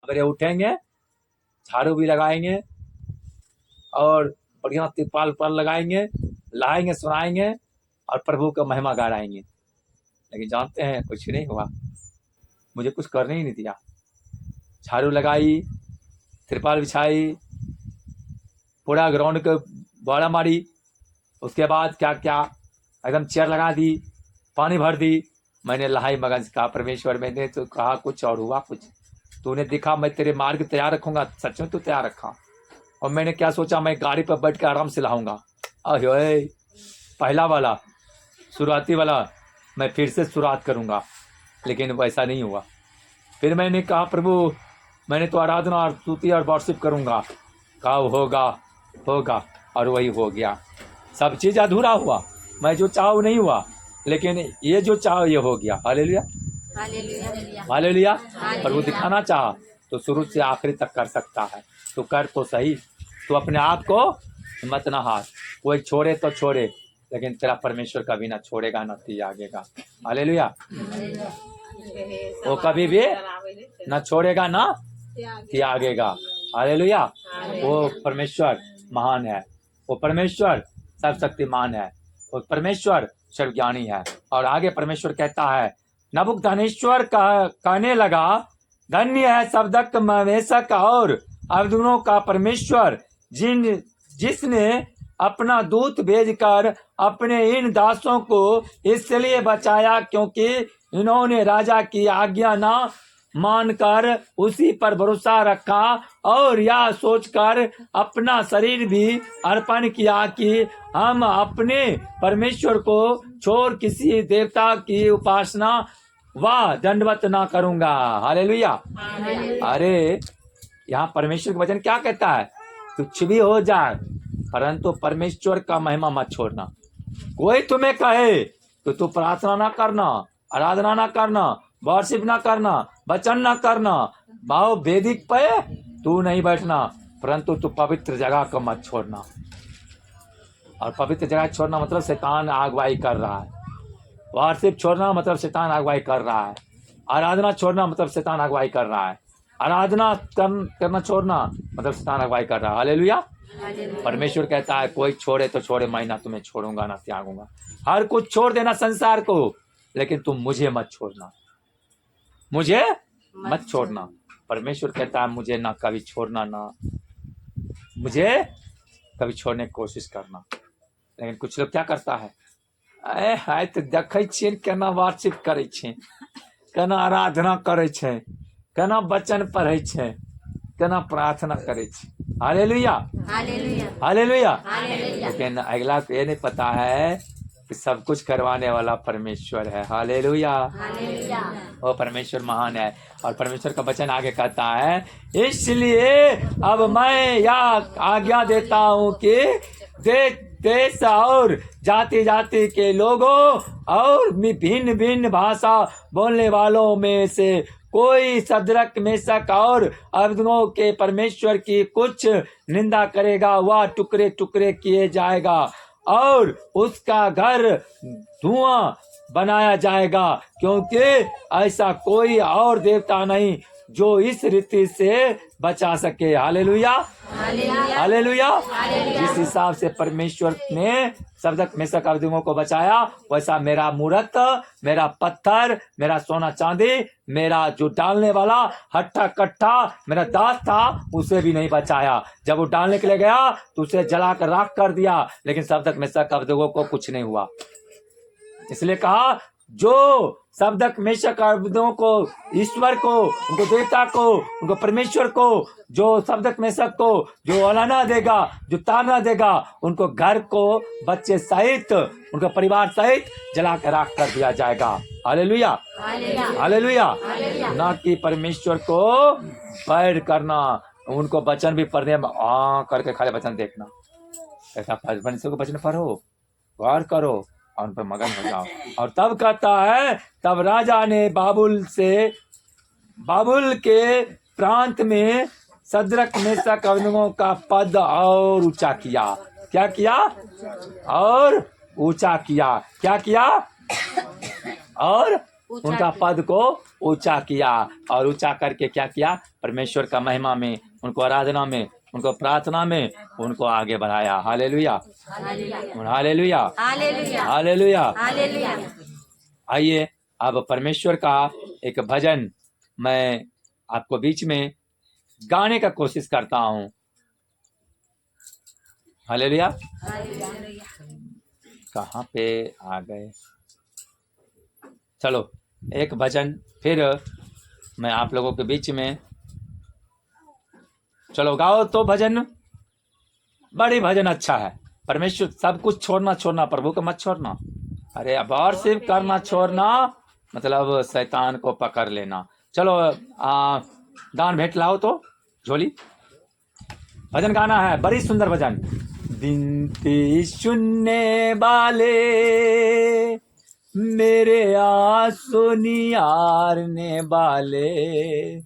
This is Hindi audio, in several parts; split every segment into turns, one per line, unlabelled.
सवेरे उठेंगे, झाड़ू भी लगाएंगे और बढ़िया तिरपाल उरपाल लगाएंगे, लाएंगे, सुनाएंगे और प्रभु का महिमा गाएंगे। लेकिन जानते हैं कुछ नहीं हुआ, मुझे कुछ करने ही नहीं दिया। झाड़ू लगाई, तिरपाल बिछाई, पूरा ग्राउंड को बाड़ा मारी, उसके बाद क्या क्या एकदम चेयर लगा दी, पानी भर दी। मैंने लहाई मगन कहा, परमेश्वर मैंने तो कहा कुछ और हुआ कुछ। तूने देखा मैं तेरे मार्ग तैयार रखूंगा, सच में तू तैयार रखा। और मैंने क्या सोचा, मैं गाड़ी पर बैठ के आराम से लाऊंगा। अरे पहला वाला शुरुआती वाला मैं फिर से शुरुआत करूंगा, लेकिन वैसा नहीं हुआ। फिर मैंने कहा प्रभु मैंने तो आराधना और स्तुति और वर्शिप करूंगा। कहा होगा होगा, और वही हो गया। सब चीज़ अधूरा हुआ, मैं जो चाहा वो नहीं हुआ, लेकिन ये जो चाहा ये हो गया। Hallelujah hallelujah. प्रभु दिखाना चाहा तो शुरू से आखिरी तक कर सकता है। तो कर तो सही, तो अपने आप को मत ना हार। कोई छोड़े तो छोड़े, लेकिन तेरा परमेश्वर कभी ना छोड़ेगा ना त्यागेगा। हालेलुया। वो कभी भी ना छोड़ेगा ना त्यागेगा। हालेलुया। वो परमेश्वर महान है, वो परमेश्वर सर्वशक्तिमान है, वो परमेश्वर सर्वज्ञानी है। और आगे परमेश्वर कहता है, नबूकदनेस्वर कहने लगा, धन्य है सबदक मवेशक और अब्दुलों का परमेश्वर, जिसने अपना दूत भेजकर अपने इन दासों को इसलिए बचाया क्योंकि इन्होंने राजा की आज्ञा ना मानकर उसी पर भरोसा रखा और यह सोचकर अपना शरीर भी अर्पण किया कि हम अपने परमेश्वर को छोड़ किसी देवता की उपासना व दंडवत ना करूंगा। हालेलुया। अरे यहाँ परमेश्वर का वचन क्या कहता है, कुछ भी हो जाए परंतु परमेश्वर का महिमा मत छोड़ना। कोई तुम्हें कहे तो तू प्रार्थना ना करना, आराधना ना करना, वर्शिप ना करना, वचन ना करना, भाव वेदिक पे तू नहीं बैठना, परंतु तू पवित्र जगह को मत छोड़ना। और पवित्र जगह छोड़ना मतलब शैतान अगुवाई कर रहा है। वर्शिप छोड़ना मतलब शैतान अगुवाई कर रहा है। आराधना छोड़ना मतलब शैतान अगुवाई कर रहा है। आराधना करना छोड़ना मतलब शैतान अगुवाई कर रहा है। हालेलुया। परमेश्वर कहता है कोई छोड़े तो छोड़े, मैं ना तुम्हें छोड़ूंगा ना त्यागूंगा। हर कुछ छोड़ देना संसार को, लेकिन तुम मुझे मत छोड़ना, मुझे मत छोड़ना। परमेश्वर कहता है मुझे ना कभी छोड़ना, ना मुझे कभी छोड़ने की कोशिश करना। लेकिन कुछ लोग क्या करता है, हाय तो देखे छियै केना वर्शिप करे छै, केना आराधना करे छै, केना वचन पढ़े छै, केना प्रार्थना करे छै। Hallelujah hallelujah. लेकिन अगला को ये नहीं पता है कि सब कुछ करवाने वाला परमेश्वर है। हालेलुया। वो परमेश्वर महान है। और परमेश्वर का वचन आगे कहता है, इसलिए अब मैं यह आज्ञा देता हूँ कि देश और जाति जाति के लोगों और भिन्न भिन्न भाषा बोलने वालों में से कोई सदरक मेशक और अबेदनगो के परमेश्वर की कुछ निंदा करेगा वह टुकड़े टुकड़े किए जाएगा और उसका घर धुआं बनाया जाएगा, क्योंकि ऐसा कोई और देवता नहीं जो इस रीति से बचा सके। Hallelujah hallelujah. जिस हिसाब से परमेश्वर ने सदरक मेशक अबेदनगो को बचाया, वैसा मेरा मूरत, मेरा पत्थर, मेरा सोना चांदी, मेरा जो डालने वाला हट्टा कट्टा मेरा दास था, उसे भी नहीं बचाया। जब वो डालने के लिए गया तो उसे जला कर राख कर दिया, लेकिन सदरक मेशक अबेदनगो को कुछ नहीं हुआ। इसलिए कहा, जो सदरक मेशक अबेदनगो को, ईश्वर को, उनको देवता को, उनको परमेश्वर को, जो सदरक मेशक को जो औलाना देगा, जो ताना देगा, उनको घर को बच्चे सहित, उनका परिवार सहित जला कर राख कर दिया जाएगा। Hallelujah hallelujah. ना कि परमेश्वर को बैर करना, उनको वचन भी पढ़ने में करके खाली वचन देखना। ऐसा परमेश्वर को वचन पढ़ो, गौर करो और उन पर मगन हो जाओ। और तब कहता है, तब राजा ने बाबुल के प्रांत में सदरक मेशक अबेदनगो का पद और ऊंचा किया। क्या किया? और ऊंचा किया। क्या किया? और उनका पद को ऊंचा किया, और ऊंचा करके क्या किया, परमेश्वर का महिमा में, उनको आराधना में, उनको प्रार्थना में उनको आगे बढ़ाया। Hallelujah, hallelujah, hallelujah. आइए अब परमेश्वर का एक भजन मैं आपको बीच में गाने का कोशिश करता हूँ। हालेलुया। कहाँ पे आ गए? चलो एक भजन फिर मैं आप लोगों के बीच में, चलो गाओ तो भजन, बड़ी भजन अच्छा है। परमेश्वर सब कुछ छोड़ना, प्रभु को मत छोड़ना। अरे अब और सिर्फ करना छोड़ना मतलब शैतान को पकड़ लेना। चलो दान भेंट लाओ तो झोली, भजन गाना है, बड़ी सुंदर भजन। विनती सुनने वाले, मेरे आंसू निहारने वाले,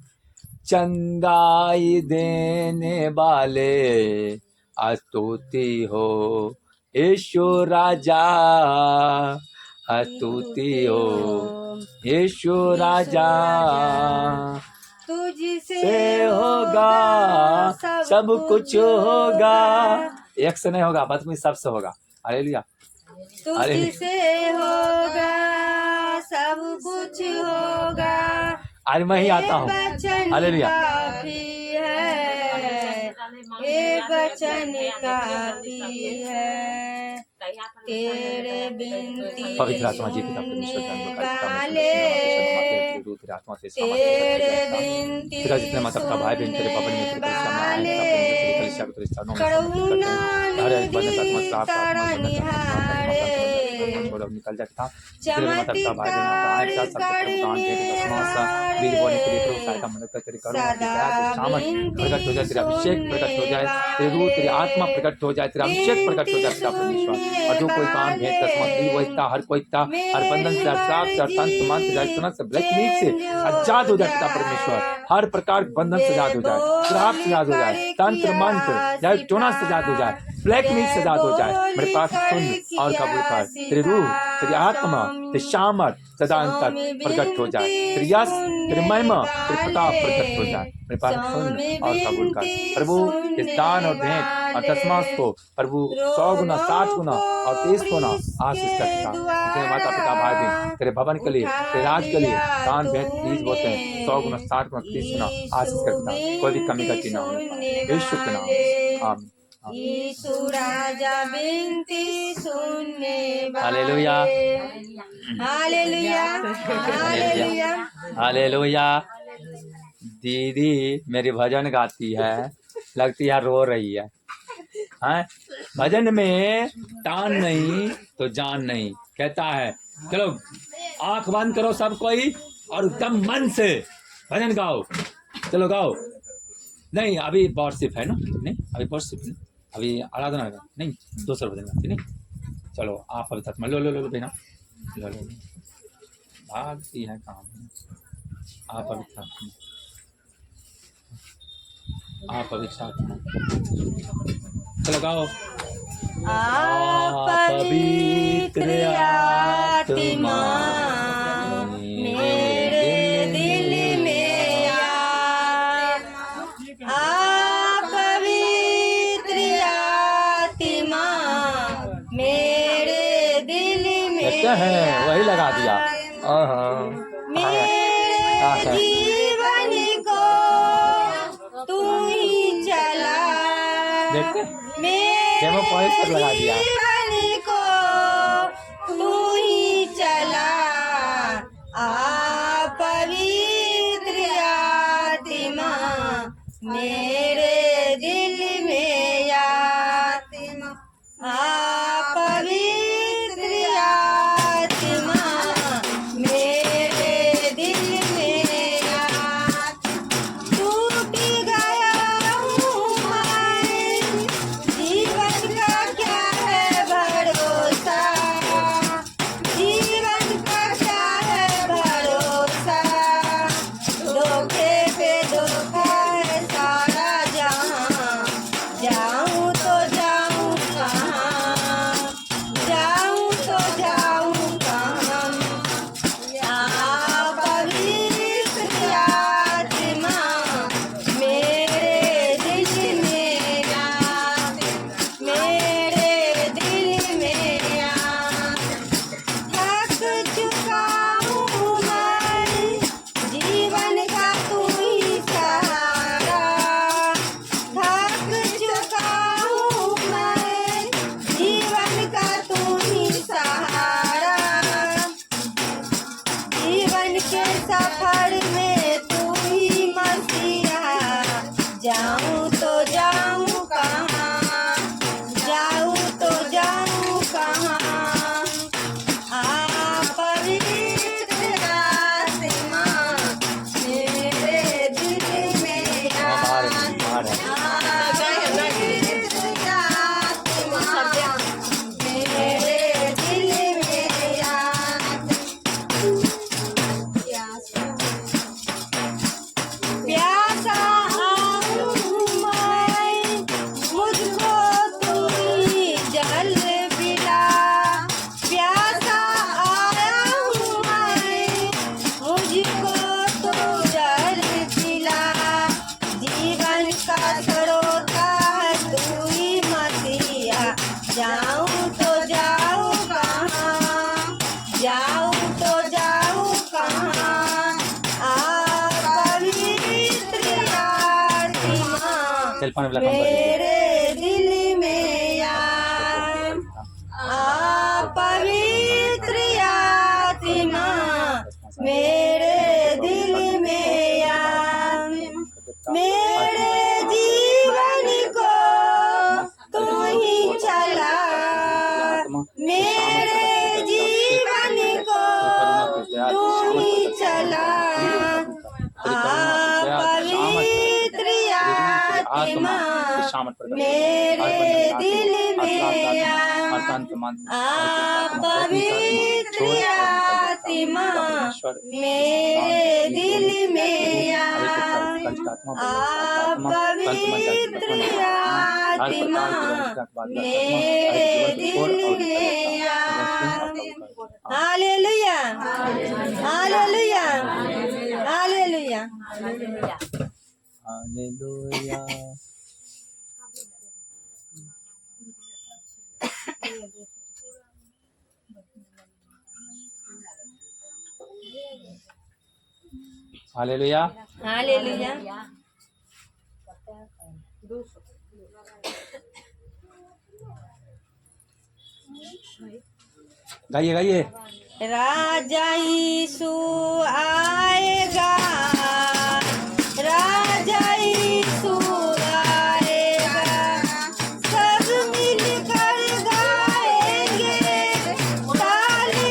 चंगाई देने वाले, स्तुति हो यीशु राजा, स्तुति हो यीशु राजा। तुझसे होगा सब कुछ होगा, एक से नहीं होगा, बदतमीज सबसे होगा। हालेलुया। तुझसे होगा सब कुछ होगा, आज मैं ही आता हूँ। हालेलुया। ये वचन काफी है, तेरे बिनती पवित्र आत्मा जी पिता परमेश्वर आत्मा से तेरा जितने माता पिता भाई बहन तेरे भवन में तेरे निकल जाता तेरे माता पिता भाई बहन सहायता मदद कर, तेरी करुणा प्रकट हो जाए, तेरा अभिषेक प्रकट हो जाए, तेरी रूह तेरी आत्मा प्रकट हो जाए, तेरा अभिषेक प्रकट हो जाए पिता परमेश्वर। और जो कोई काम भेंट कसमत वो इतना हर कोई इतना हर बंधन से, हर श्राप से, हर तंत्र मंत्र से, ब्लैक मीट से आजाद हो जाए पिता परमेश्वर। हर प्रकार बंधन से आजाद हो जाए, श्राप से आजाद हो जाए, तंत्र मंत्र चाहे टोना से आजाद हो जाए, ब्लैक मीट से आजाद हो जाए। मेरे पास सुन और कबूल कर, तेरी रूह तेरी आत्मा तेरी सामर्थ सदा तक प्रकट हो जाए, तेरी यश तेरी महिमा तेरी प्रताप प्रकट हो जाए। मेरे पास सुन और कबूल कर प्रभु। इस दान और भेंट और दशमांश को प्रभु 100 गुना 60 गुना और 30 गुना आशीष करता। तेरे माता पिता भाई बहन तेरे भवन के लिए, तेरे राज के लिए दान भेंट प्लीज बोलते हैं 100 गुना 60 गुना 30 गुना आशीष करता, कोई भी कमी घटी ना होने पाए यीशु के नाम। आमीन। यीशु राजा बिनती सुनने वाले। Hallelujah, hallelujah, hallelujah, hallelujah. दीदी मेरी भजन गाती है, लगती है रो रही है। हैं? भजन में तान नहीं तो जान नहीं, कहता है। चलो आंख बंद करो सब कोई और एकदम मन से भजन गाओ। चलो गाओ। नहीं अभी वर्शिप है ना, नहीं अभी वर्शिप नहीं, अभी आराधना है नहीं, दूसरा भजन गाती नहीं। चलो आप पवित्र आत्मा लो लो लो बेना, लो लो भागती है काम। आप पवित्र आत्मा, आप पवित्र आत्मा, चलो गाओ। पवित्र आत्मा मेरे दिल में आ, पवित्र आत्मा मेरे दिल में है, वही लगा दिया। मेरे जीवन को तू ही चला, मेरे पर लगा दिया। जीवन को तू ही चला, पवित्र आत्मा मेरे दिल में आत्मा, पवित्र आत्मा मेरे दिल में टूट गया हूँ मैं, जीवन का क्या है भरोसा, जीवन का क्या है भरोसा, धोखे पे धोखा है सारा चल पानी वाला काम कर
मेरे दिल में आ पवित्र आत्मा मेरे दिल में आ मेरे जीवन को तू ही चला मेरे जीवन को तू ही चला पवित्र आत्मा मेरे दिल में आ पवित्र आत्मा मेरे दिल में आ पवित्र आत्मा मेरे दिल में आ hallelujah hallelujah hallelujah
hallelujah. Hallelujah
hallelujah
गाइए गाइए।
राजा यीशु आएगा राजा यीशु आएगा सब मिलकर गाएंगे ताली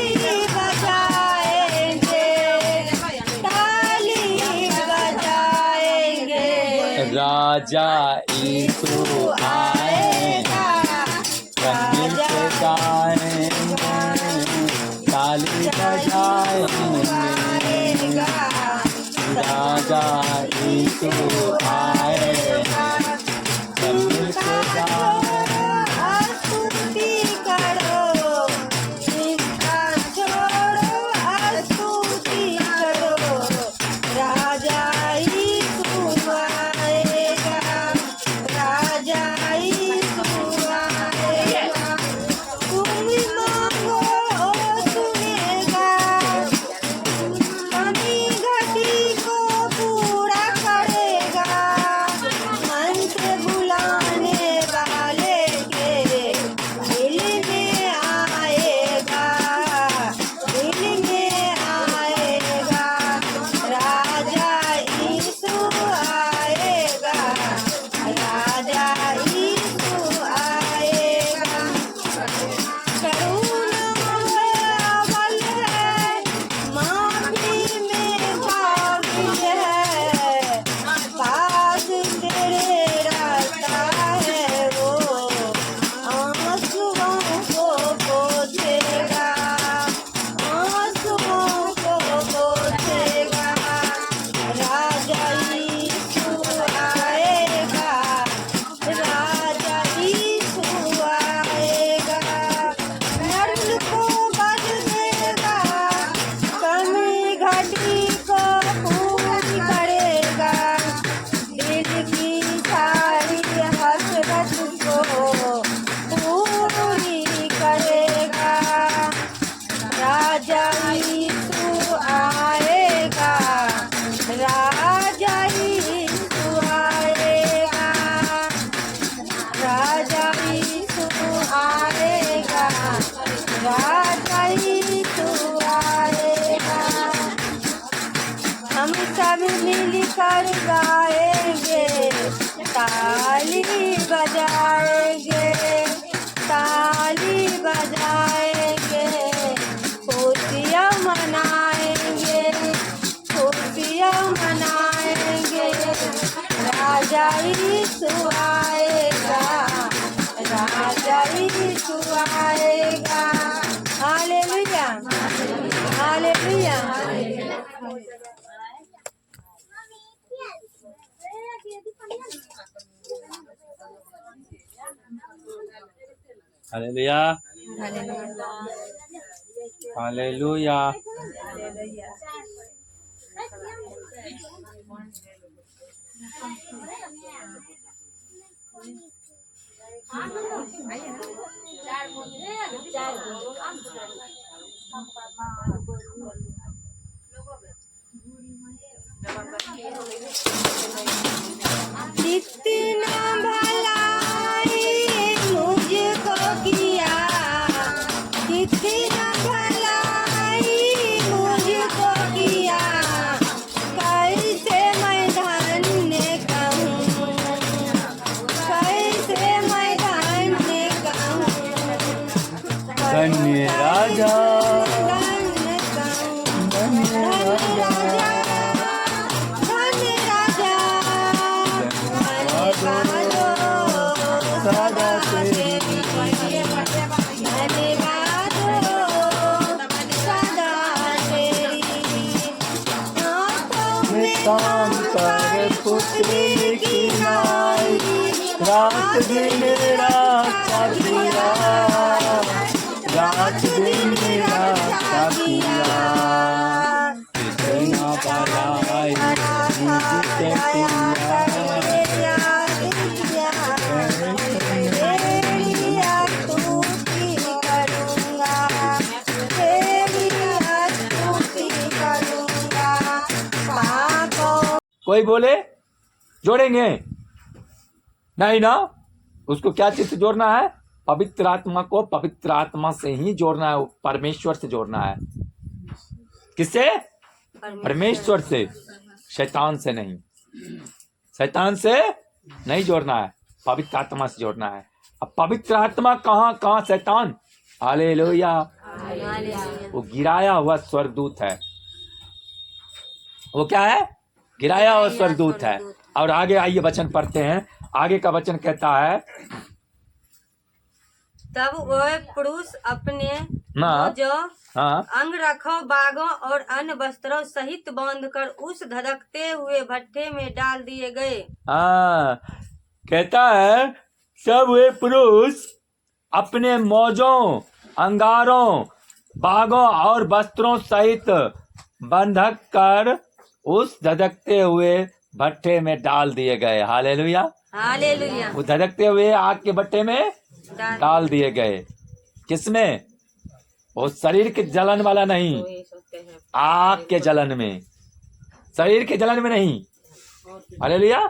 बजाएंगे ताली बजाएंगे
राजा यीशु आएगा राजा गाएंगे ताली बजाएंगे राजा यीशु आएगा सब मिलकर गाएंगे
स्तुति करो चिंता छोड़ो स्तुति करो राजा यीशु आएगा राजा यीशु आएगा तुम मांगो सुनेगा कमी घटी को पूरा करेगा मन से बुलाने वाले के दिल में आएगा दिल में आएगा राजा यीशु आएगा राजा यीशु आएगा करुणा अव्वल है माफी में काबिल है पास तेरे रास्ता है वो आंसुओं को पोंछेगा आंसुओं को पोंछेगा राजा यीशु आएगा राजा यीशु आएगा नर्म को बदलेगा कमी घटी को पूरी करेगा दिल की सारी हसरत को पूरी करेगा राजा यीशु आएगा राजा यीशु आएगा राजा यीशु आएगा राजा यीशु आएगा हम सब मिलकर गाएंगे ताली बजाएंगे ताली बजाएंगे खुशियाँ मनाएंगे खुशियाँ मनाएंगे राजा यीशु आएगा राजा यीशु आएगा हालेलुया हालेलुया
हालेलुया हालेलुया।
जितना
धन्य राजा
धन्य राजा धन्य राजा
सदा तेरी
धन्यवाद सदा तेरी
काम कर पुत्र की नाई रात दिन रात किया रात दिन रात किया इतना बड़ाई मुझसे किया कोई बोले जोड़ेंगे नहीं ना उसको क्या चीज से जोड़ना है पवित्र आत्मा को पवित्र आत्मा से ही जोड़ना है परमेश्वर से जोड़ना है किससे परमेश्वर से शैतान से नहीं शैतान से नहीं जोड़ना है पवित्र आत्मा से जोड़ना है अब पवित्र आत्मा कहाँ शैतान हालेलुया वो गिराया हुआ स्वर्गदूत है वो क्या है गिराया हुआ स्वर्गदूत है और आगे आइए वचन पढ़ते हैं आगे का वचन कहता है
तब वह पुरुष अपने
हाँ।
जो
हाँ
अंग रखो बागों और अन्य वस्त्रों सहित बांधकर उस धधकते हुए भट्ठे में डाल दिए गए।
हाँ कहता है सब वे पुरुष अपने मौजों अंगारों बागों और वस्त्रों सहित बंधक कर उस धधकते हुए भट्ठे में डाल दिए गए हालेलुया
हालेलुया।
वो धधकते हुए आग के भट्ठे में डाल दिए गए किसमें वो शरीर के जलन वाला नहीं आग के जलन में शरीर के जलन में नहीं हालेलुया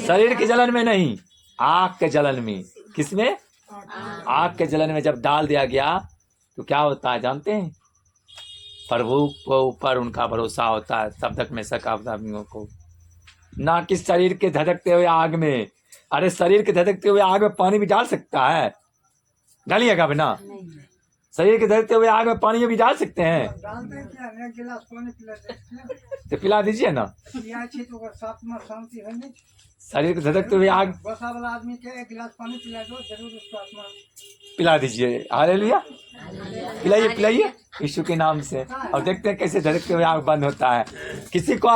शरीर के जलन में नहीं आग के जलन में किसमें आग के जलन में जब डाल दिया गया तो क्या होता है जानते हैं प्रभु को ऊपर उनका भरोसा होता है शब्दक में आदमियों को ना कि शरीर के धधकते हुए आग में अरे शरीर के धधकते हुए आग में पानी भी डाल सकता है डालिएगा बिना शरीर के धधकते हुए आग में पानी भी डाल सकते हैं तो पिला दीजिए ना शरीर के धधकते हुए आग
आदमी के एक गिलास पानी पिला दो जरूर उसको आत्मा
पिला दीजिए हालेलुया पिलाइए पिलाइए यीशु के नाम से और देखते हैं कैसे धड़कते हुए आग बंद होता है किसी को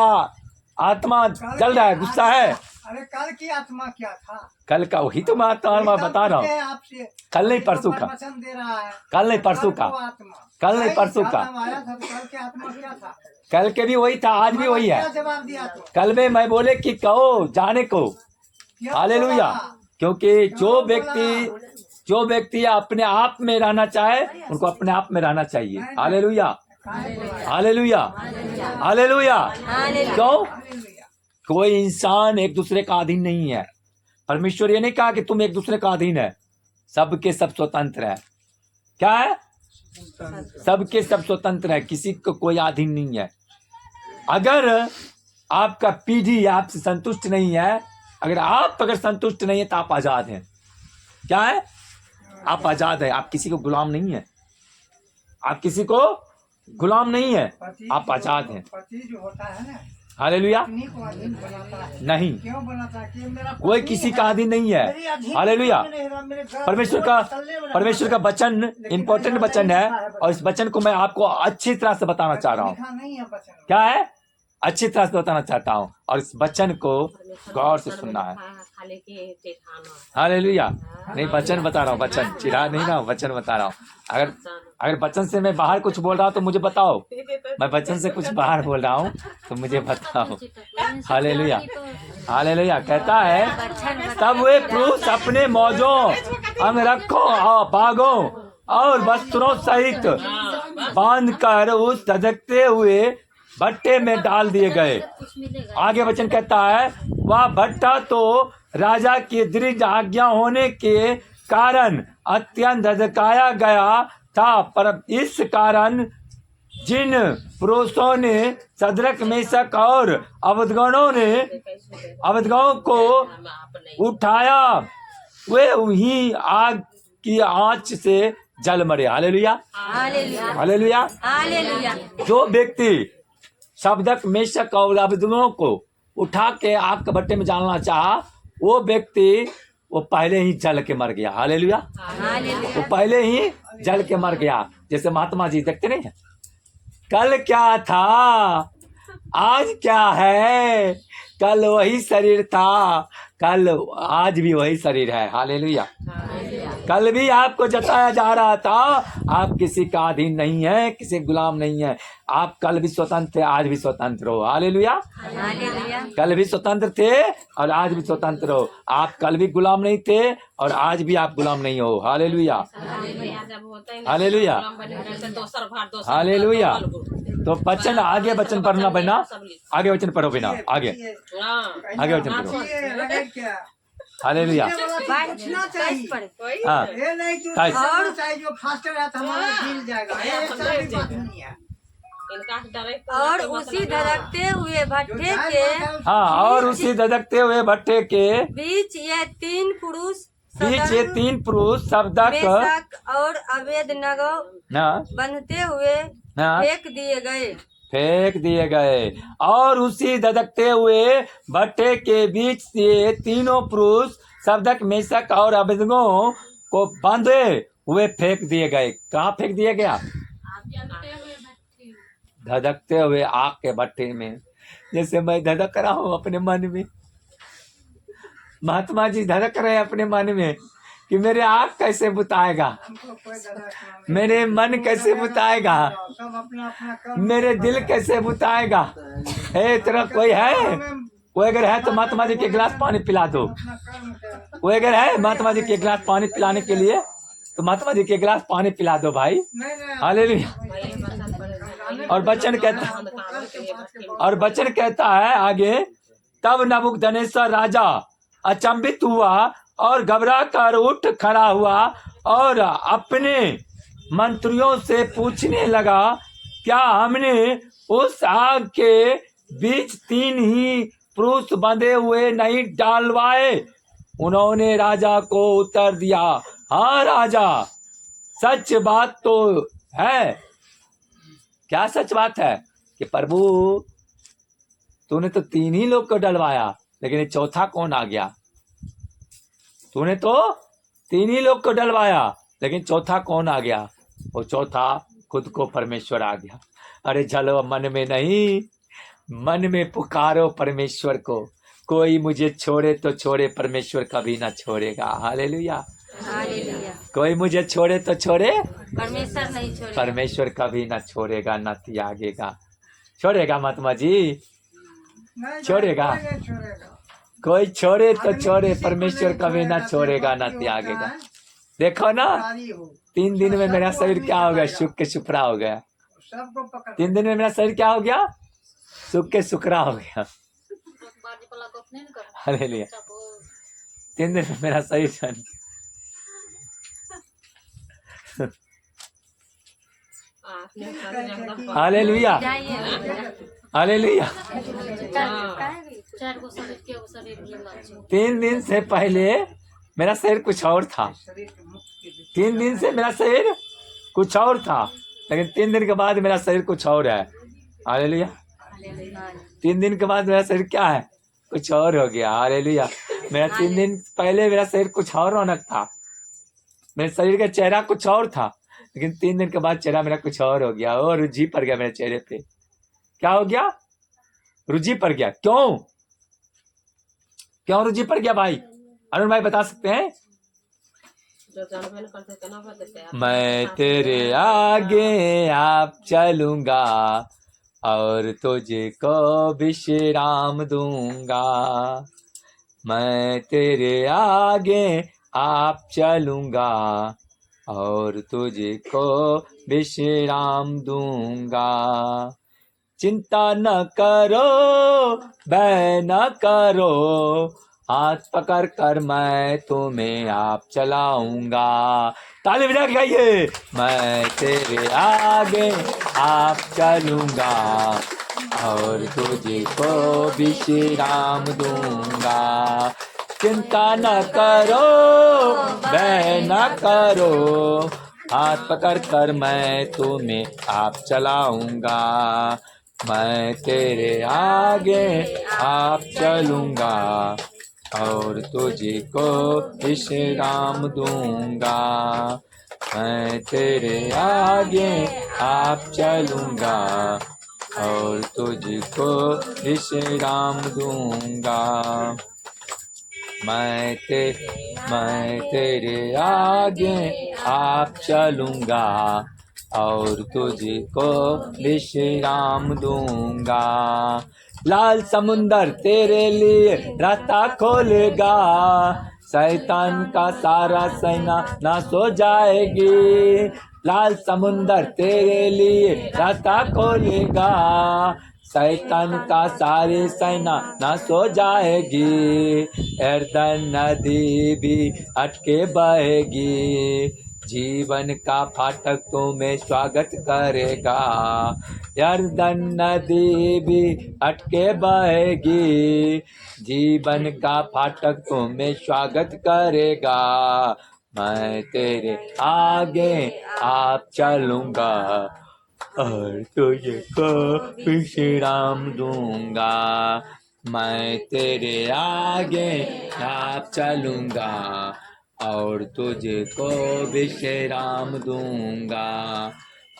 आत्मा जल रहा है गुस्सा है
अरे कल की आत्मा क्या था
कल का वही तो मैं आत्मा बता रहा हूँ
आपसे
कल नहीं परसों का
वचन दे रहा है
कल नहीं परसों का कल नहीं परसों का
आया था कल की आत्मा क्या था
कल के भी वही था आज भी वही है
क्या जवाब दिया तो
कल में मैं बोले कि कहो जाने को हालेलुया क्योंकि जो व्यक्ति अपने आप में रहना चाहे उनको अपने आप में रहना चाहिए हालेलुया हालेलुया हालेलुया क्यों कोई इंसान एक दूसरे का अधीन नहीं है परमेश्वर ये नहीं कहा कि तुम एक दूसरे का अधीन है सबके सब स्वतंत्र है क्या है सबके सब स्वतंत्र है किसी को कोई अधीन नहीं है अगर आपका पीढ़ी आपसे संतुष्ट नहीं है अगर संतुष्ट नहीं है तो आप आजाद हैं क्या है आप आजाद है आप किसी को गुलाम नहीं है आप किसी को गुलाम नहीं है आप आजाद हैं
पति जो होता है ना
हालेलुया
पत्नी को अधीन बनाता है
नहीं
क्यों बनाता है कि मेरा
कोई किसी का अधीन नहीं है हालेलुया परमेश्वर का वचन इम्पोर्टेंट वचन है और इस वचन को मैं आपको अच्छी तरह से बताना चाह रहा हूँ
नहीं है वचन
क्या है अच्छी तरह से बताना चाहता हूँ और इस वचन को गौर से सुनना है हालेलुया नहीं वचन बता रहा हूँ वचन चिढ़ा नहीं ना वचन बता रहा हूँ अगर वचन से मैं बाहर कुछ बोल रहा हूँ तो मुझे बताओ मैं वचन से कुछ बाहर बोल रहा हूँ तो मुझे बताओ हालेलुया हालेलुया कहता है तब वे पुरुष अपने मौजों अंगरखों बागों और वस्त्रों सहित बांधकर उस धधकते हुए भट्टे में डाल दिए गए आगे वचन कहता है वह भट्टा तो राजा की दृढ़ आज्ञा होने के कारण अत्यंत धधकाया गया था पर इस कारण जिन पुरुषों ने सदरक मेशक और अबेदनगो को उठाया वे वहीं आग की आंच से जल मरे। Hallelujah,
hallelujah
hallelujah.
हालेलुया।
जो व्यक्ति शब्दक मेषक और अबेदनगो को उठा के आग के भट्टे में डालना चाहा, वो व्यक्ति वो पहले ही जल के मर गया। Hallelujah,
hallelujah.
वो पहले ही जल के मर गया। जैसे महात्मा जी देखते नहीं है, कल क्या था आज क्या है, कल वही शरीर था, कल आज भी वही शरीर है। हालेलुया। कल भी आपको जताया जा रहा था आप किसी का अधीन नहीं है, किसी गुलाम नहीं है। आप कल भी स्वतंत्र थे, आज भी स्वतंत्र हो। हालेलुया।
हालेलुया।
कल भी स्वतंत्र थे और आज भी स्वतंत्र हो। आप कल भी गुलाम नहीं थे और आज भी आप गुलाम नहीं हो। Hallelujah, hallelujah, hallelujah. तो वचन आगे वचन पढ़ना बिना, आगे वचन पढ़ो बिना, आगे आगे वचन पढ़ो।
लगे क्या?
हालेलुया।
पूछना चाहिए।
हाँ,
ये नहीं कि
कैसे?
और चाहिए जो फास्ट है तो हमारा गिर जाएगा। ये ऐसा भी बात नहीं है।
और उसी धड़कते हुए
जो
भट्टे
जायज
के
बात है उसको
हाँ, और उसी धधकते हुए भट्टे के
बीच ये तीन पुरुष
बीच ये तीन पुरुष शब्दक
मेषक और अबेदनगो
ना
बंधते हुए
ना
फेंक दिए गए।
फेंक दिए गए। और उसी धधकते हुए भट्टे के बीच से तीनों पुरुष शब्दक मेषक और अबेदनगो को बांधे हुए फेंक दिए गए। कहाँ फेंक दिया गया? धधकते हुए आग के भट्टे में। जैसे मैं धधक रहा हूँ अपने मन में, महात्मा जी धधक रहे हैं अपने मन में कि मेरे आग कैसे बुताएगा,
हमको कोई डरा नहीं।
मेरे मन कैसे बुताएगा,
सब अपना अपना कर्म
मेरे दिल कैसे बुताएगा। हे तेरा कोई है? कोई अगर है तो महात्मा जी के गिलास पानी पिला दो।
अपना कर्म करे।
कोई अगर है महात्मा जी के गिलास पानी पिलाने के लिए तो महात्मा जी के गिलास पानी पिला दो भाई।
नहीं नहीं
हालेलुया। और वचन कहता है आगे, तब नबूकदनेस्सर राजा अचंभित हुआ और घबरा कर उठ खड़ा हुआ और अपने मंत्रियों से पूछने लगा, क्या हमने उस आग के बीच तीन ही पुरुष बंधे हुए नहीं डालवाए? उन्होंने राजा को उत्तर दिया, हाँ राजा, सच बात तो है। क्या सच बात है? कि प्रभु तूने तो तीन ही लोग को डलवाया, लेकिन ये चौथा कौन आ गया? तूने तो तीन ही लोग को डलवाया, लेकिन चौथा कौन आ गया? वो चौथा खुद को परमेश्वर आ गया। अरे चलो मन में नहीं, मन में पुकारो परमेश्वर को। कोई मुझे छोड़े तो छोड़े, परमेश्वर कभी ना छोड़ेगा। हालेलुया।
हालेलुया।
कोई मुझे छोड़े तो छोड़े,
परमेश्वर नहीं छोड़े।
परमेश्वर कभी ना छोड़ेगा, ना त्यागेगा। छोड़ेगा महात्मा जी?
नहीं,
छोड़ेगा।
कोई नहीं छोड़ेगा।
कोई छोड़े तो
आदमी
छोड़े,
किसी को
परमेश्वर
नहीं
कभी ना छोड़ेगा, ना
भक्ति होता
त्यागेगा।
है,
देखो ना,
सारी हो।
3 दिन में मेरा
सबको
शरीर
आदमी
क्या हो गया?
पकड़ेगा।
सुख के सुखरा हो गया।
सबको पकड़
3 दिन में मेरा शरीर क्या हो गया? सुख के सुखरा हो गया। हालेलुया। 3 दिन में मेरा शरीर हालेलुया, हालेलुया। 3 दिन से पहले मेरा शरीर कुछ और था।
शरीर के मुक्ति के
3 दिन से मेरा शरीर कुछ और था, लेकिन 3 दिन के बाद मेरा शरीर कुछ और है। हालेलुया। 3 दिन के बाद मेरा शरीर क्या है? कुछ और हो गया। हालेलुया। मेरा 3 दिन पहले मेरा शरीर कुछ और रौनक था, मेरे शरीर का चेहरा कुछ और था, लेकिन 3 दिन के बाद चेहरा मेरा कुछ और हो गया। और रुझी पड़ गया मेरे चेहरे पे। क्या हो गया? रुझी पड़ गया। क्यों? क्यों रुझी पड़ गया भाई? अरुण भाई बता सकते हैं? मैं तेरे आगे आप चलूंगा और तुझे को विश्राम दूंगा। मैं तेरे आगे आप चलूंगा और तुझे को विश्राम दूंगा। चिंता न करो, भय न करो, हाथ पकड़ कर मैं तुम्हें आप चलाऊंगा। ताली बजा के गाइए। मैं तेरे आगे आप चलूंगा और तुझे को विश्राम दूंगा। चिंता न करो, भय न करो, हाथ पकड़ कर मैं तुम्हें आप चलाऊंगा, मैं तेरे आगे आप चलूंगा और तुझको विश्राम दूंगा, मैं तेरे आगे आप चलूंगा और तुझको विश्राम दूंगा, मैं तेरे आगे आप चलूंगा और तुझको विश्राम दूंगा, लाल समुंदर तेरे लिए रास्ता खोलेगा, शैतान का सारा सेना नाश हो जाएगी, लाल समुंदर तेरे लिए रास्ता खोलेगा, शैतान का सारी सेना नाश हो जाएगी, यरदन नदी भी अटके बहेगी, जीवन का फाटक तुम्हें स्वागत करेगा, यरदन नदी भी अटके बहेगी, जीवन का फाटक तुम्हें स्वागत करेगा, मैं तेरे आगे आप चलूंगा और तुझको विश्राम दूंगा, मैं तेरे आगे आप चलूंगा और तुझको विश्राम दूंगा,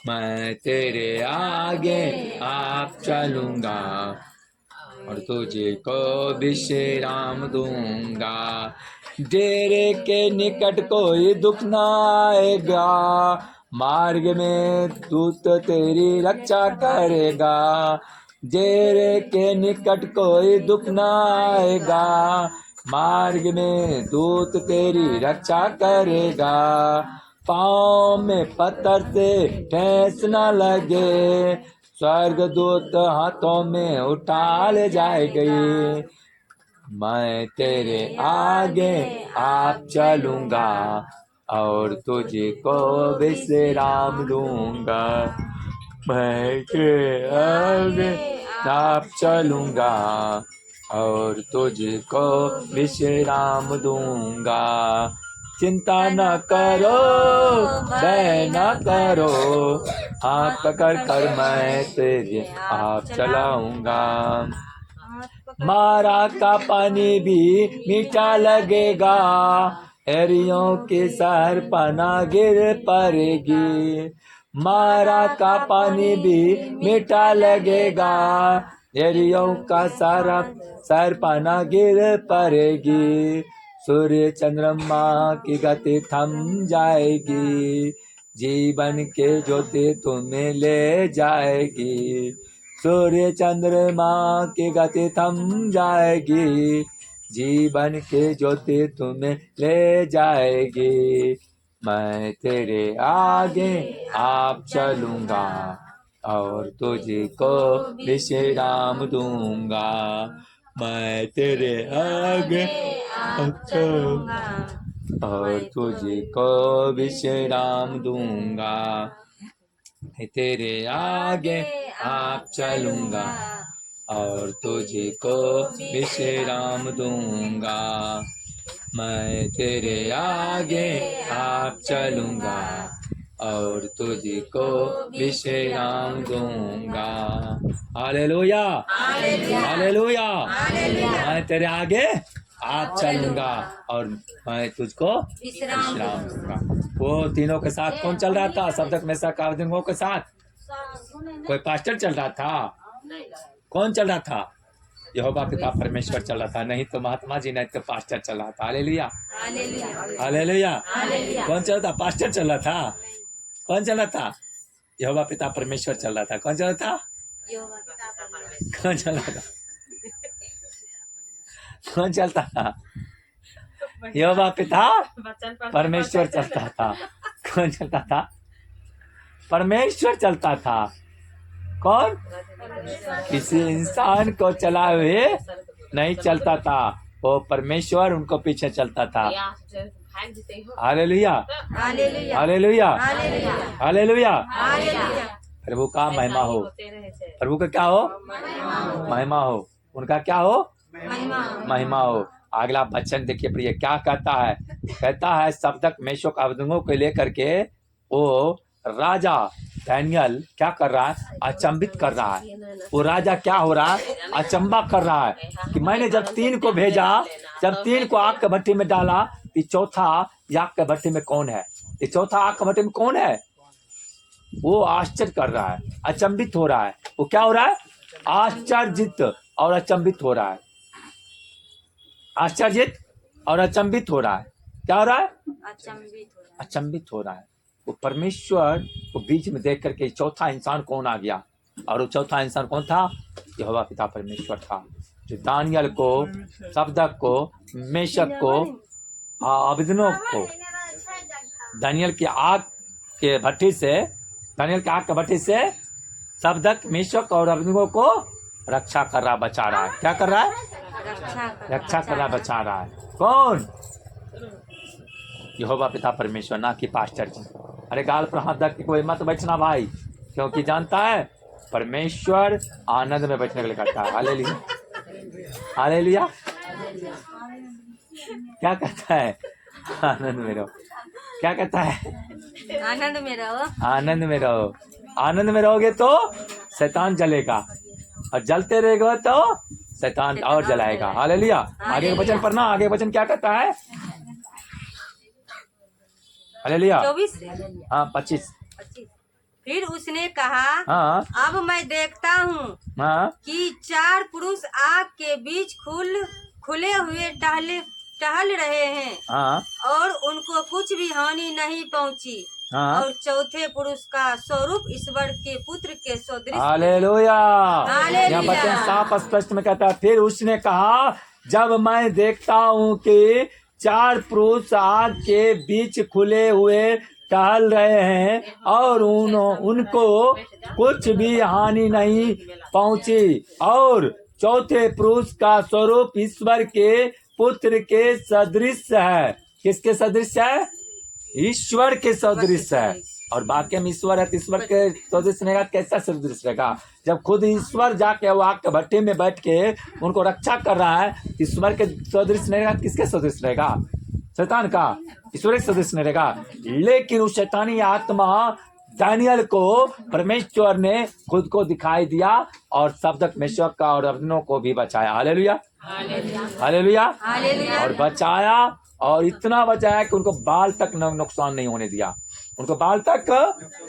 मैं तेरे आगे आप चलूंगा और तुझको विश्राम दूंगा, डेरे के निकट कोई दुख न आएगा, मार्ग में दूत तेरी रक्षा करेगा, डेरे के निकट कोई दुख न आएगा, मार्ग में दूत तेरी रक्षा करेगा, पाँव में पत्थर से ठेस न लगे, स्वर्गदूत हाथों में उठा ले जाएंगे, मैं तेरे आगे आप चलूंगा और तुझको विश्राम दूंगा, मैं तेरे आगे आप चलूंगा और तुझको विश्राम दूंगा, चिंता न करो भय न करो, हाथ पकड़ कर मैं तेरे आप चलाऊंगा, मारा का पानी भी मीठा लगेगा, एरियों के शहर पना गिर पड़ेगी, मारा का पानी भी मीठा लगेगा, एरियों का सारा शहर पना गिर पड़ेगी, सूर्य चंद्रमा की गति थम जाएगी, जीवन के ज्योति तुम्हें ले जाएगी, सूर्य चंद्रमा की गति थम जाएगी, जीवन के ज्योति तुम्हें ले जाएगी, मैं तेरे आगे आप चलूंगा और तुझको विश्राम दूंगा, मैं तेरे आगे आप चलूंगा और तुझको विश्राम दूंगा, तेरे आगे आप चलूंगा और तुझको विश्राम दूंगा, मैं तेरे आगे आप चलूंगा और तुझको विश्राम दूंगा, हालेलुया हालेलुया, मैं तेरे आगे आप चलूंगा और मैं तुझको विश्राम दूंगा। वो तीनों के साथ कौन चल रहा था? शब्दक मेसा कावदिंगों के साथ कोई पास्टर चल रहा था? कौन चल रहा था? यहोवा पिता परमेश्वर चल रहा था, नहीं तो महात्मा जी नहीं तो पास्टर चल रहा था। Hallelujah hallelujah. कौन चल रहा था? पास्टर चल रहा था। कौन चल रहा था? यहोवा पिता परमेश्वर चल रहा था। कौन चल रहा था? कौन चल रहा था? कौन चलता था? यहोवा पिता परमेश्वर चलता था। कौन चलता था? परमेश्वर चलता था। कौन? किसी इंसान को चलाए हुए नहीं चलता था, वो परमेश्वर उनको पीछे चलता था। Hallelujah hallelujah hallelujah. प्रभु का महिमा हो। प्रभु का क्या हो? महिमा हो। उनका क्या हो? महिमा हो। अगला वचन देखिए प्रिय, क्या कहता है? कहता है शब्दक मेषों का अवधुओं को लेकर के वो राजा दानियल क्या कर रहा है? अचंभित कर रहा है। वो राजा क्या हो रहा है? अचंबा कर रहा है कि मैंने जब 3 को भेजा, जब 3 को आग के भट्टी में डाला, ये चौथा आग के भट्टी में कौन है? ये चौथा आग के भट्टी में कौन है? वो आश्चर्य कर रहा है, अचंभित हो रहा है। वो क्या हो रहा है? आश्चर्यजित और अचंभित हो रहा है। आश्चर्यजित और अचंभित हो रहा है। क्या हो रहा है? अचंभित हो रहा है। वो परमेश्वर को बीच में देख करके चौथा इंसान कौन आ गया? और वो चौथा इंसान कौन था? यहोवा पिता परमेश्वर था, जो दानियल को, सब्दक को, मेशक को, अबेदनगो को दानियल की आग के भट्टी से, दानियल की आग के भट्टी से सब्दक, मेशक और अबेदनगो को रक्षा कर रहा, बचा रहा है। क्या कर रहा है? रक्षा कर रहा, बचा रहा है। कौन? यहोवा पिता परमेश्वर, ना कि पास्टर जी। अरे गाल पर हाथ रख के कोई मत बचना भाई, क्योंकि जानता है परमेश्वर आनंद में बचने के लिए करता है। Hallelujah, hallelujah. क्या कहता है? आनंद में रहो। क्या कहता है?
आनंद में रहो।
आनंद में रहो। आनंद में रहोगे तो शैतान जलेगा, और जलते रहेगा तो शैतान और जलाएगा। हालेलुया। आगे वचन पढ़ना, आगे वचन क्या कहता है? हालेलुया।
24
हाँ 25।
फिर उसने कहा,
हाँ
अब मैं देखता हूँ
हाँ
कि 4 पुरुष आग के बीच खुले हुए टहल रहे हैं,
हाँ
और उनको कुछ भी हानि नहीं पहुँची।
हाँ।
और चौथे पुरुष का स्वरूप ईश्वर के पुत्र के सदृश।
हालेलुया।
हालेलुया।
यहाँ वचन साफ स्पष्ट में कहता है, फिर उसने कहा, जब मैं देखता हूँ कि 4 पुरुष आग के बीच खुले हुए टहल रहे हैं, और उनको कुछ भी हानि नहीं पहुंची, और चौथे पुरुष का स्वरूप ईश्वर के पुत्र के सदृश है। किसके सदृश है? ईश्वर के सदृश है। और वाक्य में ईश्वर है तो ईश्वर के सदृश रहेगा। कैसा सदृश रहेगा? जब खुद ईश्वर जाके वो आग के भट्टी में बैठ के उनको रक्षा कर रहा है, ईश्वर के सदृश नहीं रहेगा। किसके सदृश रहेगा? शैतान का। ईश्वर के सदृश नहीं रहेगा। लेकिन उस शैतानी आत्मा दानियल को परमेश्वर ने खुद को दिखाई दिया, और सब्दक, मेशक का और अबेदनगो को भी बचाया। Hallelujah, hallelujah. और बचाया, और इतना बचाया कि उनको बाल तक नुकसान नहीं होने दिया। उनको बाल तक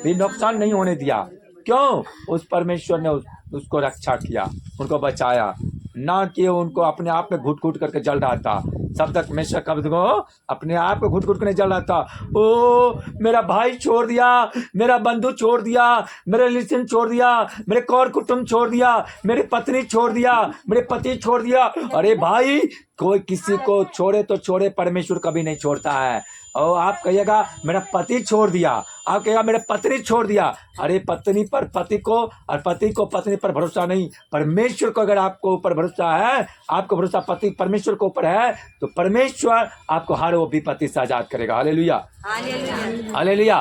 भी नुकसान नहीं होने दिया। क्यों? उस परमेश्वर ने उसको रक्षा किया, उनको बचाया, ना कि उनको अपने आप में घुट घुट करके जल रहा था। सब तक मेशक अबेदनगो अपने आप में घुट घुट करके जल रहा था। ओ मेरा भाई छोड़ दिया, मेरा बंधु छोड़ दिया, मेरे रिलेशन छोड़ दिया, मेरे कौर कुटुंब छोड़ दिया, मेरी पत्नी छोड़ दिया, मेरे पति छोड़ दिया। अरे भाई, कोई किसी को छोड़े तो छोड़े, परमेश्वर कभी नहीं छोड़ता है। और आप कहिएगा मेरा पति छोड़ दिया, आप कहिएगा मेरे पत्नी छोड़ दिया। अरे पत्नी पर पति को, और पति को पत्नी पर भरोसा नहीं, परमेश्वर को अगर आपको ऊपर भरोसा है, आपको भरोसा पति परमेश्वर के ऊपर है, तो परमेश्वर आपको हर वो विपत्ति से आजाद करेगा। Hallelujah, hallelujah.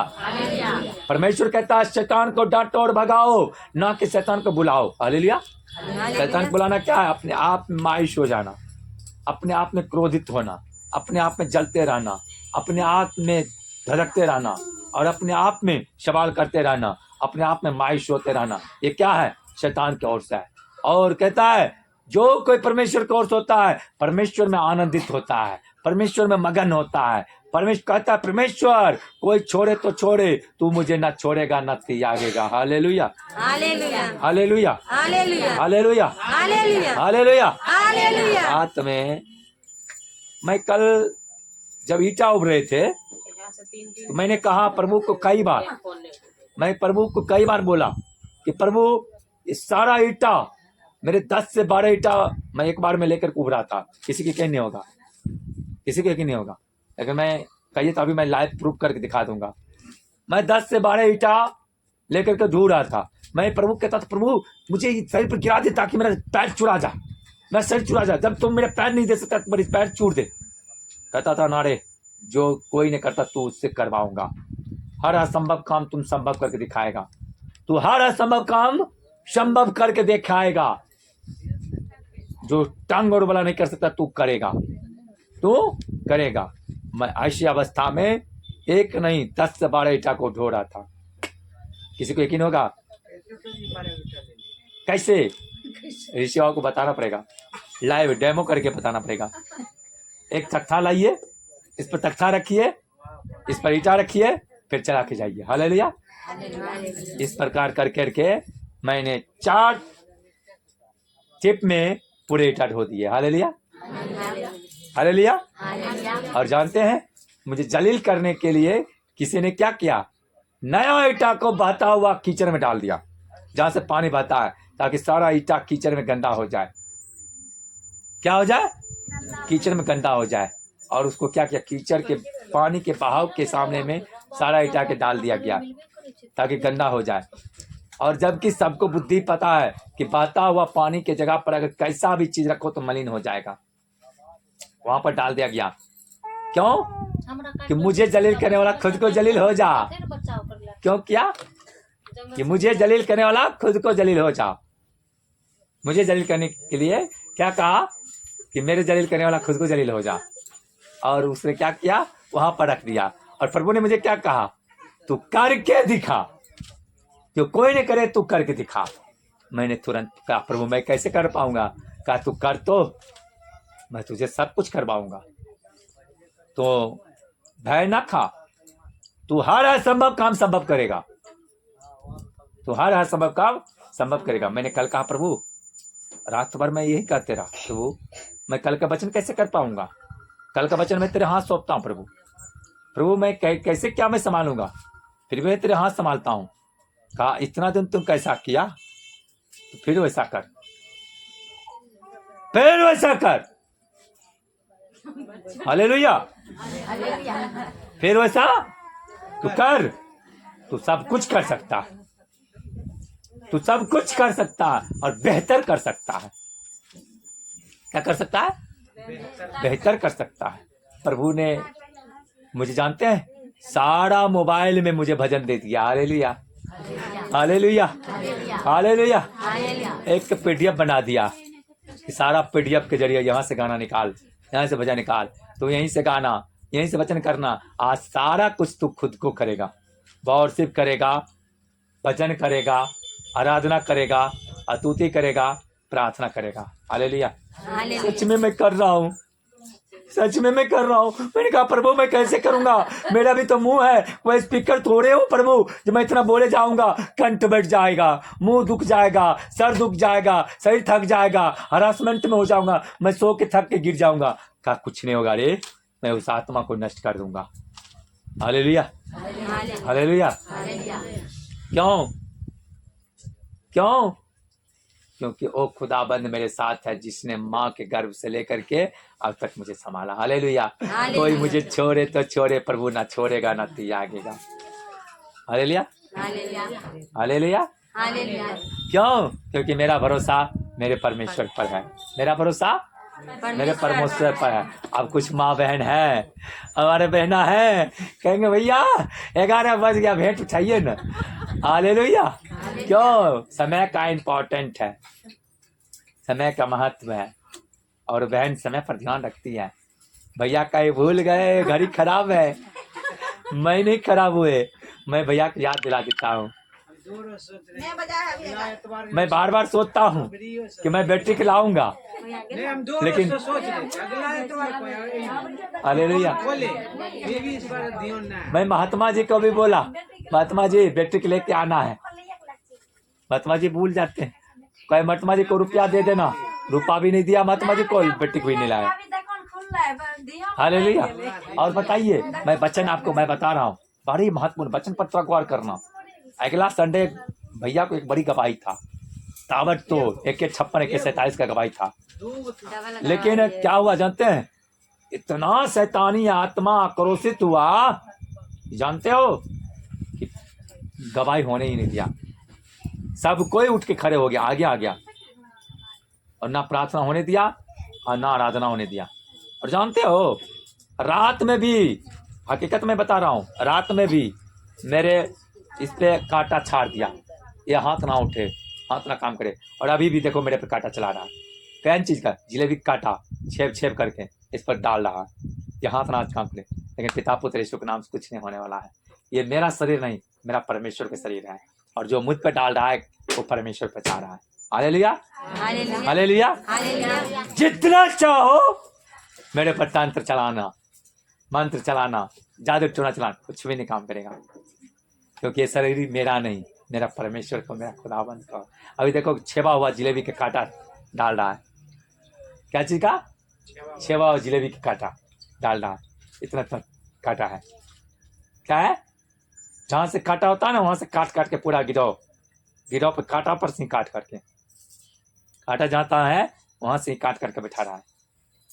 परमेश्वर कहता है शैतान को डांटो और भगाओ, ना कि शैतान को बुलाओ। हालेलुया। शैतान को बुलाना क्या है? अपने आप में मायूस हो जाना, अपने आप में क्रोधित होना, अपने आप में जलते रहना, अपने आप में धड़कते रहना, और अपने आप में सवाल करते रहना, अपने आप में मायूस होते रहना। ये क्या है? शैतान की ओर से है। और कहता है जो कोई परमेश्वर की ओर से होता है, परमेश्वर में आनंदित होता है, परमेश्वर में मगन होता है। परमेश्वर कहता है, परमेश्वर कोई छोड़े तो छोड़े, तू मुझे न छोड़ेगा न त्यागेगा। Hallelujah,
hallelujah,
hallelujah,
hallelujah,
hallelujah,
hallelujah,
hallelujah.
Hallelujah.
रात में मैं कल जब ईटा उभ रहे थे, तो मैंने कहा प्रभु को कई बार, मैं प्रभु को कई बार बोला कि प्रभु इस सारा ईटा, मेरे 10 से 12 ईटा मैं एक बार में लेकर उभ रहा था। किसी के नहीं होगा, किसी के नहीं होगा, लेकिन मैं कहिए तो अभी मैं लाइव प्रूफ करके दिखा दूंगा। मैं 10 से 12 ईटा लेकर के ढूंढ रहा था। मैं प्रभु कहता था, प्रभु मुझे शरीर पर गिरा दे ताकि मेरा पैर चुरा जा, मैं शरीर चुरा जा। जब तुम मेरा पैर नहीं दे सकता तो मेरे पैर चूर दे। कहता था, नारे जो कोई नहीं करता तू उससे करवाऊंगा। हर असंभव काम तुम संभव करके दिखाएगा, तू हर असंभव काम संभव करके दिखाएगा। जो टांग और वाला नहीं कर सकता तू करेगा, तू करेगा। मैं ऐसी अवस्था में एक नहीं 10 से 12 ईटा को ढो रहा था। किसी को यकीन होगा? कैसे? ऋषियों को बताना पड़ेगा, लाइव डेमो करके बताना पड़ेगा। एक तख्ता लाइए, इस पर तख्ता रखिए, इस पर ईटा रखिए, फिर चला के जाइए। हालेलुया। इस प्रकार कर करके मैंने 4 टिप में पूरे ईटा ढो दिए। Hallelujah, hallelujah. और जानते हैं मुझे जलील करने के लिए किसी ने क्या किया? नया ईटा को बहता हुआ कीचड़ में डाल दिया, जहां से पानी बहता है, ताकि सारा ईटा कीचड़ में गंदा हो जाए। क्या हो जाए? कीचड़ में गंदा हो जाए। और उसको क्या किया? कीचड़ के पानी के बहाव के सामने में सारा ईटा के डाल दिया गया, ताकि गंदा हो जाए। और जबकि सबको बुद्धि पता है कि बहता हुआ पानी के जगह पर अगर कैसा भी चीज रखो तो मलिन हो जाएगा, वहां पर डाल दिया गया। क्यों? कि मुझे जलील करने वाला खुद को जलील हो जा। क्यों किया? कि मुझे जलील करने वाला खुद को जलील हो जा। मुझे जलील करने के लिए क्या कहा? कि मेरे जलील करने वाला खुद को जलील हो जा। और उसने क्या किया? वहां पर रख दिया। और प्रभु ने मुझे क्या कहा? तू करके दिखा, जो कोई नहीं करे तू करके दिखा। मैंने तुरंत कहा, प्रभु मैं कैसे कर पाऊंगा? कहा तू कर, तो मैं तुझे सब कुछ करवाऊंगा, तो भय ना खा। तू हर असंभव काम संभव करेगा, तू हर असंभव काम संभव करेगा। मैंने कल कहा, प्रभु रात भर मैं यही कहते रहा, प्रभु मैं कल का वचन कैसे कर पाऊंगा? कल का वचन मैं तेरे हाथ सौंपता हूँ प्रभु। प्रभु मैं कैसे क्या मैं संभालूंगा? फिर मैं तेरे हाथ संभालता हूँ। कहा इतना दिन तुम कैसा किया, तो फिर वैसा कर, फिर वैसा कर। हालेलुया। फिर वैसा तू कर, तू सब कुछ कर सकता है, तू सब कुछ कर सकता है और बेहतर कर सकता है। क्या कर सकता है? बेहतर कर सकता है। प्रभु ने मुझे, जानते हैं, सारा मोबाइल में मुझे भजन दे दिया। Hallelujah, hallelujah, hallelujah. एक पीडीएफ बना दिया कि सारा पीडीएफ के जरिए यहाँ से गाना निकाल, यहाँ से भजन निकाल, तो यहीं से गाना, यहीं से वचन करना। आज सारा कुछ तू खुद को करेगा, वर्शिप करेगा, भजन करेगा, आराधना करेगा, स्तुति करेगा, प्रार्थना करेगा। हालेलुया। सच में मैं कर रहा हूँ, सच में मैं कर रहा हूँ। मैंने कहा प्रभु मैं कैसे करूंगा? मेरा भी तो मुंह है, वह स्पीकर थोड़े हो प्रभु जो मैं इतना बोले जाऊंगा। कंठ बैठ जाएगा, मुंह दुख जाएगा, सर दुख जाएगा, शरीर थक जाएगा, हरासमेंट में हो जाऊंगा, मैं सो के थक के गिर जाऊंगा। कहा कुछ नहीं होगा रे, मैं उस आत्मा को नष्ट कर दूंगा। Hallelujah, hallelujah. क्यों? क्यों? क्योंकि ओ खुदाबंद मेरे साथ है, जिसने माँ के गर्भ से लेकर के अब तक मुझे संभाला। हालेलुया। कोई मुझे छोड़े तो छोड़े, प्रभु ना छोड़ेगा ना त्यागेगा। Hallelujah, hallelujah. क्यों? क्योंकि मेरा भरोसा मेरे परमेश्वर पर है, मेरा भरोसा मेरे परमेश्वर पर है। अब कुछ माँ बहन है, हमारे बहना है, कहेंगे भैया 11 बज गया, भेंट उठाइए ना। हालेलुया। क्यों? समय का इम्पोर्टेंट है, समय का महत्व है। और बहन समय पर ध्यान रखती है। भैया कहीं भूल गए, घड़ी खराब है। मैं नहीं खराब हुए, मैं भैया को याद दिला देता हूँ। मैं बार बार सोचता हूँ कि मैं बैटरी के लाऊंगा, लेकिन हालेलुया। मैं महात्मा जी को भी बोला, महात्मा जी बैटरी के लेके आना है। महात्मा जी भूल जाते हैं, कहे महात्मा जी को रुपया दे देना, रुपया भी नहीं दिया महात्मा जी को, बैटरी भी नहीं लाया। हालेलुया। और बताइए, मैं वचन आपको मैं बता रहा हूँ, बड़ी महत्वपूर्ण वचन पर गौर करना। अगला संडे भैया को एक बड़ी गवाही था, ताबड़ तो 156 147 का गवाही था। लेकिन क्या हुआ जानते हैं? इतना शैतानी आत्मा आक्रोशित हुआ, जानते हो, कि गवाही होने ही नहीं दिया। सब कोई उठ के खड़े हो गया, आगे आ गया, और ना प्रार्थना होने दिया और ना आराधना होने दिया। और जानते हो, रात में भी, हकीकत में बता रहा हूँ, रात में भी मेरे इस पे कांटा छाड़ दिया, ये हाथ ना उठे, हाथ ना काम करे। और अभी भी देखो मेरे पे कांटा चला रहा है। कौन चीज का? जिलेबी कांटा छेप छेप करके इस पर डाल रहा है, ये हाथ ना काम करे। लेकिन पिता पुत्र यीशु के नाम से कुछ नहीं होने वाला है। ये मेरा शरीर नहीं, मेरा परमेश्वर का शरीर है, और जो मुझ पे डाल रहा है वो परमेश्वर पे जा रहा है। Hallelujah, hallelujah. जितना चाहो मेरे पर तंत्र चलाना, मंत्र चलाना, जादू टोना चलाना, कुछ भी नहीं काम करेगा, क्योंकि ये शरीर मेरा नहीं, मेरा परमेश्वर को, मेरा खुदाबंद का। अभी देखो छेवा हुआ जिलेबी के कांटा डाल रहा है, क्या चीज का? छेवा हुआ जिलेबी के कांटा डाल रहा है, इतना इतना कांटा है, क्या है? जहां से कांटा होता है ना वहां से काट काट के पूरा गिरो पे कांटा पर से काट करके, कांटा जाता है वहां से काट करके बैठा रहा है,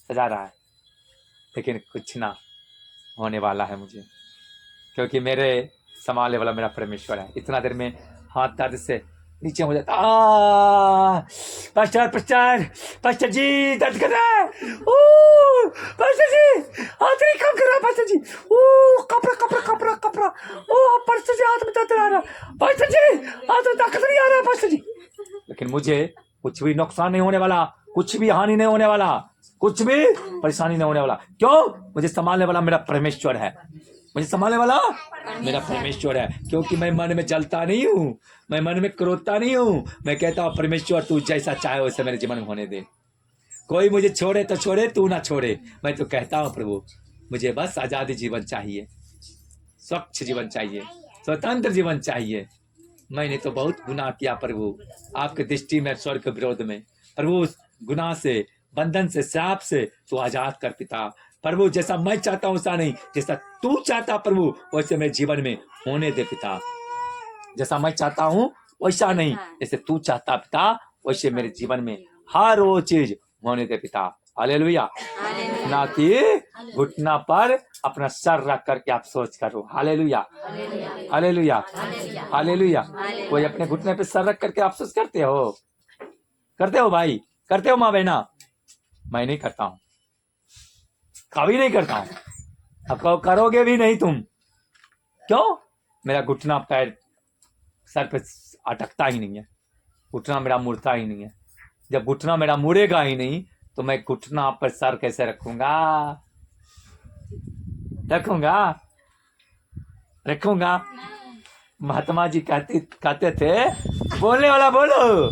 सजा रहा है, लेकिन कुछ ना होने वाला है मुझे, क्योंकि मेरे संभालने वाला मेरा परमेश्वर है। इतना देर में हाथ दर्द से नीचे हो जाता, पास्टर पास्टर पास्टर जी दर्द कर रहा है, पास्टर जी हाथ नहीं काम कर रहा, पास्टर जी कपड़ा कपड़ा कपड़ा कपड़ा, पास्टर जी हाथ में दर्द आ रहा, पास्टर जी हाथ में ताकत नहीं आ रहा, पास्टर जी। लेकिन मुझे कुछ भी नुकसान नहीं होने वाला, कुछ भी हानि नहीं होने वाला, कुछ भी परेशानी नहीं होने वाला। क्यों? मुझे संभालने वाला मेरा परमेश्वर है, मुझे संभालने वाला मेरा परमेश्वर है। क्योंकि मैं मन में जलता नहीं हूँ, मैं मन में क्रोधता नहीं हूँ, मैं कहता हूँ परमेश्वर तू जैसा चाहे वैसे मेरे जीवन में होने दे, कोई मुझे छोड़े तो छोड़े, तू ना छोड़े। मैं तो कहता हूँ प्रभु मुझे बस आजादी जीवन चाहिए, स्वच्छ जीवन चाहिए, स्वतंत्र जीवन चाहिए। मैंने तो बहुत गुनाह किया प्रभु आपके दृष्टि में, स्वर्ग के विरोध में। प्रभु गुनाह से, बंधन से, श्राप से तू आजाद कर पिता। प्रभु जैसा मैं चाहता हूँ वैसा नहीं, जैसा तू चाहता प्रभु वैसे मेरे जीवन में होने दे पिता। जैसा मैं चाहता हूँ वैसा नहीं, जैसे तू चाहता पिता वैसे मेरे जीवन में हर वो चीज होने दे पिता। हालेलुया। ना कि घुटना पर अपना सर रख करके आप सोच करो। Hallelujah, hallelujah, hallelujah. कोई अपने घुटने पे सर रख करके अफसोस करते हो? करते हो भाई? करते हो माँ बहना? मैं नहीं करता हूँ, कभी नहीं करता हूँ, अब करोगे भी नहीं तुम। क्यों? मेरा घुटना पैर सर पे अटकता ही नहीं है, घुटना मेरा मुड़ता ही नहीं है। जब घुटना मेरा मुड़ेगा ही नहीं तो मैं घुटना पर सर कैसे रखूंगा? रखूंगा। महात्मा जी कहते थे बोलने वाला बोलो,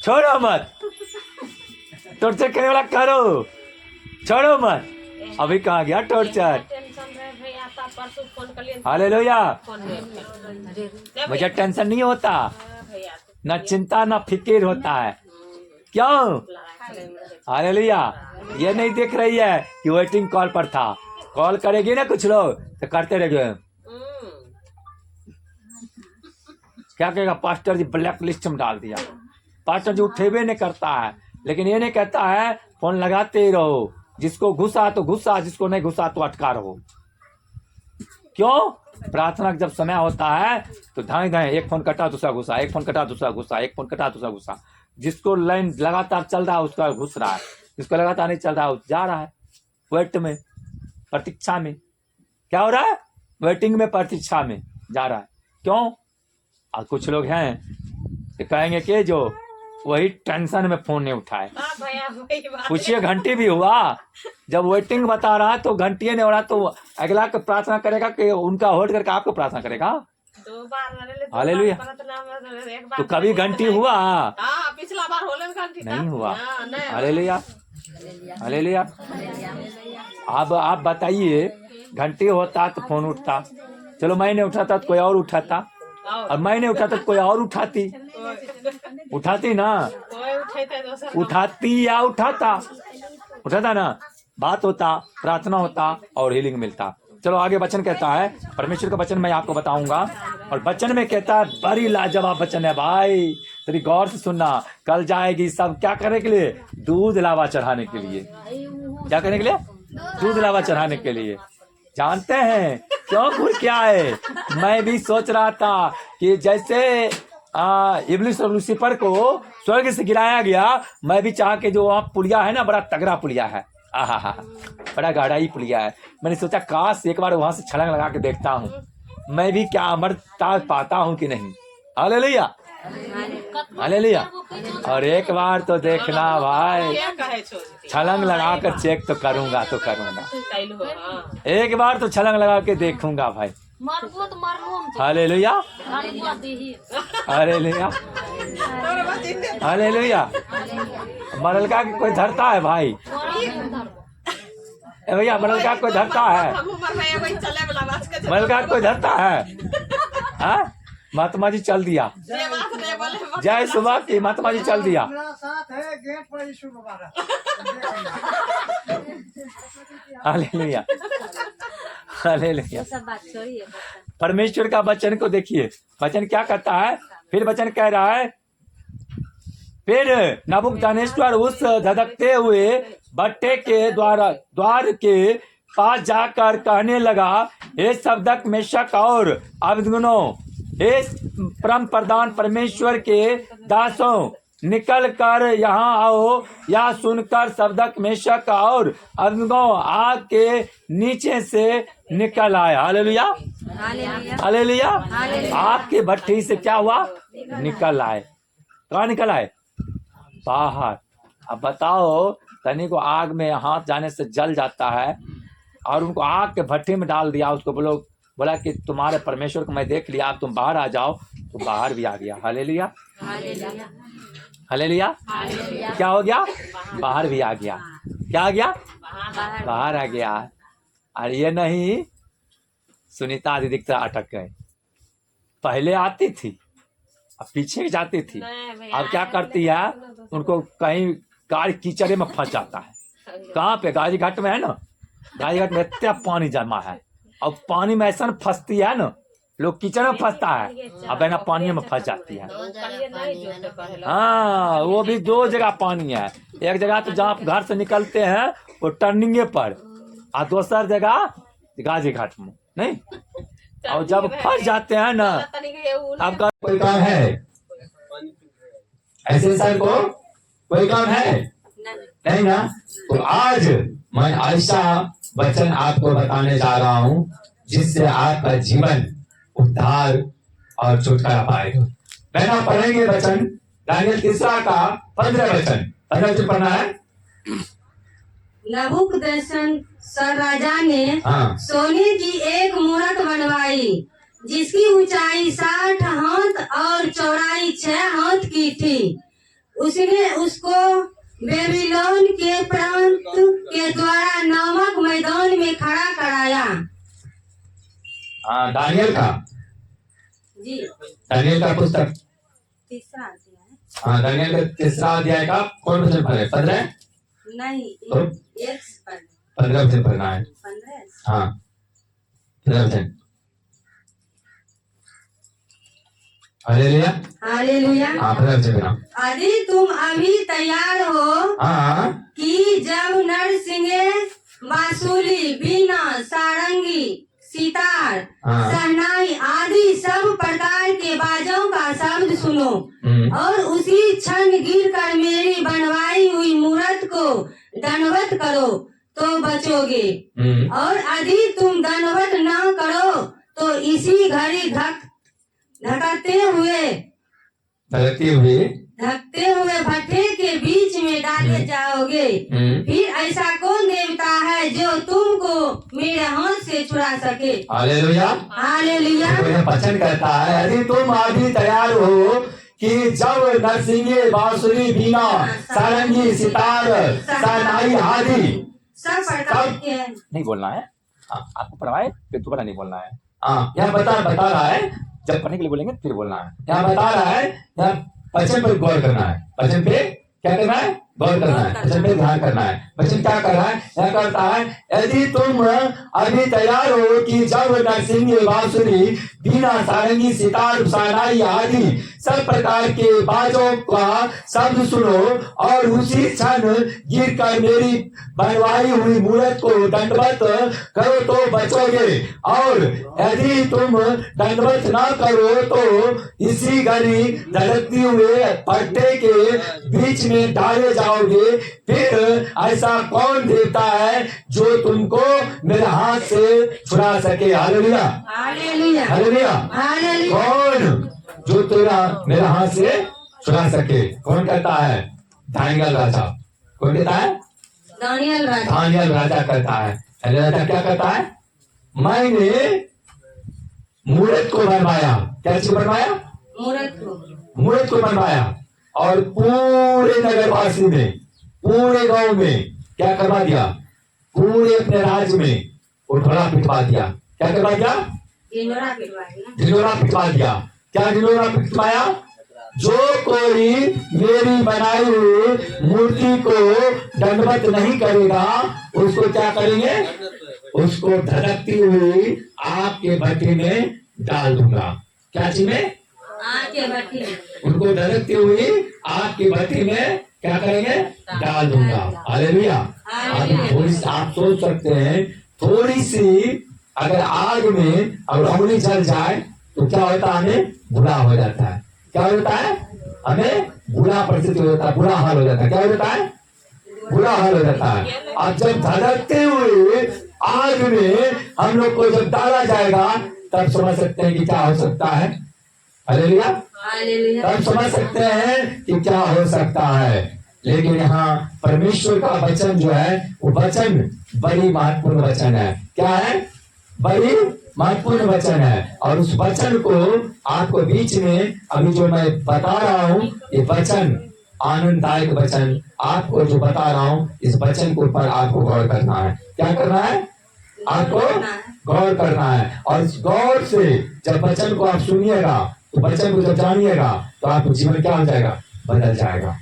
छोड़ो मत, टॉर्चर करने वाला करो, छोड़ो मत। अभी कहाँ गया टॉर्चर? हालेलुया। मुझे टेंशन नहीं होता, न चिंता न फिक्र होता है। क्यों? हालेलुया। ये नहीं देख रही है कि वेटिंग कॉल पर था, कॉल करेगी ना कुछ लोग तो करते रहोगे। क्या कहेगा? पास्टर जी ब्लैक लिस्ट में डाल दिया। पास्टर जी उठेबे नहीं करता है, लेकिन ये नहीं कहता है फोन लगाते ही रहो, जिसको घुसा तो घुसा, जिसको नहीं घुसा तो अटका रहो। क्यों? प्रार्थना का जब समय होता है तो धाए धाए एक फोन कटा दूसरा घुसा, एक फोन कटा दूसरा घुसा, एक फोन कटा दूसरा घुसा। जिसको लाइन लगातार चल रहा है उसका घुस रहा है, जिसको लगातार नहीं चल रहा है जा रहा है वेट में, प्रतीक्षा में। क्या हो रहा है? वेटिंग में, प्रतीक्षा में जा रहा है। क्यों? और कुछ लोग हैं तो कहेंगे कि जो वही टेंशन में फोन नहीं उठाए। पूछिए घंटी भी हुआ, जब वेटिंग बता रहा तो घंटी नहीं हो रहा तो अगला को प्रार्थना करेगा कि उनका होल्ड करके आपको प्रार्थना करेगा? हालेलुया। तो कभी घंटी हुआ?
पिछला बार होले में घंटी
नहीं हुआ। Hallelujah, hallelujah. आप बताइए, घंटी होता तो फोन उठता। चलो मैं नहीं उठाता तो कोई और उठाता, और मैं नहीं उठाता तो कोई और उठाती ना, उठाती या उठाता ना, बात होता, प्रार्थना होता और हीलिंग मिलता। चलो आगे वचन कहता है, परमेश्वर का वचन मैं आपको बताऊंगा, और वचन में कहता है बड़ी लाजवाब वचन है भाई, तेरी गौर से सुनना। कल जाएगी सब क्या करने के लिए? दूध लावा चढ़ाने के लिए। क्या करने के लिए? दूध लावा चढ़ाने के लिए। जानते हैं क्यों? गुर क्या है? मैं भी सोच रहा था कि जैसे इब्लिस और लूसीफर को स्वर्ग से गिराया गया, मैं भी चाह के जो वहाँ पुलिया है ना, बड़ा तगड़ा पुलिया है, बड़ा गाढ़ा ही पुलिया है। मैंने सोचा काश एक बार वहां से छलांग लगा के देखता हूँ, मैं भी क्या अमरता पाता हूँ कि नहीं। हालेलुया। हालेलुया। और एक बार तो देखना भाई,
क्या कहे छोड़
छलांग लगाकर चेक तो करूंगा तो करूंगा,
कैलू हो, हाँ।
एक बार तो छलांग लगा के देखूंगा भाई। Hallelujah, hallelujah, hallelujah. मरलका के कोई धरता है भाई? ए भैया, मरलका कोई धरता है?
हम उम्र में वही चले वाला बात के
मरलका कोई धरता है? हाँ, महात्मा जी चल दिया।
ये बात नहीं बोले
जय सुबह की, महात्मा जी चल दिया।
मेरा साथ है गेट पर यीशु मुबारक।
Hallelujah, hallelujah.
सब बात छोड़िए।
परमेश्वर का वचन को देखिए, वचन क्या कहता है? फिर वचन कह रहा है, फिर नबूकदनेस्वर उस धधकते हुए भट्टे के द्वार के पास जाकर कहने लगा, हे शब्दक मेशक और अबेदनगो, हे परम प्रधान परमेश्वर के दासों, निकल कर यहाँ आओ। या सुनकर शब्दक मेशक और अबेदनगो आग के नीचे से निकल आए। Hallelujah, hallelujah. आग के भट्टी से क्या हुआ? निकल आए। कहाँ निकल आए? बाहर। अब बताओ, तनी को आग में हाथ जाने से जल जाता है और उनको आग के भट्टी में डाल दिया। उसको बोला कि तुम्हारे परमेश्वर को मैं देख लिया, अब तुम बाहर आ जाओ, तो बाहर भी आ गया। Hallelujah, hallelujah. क्या हो गया? बाहर भी आ गया। क्या आ गया? बाहर आ गया। और ये नहीं, सुनीता आदि दिखता अटक गए। पहले आती थी, अब पीछे जाती थी, अब क्या करती है? उनको कहीं गाड़ी कीचड़े में फंस जाता है। कहाँ पे? गाजी घाट में है ना, गाजी घाट में इतना पानी जमा है, अब पानी में ऐसा फंसती है ना, लोग कीचड़ में फंसता है, अब है ना पानी में फंस जाती है। हाँ, वो भी 2 जगह पानी है। एक जगह तो जहाँ घर से निकलते हैं वो टर्निंगे पर, और दूसर जगह गाजी घाट में नहीं। और जब फंस जाते हैं ना, आपका कोई काम है ऐसे इंसान को? कोई काम है नहीं ना? तो आज मैं ऐसा वचन आपको बताने जा रहा हूँ जिससे आपका जीवन उद्धार और छुटकारा पाएगा। मैंने पढ़ेंगे वचन दानियल 3 का 15 वचन। 15 वचन पढ़ना है।
नबूकदनेस्सर राजा ने
हाँ।
सोने की एक मूरत बनवाई जिसकी ऊंचाई 60 हाथ और चौड़ाई 6 हाथ की थी। उसने उसको बेबीलोन के प्रांत के द्वारा नामक मैदान में खड़ा कराया।
हाँ, दानियल का
जी,
दानियल का पुस्तक
3 अध्याय।
हाँ, दानियल का 3 अध्याय का कौन वचन पढ़े? 15
नहीं,
तो? 15 वचन पढ़ना है।
15।
हाँ, 15 वचन। Hallelujah,
hallelujah.
हाँ, 15 वचन पढ़ना।
यदि तुम अभी तैयार हो
हाँ,
कि जब नरसिंगे, बांसुरी, बीना, सारंगी, सितार,
हाँ।
शहनाई आदि सब प्रकार के बाजों का शब्द सुनो और उसी क्षण गिर कर मेरी बनवाई हुई मूरत को दंडवत करो तो बचोगे। और यदि तुम दंडवत न करो तो इसी घड़ी धकते हुए भट्टे के बीच में डाले जाओगे। फिर ऐसा कौन देवता है जो तुमको मेरे हाथ से छुड़ा सके?
Hallelujah,
hallelujah.
वचन कहता है, यदि तुम अभी तैयार हो कि जब नरसिंगे, बांसुरी, बीना, सारंगी, सितार, शहनाई आदि
सब प्रकार के
नहीं बोलना है। हाँ, आपको पढ़वाए फिर दोबारा नहीं बोलना है। हाँ, यहाँ बता रहा है, जब पढ़ने के लिए बोलेंगे फिर बोलना है। यहाँ बता रहा है, यहाँ वचन पर गौर करना है। वचन पे क्या करना है? गौर करना है। वचन पे ध्यान करना है। वचन क्या कर रहा है? यहाँ करता है, यदि तुम अभी तैयार हो कि जब नरसिंगे, बांसुरी, बीना, सारंगी, सितार, शहनाई आदि सब प्रकार के बाजों का शब्द सुनो और उसी क्षण गिर कर मेरी बनवाई हुई मूरत को दंडवत करो तो बचोगे। और यदि तुम दंडवत ना करो तो इसी घड़ी धड़कती हुए भट्टे के बीच में डाले जाओगे। फिर ऐसा कौन देवता है जो तुमको मेरे हाथ से छुड़ा सके? Hallelujah,
hallelujah,
hallelujah.
हालेलुया।
कौन जो तेरा मेरे हाथ से छुड़ा सके। कौन कहता है? दानियल राजा। कौन कहता है?
दानियल राजा।
दानियल राजा कहता है। राजा क्या कहता है? मैंने मूर्त को बनवाया। क्या चीज बनवाया?
मूर्त को।
मूर्त को बनवाया और पूरे नगरवासी में, पूरे गांव में क्या करवा दिया? पूरे अपने राज्य में उठोड़ा पिटवा दिया। क्या करवा दिया?
ढिंढोरा पिटवा दिया।
ढिंढोरा पिटवा दिया। क्या ढिंढोरा पिटवाया? जो कोई मेरी बनाई हुई मूर्ति को दंडवत नहीं करेगा उसको क्या करेंगे? उसको धड़कती हुई आग के भट्टी में डाल दूंगा। क्या चीज में?
आग के भट्टी में।
उनको धड़कती हुई आग की भट्टी में क्या करेंगे? डाल दूंगा। हालेलुया। अब थोड़ी सी आप सोच सकते हैं, थोड़ी सी अगर आग में अगर उंगली जल जाए तो क्या होता है? हमें बुरा हो जाता है। क्या होता है? हमें बुरा परिस्थिति होता है, बुरा हाल हो जाता है। क्या होता है? बुरा हाल हो जाता है। और जब धड़कते हुए आग में हम लोग को जब डाला जाएगा तब समझ सकते हैं कि क्या हो सकता है। हालेलुया। तब समझ सकते हैं कि क्या हो सकता है। लेकिन यहाँ परमेश्वर का वचन जो है वो वचन बड़ी महत्वपूर्ण वचन है। क्या है? बड़ी महत्वपूर्ण वचन है। और उस वचन को आपको बीच में अभी जो मैं बता रहा हूँ, ये वचन आनंददायक वचन आपको जो बता रहा हूँ, इस वचन के ऊपर आपको गौर करना है। क्या करना है? आपको गौर करना है। और इस गौर से जब वचन को आप सुनिएगा तो वचन को जब जानिएगा तो आपको जीवन क्या हो जाएगा? बदल जाएगा।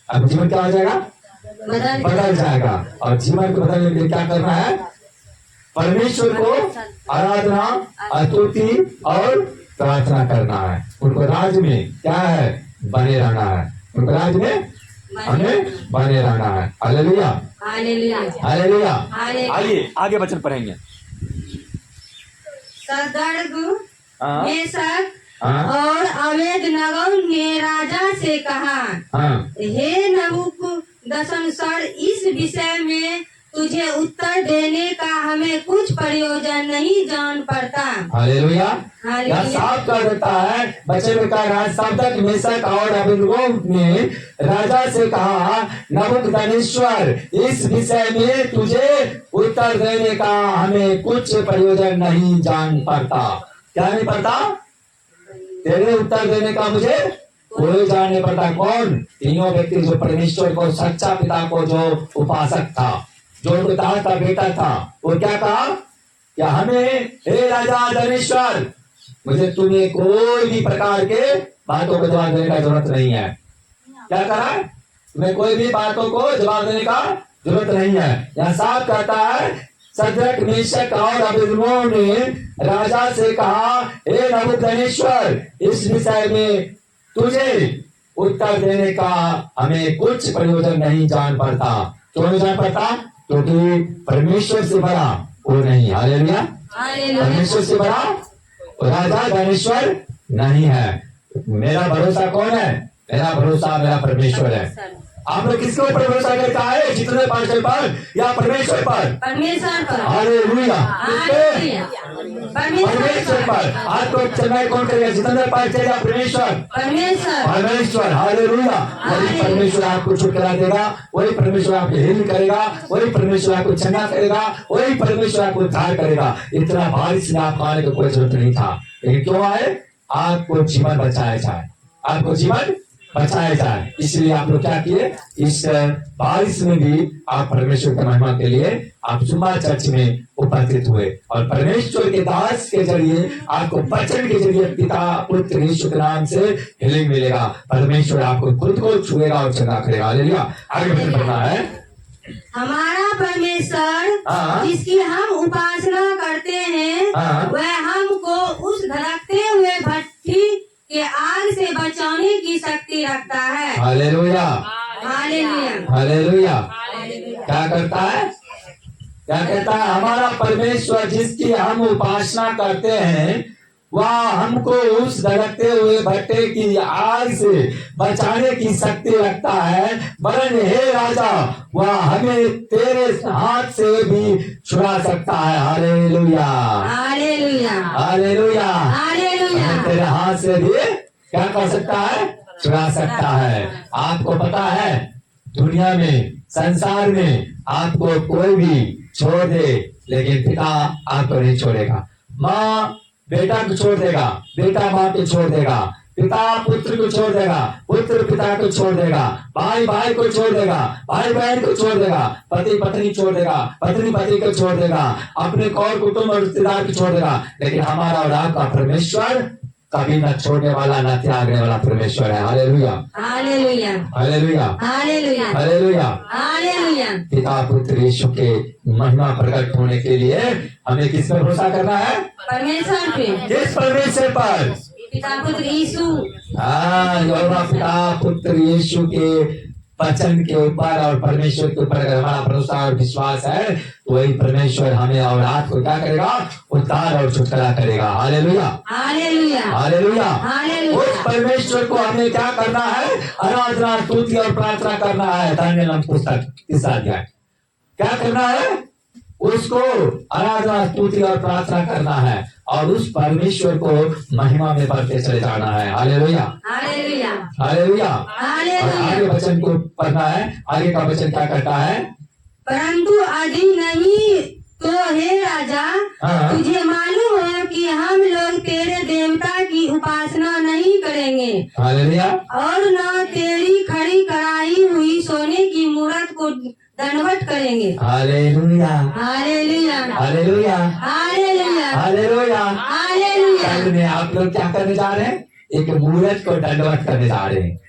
आपको जीवन क्या हो जाएगा? बदल जाएगा। और जीवन को बदलने के लिए क्या करना है? परमेश्वर को आराधना, स्तुति और प्रार्थना करना है। उनको राज में क्या है? बने रहना है। उनको राज में हमें बने रहना है। हालेलुया। हालेलुया। आइए आगे वचन पढ़ेंगे।
सदर्ग,
हाँ।
मेशक
हाँ।
और अबेदनगो ने राजा से कहा,
हाँ।
हे नबूकदनेस्सर, इस विषय में तुझे उत्तर देने का हमें कुछ प्रयोजन नहीं जान पड़ता।
हालेलुया।
हालेलुया।
यह साफ कर देता है, बच्चे में कह रहा है, सदर्ग, मेशक और अबेदनगो ने राजा से कहा, नबूकदनेस्सर, इस विषय में तुझे उत्तर देने का हमें कुछ प्रयोजन नहीं जान पड़ता। क्या नहीं पड़ता? तेरे उत्तर देने का मुझे कोई जान नहीं पड़ता। कौन? तीनों व्यक्ति जो परमेश्वर को, सच्चा पिता को जो उपासक था, जो पिता का बेटा था, वो क्या कहा? क्या हमें, हे राजा धनेश्वर, मुझे तुम्हें कोई भी प्रकार के बातों को जवाब देने का जरूरत नहीं है। क्या कहा? तुम्हें कोई भी बातों को जवाब देने का जरूरत नहीं है। यहाँ साफ कहता है, सदरक, मेशक और अबेदनगो ने राजा से कहा, हे नबूकदनेस्सर, इस विषय में तुझे उत्तर देने का हमें कुछ प्रयोजन नहीं जान पड़ता। क्यों नहीं जान पड़ता? क्योंकि परमेश्वर से बड़ा वो नहीं। हालेलुया। परमेश्वर से बड़ा राजा धनेश्वर नहीं है। मेरा भरोसा कौन है? मेरा भरोसा मेरा परमेश्वर है। आप लोग किसके ऊपर भरोसा करता है? जितने पास्टर पर या परमेश्वर पर?
परमेश्वर पर।
हालेलुया। परमेश्वर पर। आपको चलना कौन करेगा? जितने पास्टर या परमेश्वर? परमेश्वर। हालेलुया। वही परमेश्वर आपको छुटकारा देगा, वही परमेश्वर आपको हिल करेगा, वही परमेश्वर आपको चंगा करेगा, वही परमेश्वर आपको उद्धार करेगा। इतना भारी से आप आने की कोई जरूरत नहीं था, लेकिन क्यों आए? आपको जीवन बचाया जाए, आपको जीवन बचाया जाए। इसलिए आप लोग क्या किए? इस बारिश में भी आप परमेश्वर की महिमा के लिए आप सुमा चर्च में उपस्थित हुए और परमेश्वर के दास के जरिए आपको वचन के जरिए पिता, पुत्र, यीशु के नाम से हिलिंग मिलेगा। परमेश्वर आपको खुद को छुएगा और चंगा करेगा। हालेलुया। आगे बढ़ना है।
हमारा परमेश्वर,
हाँ।
जिसकी हम उपासना करते हैं,
हाँ।
वह हमको उस धड़कते हुए भट्टी के आग से बचाने की शक्ति रखता है।
हालेलुया।
हालेलुया।
हालेलुया। क्या करता है? क्या कहता है? हमारा परमेश्वर, जिसकी हम उपासना करते हैं, वह हमको उस धड़कते हुए भट्टे की आग से बचाने की शक्ति रखता है। वरन हे राजा, वह हमें तेरे हाथ से भी छुड़ा सकता है। हालेलुया।
हालेलुया।
हालेलुया।
हालेलुया।
तेरे हाथ से भी क्या कर सकता है? छुड़ा सकता है। आपको पता है दुनिया में, संसार में आपको कोई भी छोड़ दे, लेकिन पिता आपको नहीं छोड़ेगा। माँ बेटा को छोड़ देगा, बेटा माँ को छोड़ देगा, पिता पुत्र को छोड़ देगा, पुत्र पिता को छोड़ देगा, भाई भाई को छोड़ देगा, भाई बहन को छोड़ देगा, पति पत्नी छोड़ देगा, पत्नी पति को छोड़ देगा, अपने कौर कुटुंब और रिश्तेदार को छोड़ देगा, लेकिन हमारा और आपका परमेश्वर कभी न छोड़ने वाला, न त्यागने वाला परमेश्वर है। Hallelujah,
hallelujah,
hallelujah,
hallelujah,
hallelujah.
Hallelujah.
पिता पुत्र यीशु के महिमा प्रकट होने के लिए हमें किस पर भरोसा करना है?
परमेश्वर पे,
किस परमेश्वर पर?
पिता पुत्र यीशु।
हाँ, यहोवा पिता पुत्र यीशु के वचन के ऊपर और परमेश्वर के ऊपर अगर हमारा भरोसा और विश्वास है तो वही परमेश्वर हमें और आपको क्या करेगा? उद्धार और छुटकारा करेगा। Hallelujah,
hallelujah,
hallelujah.
हालेलुया।
उस परमेश्वर को हमें क्या करना है? आराधना, स्तुति और प्रार्थना करना है। दानियल पुस्तक 3 अध्याय क्या करना है? उसको आराधना, स्तुति और प्रार्थना करना है और उस परमेश्वर को महिमा में बढ़ते चले जाना है। Hallelujah,
hallelujah,
hallelujah. और
हालेलुया।
आगे वचन को पढ़ना है। आगे का वचन क्या कहता है?
परंतु अभी नहीं तो हे राजा,
हाँ।
तुझे मालूम है कि हम लोग तेरे देवता की उपासना नहीं करेंगे
हालेलुया,
और न तेरी खड़ी कराई हुई सोने की मूर्त को दंडवत करेंगे।
Hallelujah,
hallelujah,
hallelujah,
hallelujah,
hallelujah.
Hallelujah.
कल में आप लोग क्या करने जा रहे हैं? एक मूर्त को दंडवत करने जा रहे हैं।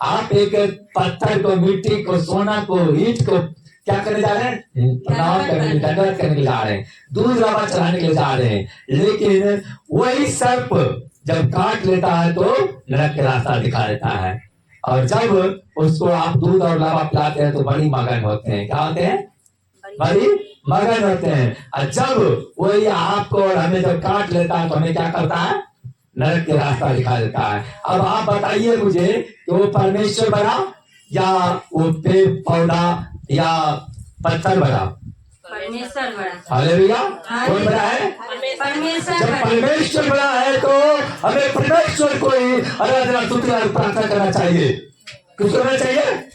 आप एक पत्थर को, मिट्टी को, सोना को, ईंट को क्या करने जा रहे हैं? प्रणाम करने, दंडवत करने के लिए जा रहे हैं, दूध लावा चढ़ाने के लिए जा रहे हैं। लेकिन वही सर्प जब काट लेता है तो नरक का रास्ता दिखा देता है, और जब उसको आप दूध और लावा पिलाते हैं तो बड़ी मगन होते हैं। क्या होते हैं? बड़ी मगन होते हैं। और जब वही आपको और हमें जब काट लेता है तो हमें क्या करता है? नरक के रास्ता दिखा देता है। अब आप बताइए मुझे कि वो परमेश्वर बना या वो पेड़ पौधा या पत्थर बना?
परमेश्वर बड़ा।
हालेलुया। कौन बना है?
परमेश्वर
जब
बड़ा।
परमेश्वर बना है तो हमें परमेश्वर को ही आराधना, स्तुति और प्रार्थना करना चाहिए। किसको करना चाहिए?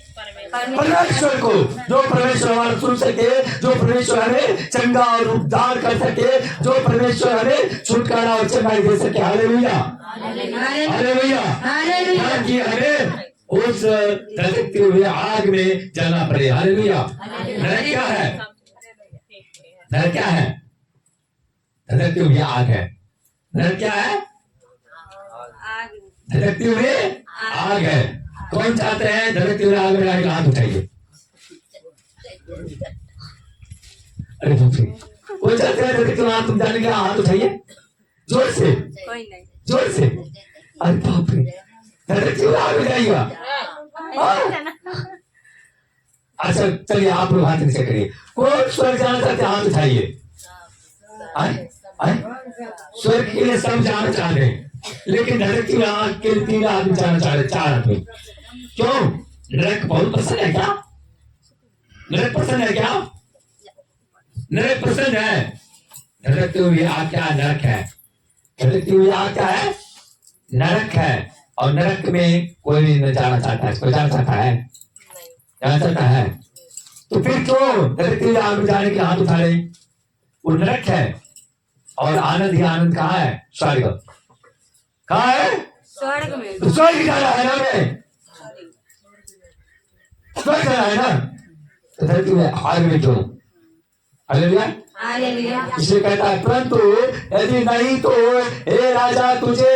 परमेश्वर को। जो परमेश्वर हमारा सुन सके, जो परमेश्वर हमें चंगा और उद्धार कर सके, जो परमेश्वर हमें छुटकारा और चंगाई दे सके। Hallelujah, hallelujah.
हालेलुया।
ताकि हमें उस धधकते हुए आग में जलना पड़े। हालेलुया। नरक क्या है? नरक क्या है? धधकती हुई आग है। नरक क्या है? धधकती हुई आग है। कौन चाहते हैं धधकती हुई आग में आगे हाथ उठाइए? अरे बाप रे, कौन चाहते हैं धधकती हुई आग तुम जाने के? हाथ उठाइए जोर से, जोर से। अरे बाप रे, धधकती हुई आग में जाइएगा। अच्छा चलिए आप लोग हाथ नीचे करिए। कौन स्वर्ग जाना चाहते हैं? हाथ उठाइए। स्वर्ग के लिए सब जाना चाह रहे हैं, लेकिन नरक की आग के 3 आदमी जाना चाह रहे, 4 आदमी। क्यों? नरक बहुत पसंद है क्या? नरक पसंद है क्या? नरक पसंद है। धधकती हुई आग क्या? नरक है। धधकती हुई आग क्या है? नरक है। और नरक में कोई नहीं जाना चाहता है। कोई जाना चाहता है? जाना चाहता है? तो फिर क्यों धधकती हुई आग में जाने के हाथ उठा रहे? वो नरक है। और आनंद ही आनंद कहाँ है? स्वर्ग। कहाँ है?
स्वर्ग में।
तो स्वर्ग जाना है ना हमें, स्वर्ग जाना है ना। तो धरती में आग में क्यों? हालेलुया।
हालेलुया।
इसलिए कहता है परंतु यदि नहीं तो हे राजा तुझे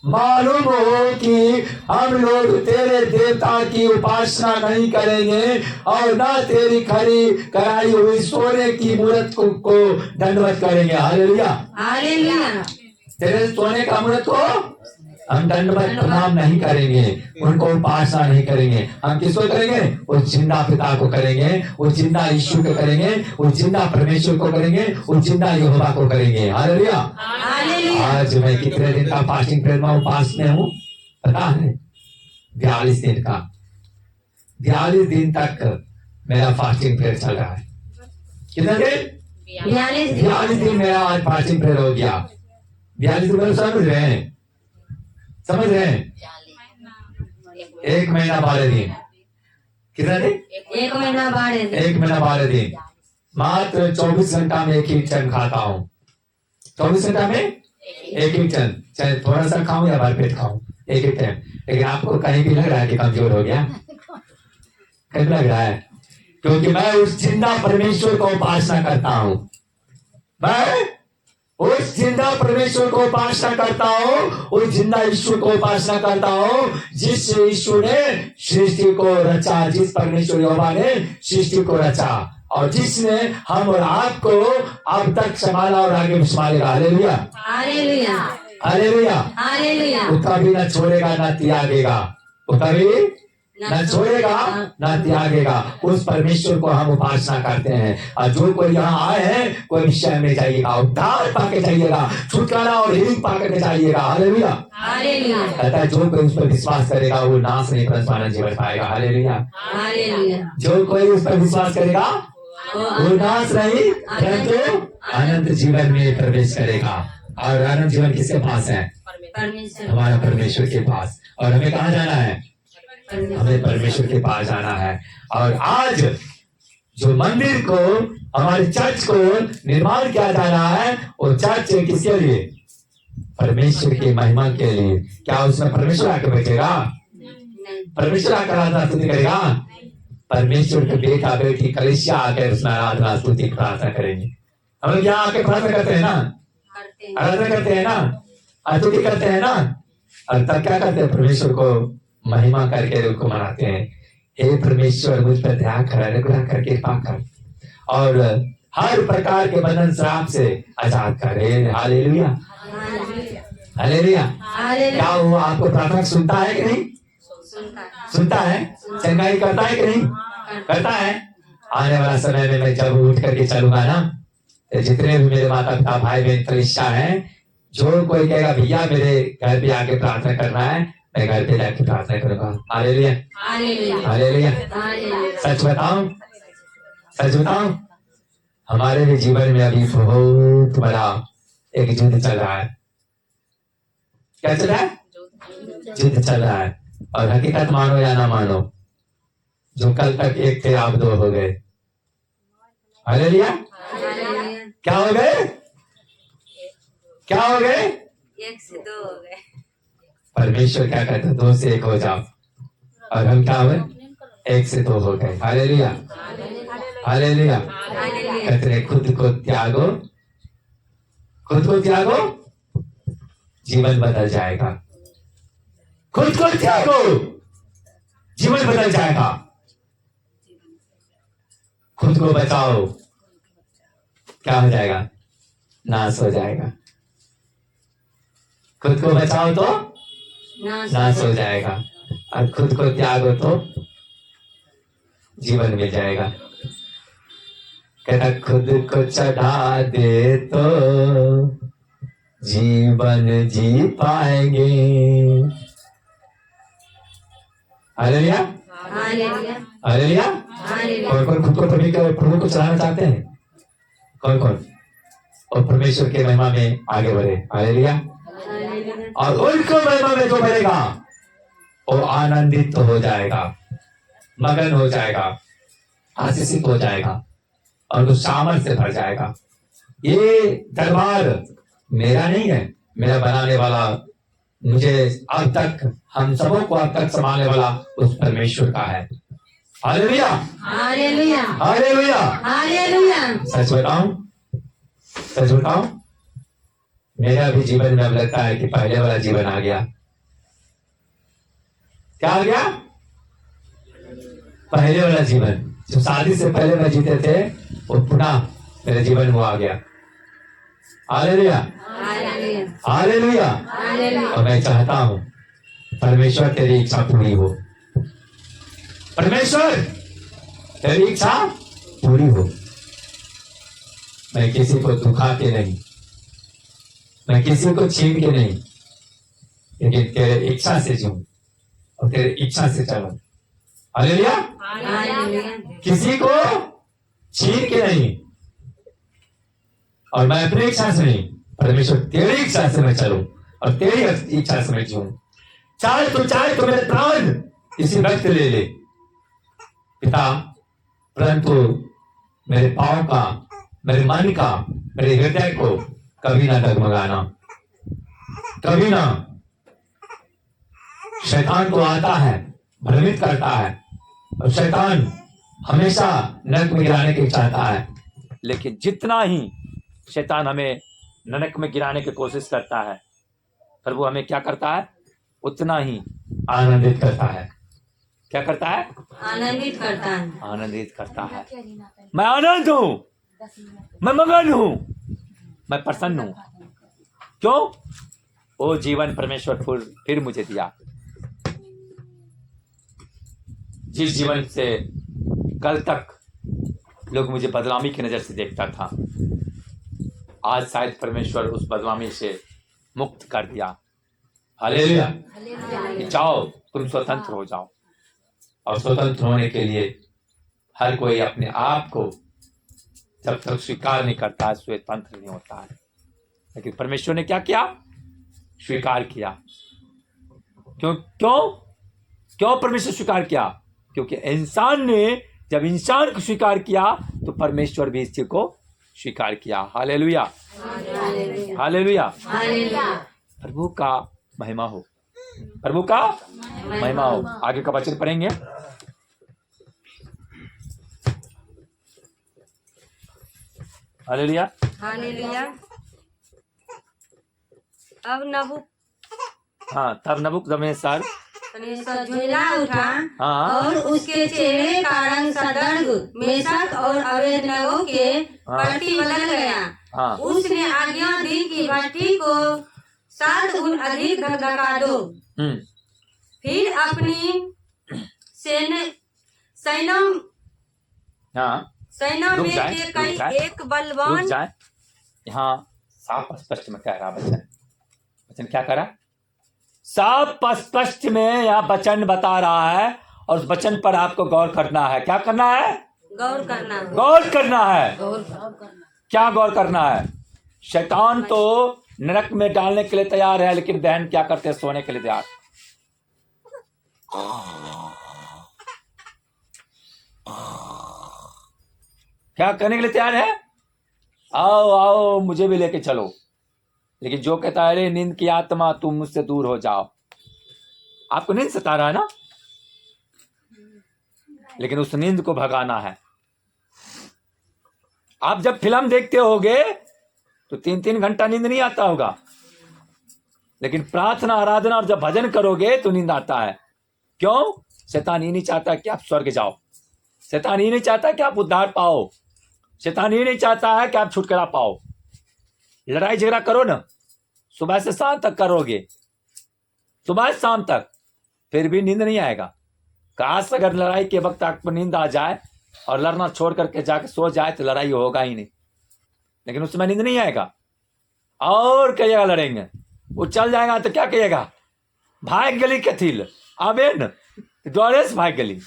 मालूम हो कि हम लोग तेरे देवता की उपासना नहीं करेंगे और न तेरी खरी कराई हुई सोने की मूर्त को दंडवत करेंगे। Hallelujah,
hallelujah.
तेरे सोने का मूर्त को हम दंडवत प्रणाम नहीं करेंगे, उनको उपासना नहीं करेंगे। हम किसको करेंगे? उस जिंदा पिता को करेंगे, उस जिंदा यीशु को करेंगे, उस जिंदा परमेश्वर को करेंगे, उस जिंदा यहोवा को करेंगे। हालेलुया। आज मैं कितने दिन का फास्टिंग प्रेयर में उपास में हूँ पता है? 42 दिन का। 42 दिन तक मेरा फास्टिंग प्रेयर चल रहा है। कितने दिन? 42 दिन मेरा आज फास्टिंग प्रेयर हो गया। 42 दिन समझ रहे हैं? समझ रहे हैं? 1 महीना 12 दिन। कितना दिन?
1 महीना 12 दिन।
1 महीना 12 दिन। मात्र 24 घंटा में 1 ही टन खाता हूँ। 24 घंटा में 1 ही टन, चाहे थोड़ा सा खाऊं या भरपेट खाऊं, 1 ही टन। लेकिन आपको कहीं भी लग रहा है कि कमजोर हो गया? कहीं लग रहा है? क्योंकि मैं उस जिंदा परमेश्वर को उपासना करता हूं। मैं उस जिंदा परमेश्वर को उपासना करता हूँ, उस जिंदा ईश्वर को उपासना करता हूँ, जिस ईश्वर ने सृष्टि को रचा, जिस परमेश्वर यहोवा ने सृष्टि को रचा और जिसने हम और आपको अब तक संभाला और आगे भी संभालेगा। Hallelujah,
hallelujah,
hallelujah.
हालेलुया।
वो कभी न छोड़ेगा न त्यागेगा, वो कभी न छोड़ेगा न त्यागेगा। उस परमेश्वर को हम उपासना करते हैं। और जो कोई यहाँ आए हैं, कोई विषय में जाइएगा, उद्धार पाके जाइएगा, छुटकारा और हीलिंग पाके जाइएगा। हालेलुया,
हालेलुया,
कहता है जो कोई उस पर विश्वास करेगा वो नाश नहीं परंतु आनंद जीवन पाएगा। Hallelujah,
hallelujah.
जो कोई उस पर विश्वास करेगा वो नाश नहीं परंतु अनंत जीवन में प्रवेश करेगा। और अनंत जीवन किसके पास है?
परमेश्वर,
हमारा परमेश्वर के पास। और हमें कहाँ जाना है? हमें परमेश्वर के पास जाना है। और आज जो मंदिर को, हमारे चर्च को निर्माण किया जा रहा है, वो चर्च किसके लिए? परमेश्वर की महिमा के लिए। क्या उसमें परमेश्वर आके बैठेगा? परमेश्वर आकर आराधना स्तुति करेगा? परमेश्वर के बेटा बेटी कलीसिया आकर उसमें आराधना स्तुति प्रार्थना करेंगे। हम लोग यहाँ आके प्रार्थना करते हैं ना, आराधना करते हैं ना, स्तुति करते हैं ना, और तब क्या करते हैं? परमेश्वर को महिमा करके उनको मनाते हैं। हे परमेश्वर, मुझ पर दया कर, अनुग्रह कर, कृपा कर और हर प्रकार के बंधन श्राप से आजाद करे। Hallelujah, hallelujah. क्या वो आपको प्रार्थना सुनता है कि नहीं? सुनता है। चंगाई करता है कि नहीं? करता है। आने वाला समय में मैं जब उठ करके चलूंगा ना, तो जितने भी मेरे माता पिता भाई बहन कलीसिया हैं, जो कोई कहेगा भैया मेरे घर पे आके प्रार्थना करना है, मैं घर पे जाके प्रार्थना करूंगा। Hallelujah, hallelujah. सच बताऊं, सच बताऊं, हमारे भी जीवन में अभी बहुत बड़ा एक युद्ध चल रहा है। क्या चल रहा है? युद्ध चल रहा है। और हकीकत मानो या ना मानो, जो कल तक एक थे आप 2 हो गए। हालेलुया। क्या हो गए? क्या हो गए?
1 से 2 हो गए।
परमेश्वर क्या कहता है? 2 से 1 हो जाओ। और हम क्या हुए? 1 से 2 हो गए। Hallelujah, hallelujah. कहते हैं खुद को त्यागो, खुद को त्यागो, जीवन बदल जाएगा। खुद को त्यागो, जीवन बदल जाएगा। खुद को बचाओ, क्या हो जाएगा? नाश हो जाएगा। खुद को बचाओ तो नाश हो जाएगा, और खुद को त्यागो तो जीवन मिल जाएगा। कहता खुद को चढ़ा दे तो जीवन जी पाएंगे। Hallelujah,
hallelujah,
hallelujah.
हालेलुया।
कौन कौन खुद को प्रभु को चढ़ाना चाहते हैं? कौन कौन? और परमेश्वर के महिमा में आगे बढ़े। हालेलुया। और उनको महिमा में जो बढ़ेगा वो आनंदित तो हो जाएगा, मगन हो जाएगा, आशीषित हो जाएगा और वो सामर्थ से भर जाएगा। ये दरबार मेरा नहीं है, मेरा बनाने वाला, मुझे अब तक, हम सबों को अब तक संभालने वाला उस परमेश्वर का है। Hallelujah,
hallelujah,
hallelujah,
hallelujah.
सच बताऊं, सच बताऊं, मेरा भी जीवन में अब लगता है कि पहले वाला जीवन आ गया। क्या आ गया? पहले वाला जीवन जो शादी से पहले मैं जीते थे, वो पुनः मेरे जीवन में आ गया। Hallelujah,
hallelujah,
hallelujah.
हालेलुया।
और मैं चाहता हूं परमेश्वर तेरी इच्छा पूरी हो, परमेश्वर तेरी इच्छा पूरी हो। मैं किसी को दुखा के नहीं, मैं किसी को छीन के नहीं, लेकिन तेरे इच्छा से जीऊं और तेरे इच्छा से चलूं। Hallelujah,
hallelujah.
किसी को छीन के नहीं और मैं अपनी इच्छा से नहीं, परमेश्वर तेरी इच्छा से मैं चलूं और तेरी इच्छा से मैं जीऊं। चाहे तो मेरे प्राण इसी वक्त ले ले पिता, परंतु मेरे पाँव का, मेरे मन का, मेरे हृदय को कभी ना डगमगाना, कभी ना। शैतान को आता है, भ्रमित करता है, और शैतान हमेशा नरक में गिराने के चाहता है। लेकिन जितना ही शैतान हमें नरक में गिराने की कोशिश करता है, प्रभु हमें क्या करता है? उतना ही आनंदित करता है। क्या करता है?
आनंदित करता है।
आनंदित करता है। मैं आनंद हूं, मैं मगन हूं, मैं प्रसन्न हूं। क्यों? वो जीवन परमेश्वर फिर मुझे दिया। जिस जीवन से कल तक लोग मुझे बदनामी की नजर से देखता था, आज शायद परमेश्वर उस बदनामी से मुक्त कर दिया। हालेलुया। जाओ, तुम स्वतंत्र हो जाओ। और स्वतंत्र होने के लिए हर कोई अपने आप को जब तक स्वीकार नहीं करता है, स्वतंत्र नहीं होता है। लेकिन परमेश्वर ने क्या किया? स्वीकार किया। क्यों क्यों क्यों परमेश्वर स्वीकार किया? क्योंकि इंसान ने जब इंसान को स्वीकार किया तो परमेश्वर भी इस चीज को स्वीकार किया। Hallelujah, hallelujah. प्रभु का महिमा हो, प्रभु का महिमा हो। आगे का वचन पढ़ेंगे। Hallelujah,
hallelujah. अब
तब नबूकदनेस्सर
झुंझला उठा
हाँ।
और उसके चेहरे का रंग सदर्भ मेशक और अबेदनगो के प्रति बदल गया।
हाँ।
उसने आज्ञा दी कि भट्ठी को 7 गुण अधिक धधका दो। फिर अपनी सैनम में के कई एक बलवान
यहाँ साफ स्पष्ट में कह रहा वचन क्या कह रहा? साफ स्पष्ट में यहाँ वचन बता रहा है, और उस वचन पर आपको गौर करना है। क्या करना है?
गौर करना।
गौर करना है। क्या गौर करना है? शैतान तो नरक में डालने के लिए तैयार है, लेकिन बहन क्या करते हैं? सोने के लिए तैयार। क्या करने के लिए तैयार है? आओ आओ, मुझे भी लेके चलो। लेकिन जो कहता है, अरे नींद की आत्मा तुम मुझसे दूर हो जाओ। आपको नींद सता रहा है ना, लेकिन उस नींद को भगाना है। आप जब फिल्म देखते होगे तो 3-3 घंटा नींद नहीं आता होगा, लेकिन प्रार्थना, आराधना और जब भजन करोगे तो नींद आता है। क्यों? शैतान ये नहीं चाहता कि आप स्वर्ग जाओ, शैतान ये नहीं चाहता कि आप उद्धार पाओ, शैतान ये नहीं चाहता है कि आप छुटकारा पाओ। लड़ाई झगड़ा करो ना, सुबह से शाम तक करोगे, सुबह से शाम तक, फिर भी नींद नहीं आएगा। काश अगर लड़ाई के वक्त आपको नींद आ जाए और लड़ना छोड़ करके जाके सो जाए तो लड़ाई होगा ही नहीं, लेकिन उसमें नींद नहीं आएगा। और कहिएगा लड़ेंगे, वो चल जाएगा तो क्या कहिएगा? भाग गली के थिल आबे न द्वारे से भाग गली।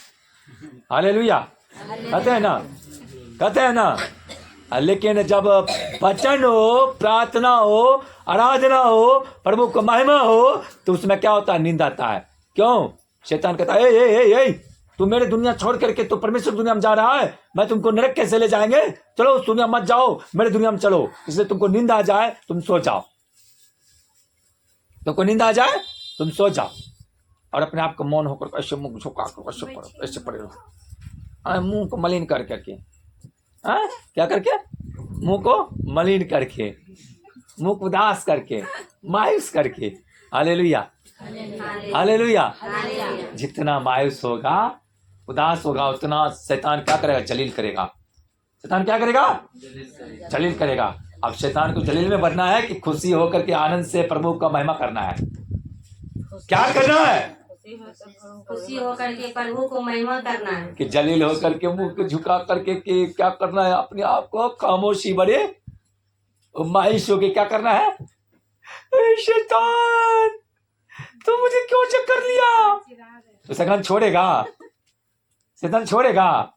हालेलुया, कहते हैं ना। लेकिन जब वचन हो, प्रार्थना हो, आराधना हो, प्रभु को महिमा हो, तो उसमें क्या होता है? नींद आता है। क्यों? शैतान कहता है, ए तू मेरे दुनिया छोड़ करके तो परमेश्वर दुनिया में जा रहा है, मैं तुमको नरक कैसे ले जाएंगे? चलो उस दुनिया मत जाओ, मेरे दुनिया में चलो। इसलिए तुमको नींद आ जाए, तुम सो जाओ। तुमको नींद आ जाए, तुम सो जाओ, और अपने आप को मौन होकर ऐसे मुंह झुका कर ऐसे पड़े रहो, मुंह को मलिन कर करके। क्या करके? मुंह को मलिन करके, मुंह को उदास करके, मायूस करके। Hallelujah, hallelujah. जितना मायूस होगा, उदास होगा, उतना शैतान क्या करेगा? जलील करेगा। शैतान क्या करेगा? जलील करेगा। अब शैतान को जलील में बनना है कि खुशी होकर के आनंद से प्रभु का महिमा करना है? क्या करना है?
खुशी होकर के प्रभु को महिमा करना है।
कि जलील होकर के मुंह को झुका करके कि क्या करना है? अपने आप को खामोशी बड़े मायूस होके क्या करना है? शैतान तू मुझे क्यों चक्कर लिया? तो शैतान छोड़ेगा? शैतान छोड़ेगा?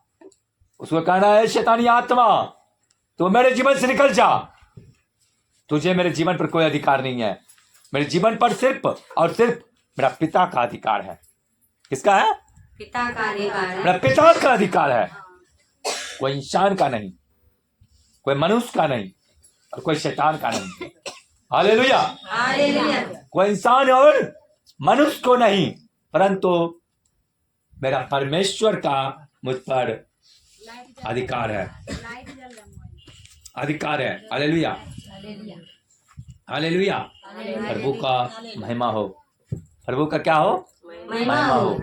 उसको कहना है, शैतानी आत्मा तू मेरे जीवन से निकल जा, तुझे मेरे जीवन पर कोई अधिकार नहीं है। मेरे जीवन पर सिर्फ और सिर्फ मेरा पिता का अधिकार है। किसका है?
पिता का अधिकार है।
अपने पिता का अधिकार है, कोई इंसान का नहीं, कोई मनुष्य का नहीं और कोई शैतान का नहीं। हालेलुया।
हालेलुया।
कोई इंसान और मनुष्य को नहीं, परंतु मेरा परमेश्वर का मुझ पर अधिकार है, अधिकार है। Hallelujah, hallelujah. प्रभु का महिमा हो, प्रभु का क्या हो? महिमा हो,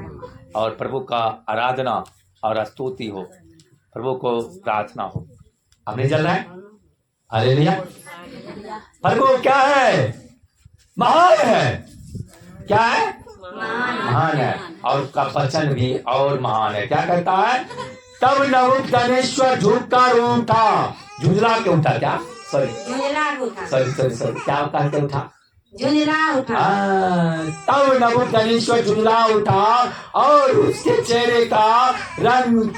और प्रभु का आराधना और स्तुति हो, प्रभु को प्रार्थना हो। अब नहीं चल रहा है? हालेलुया। प्रभु क्या है? महान है। क्या है? महान है, और उसका वचन भी और महान है। क्या कहता है? तब नबूकदनेस्सर झुक कर उठा, झुंझला के उठा। क्या? सॉरी, क्या कहते उठा?
झुंझला उठा।
तब नबूकदनेस्सर झुंझला उठा और उसके चेहरे का रंग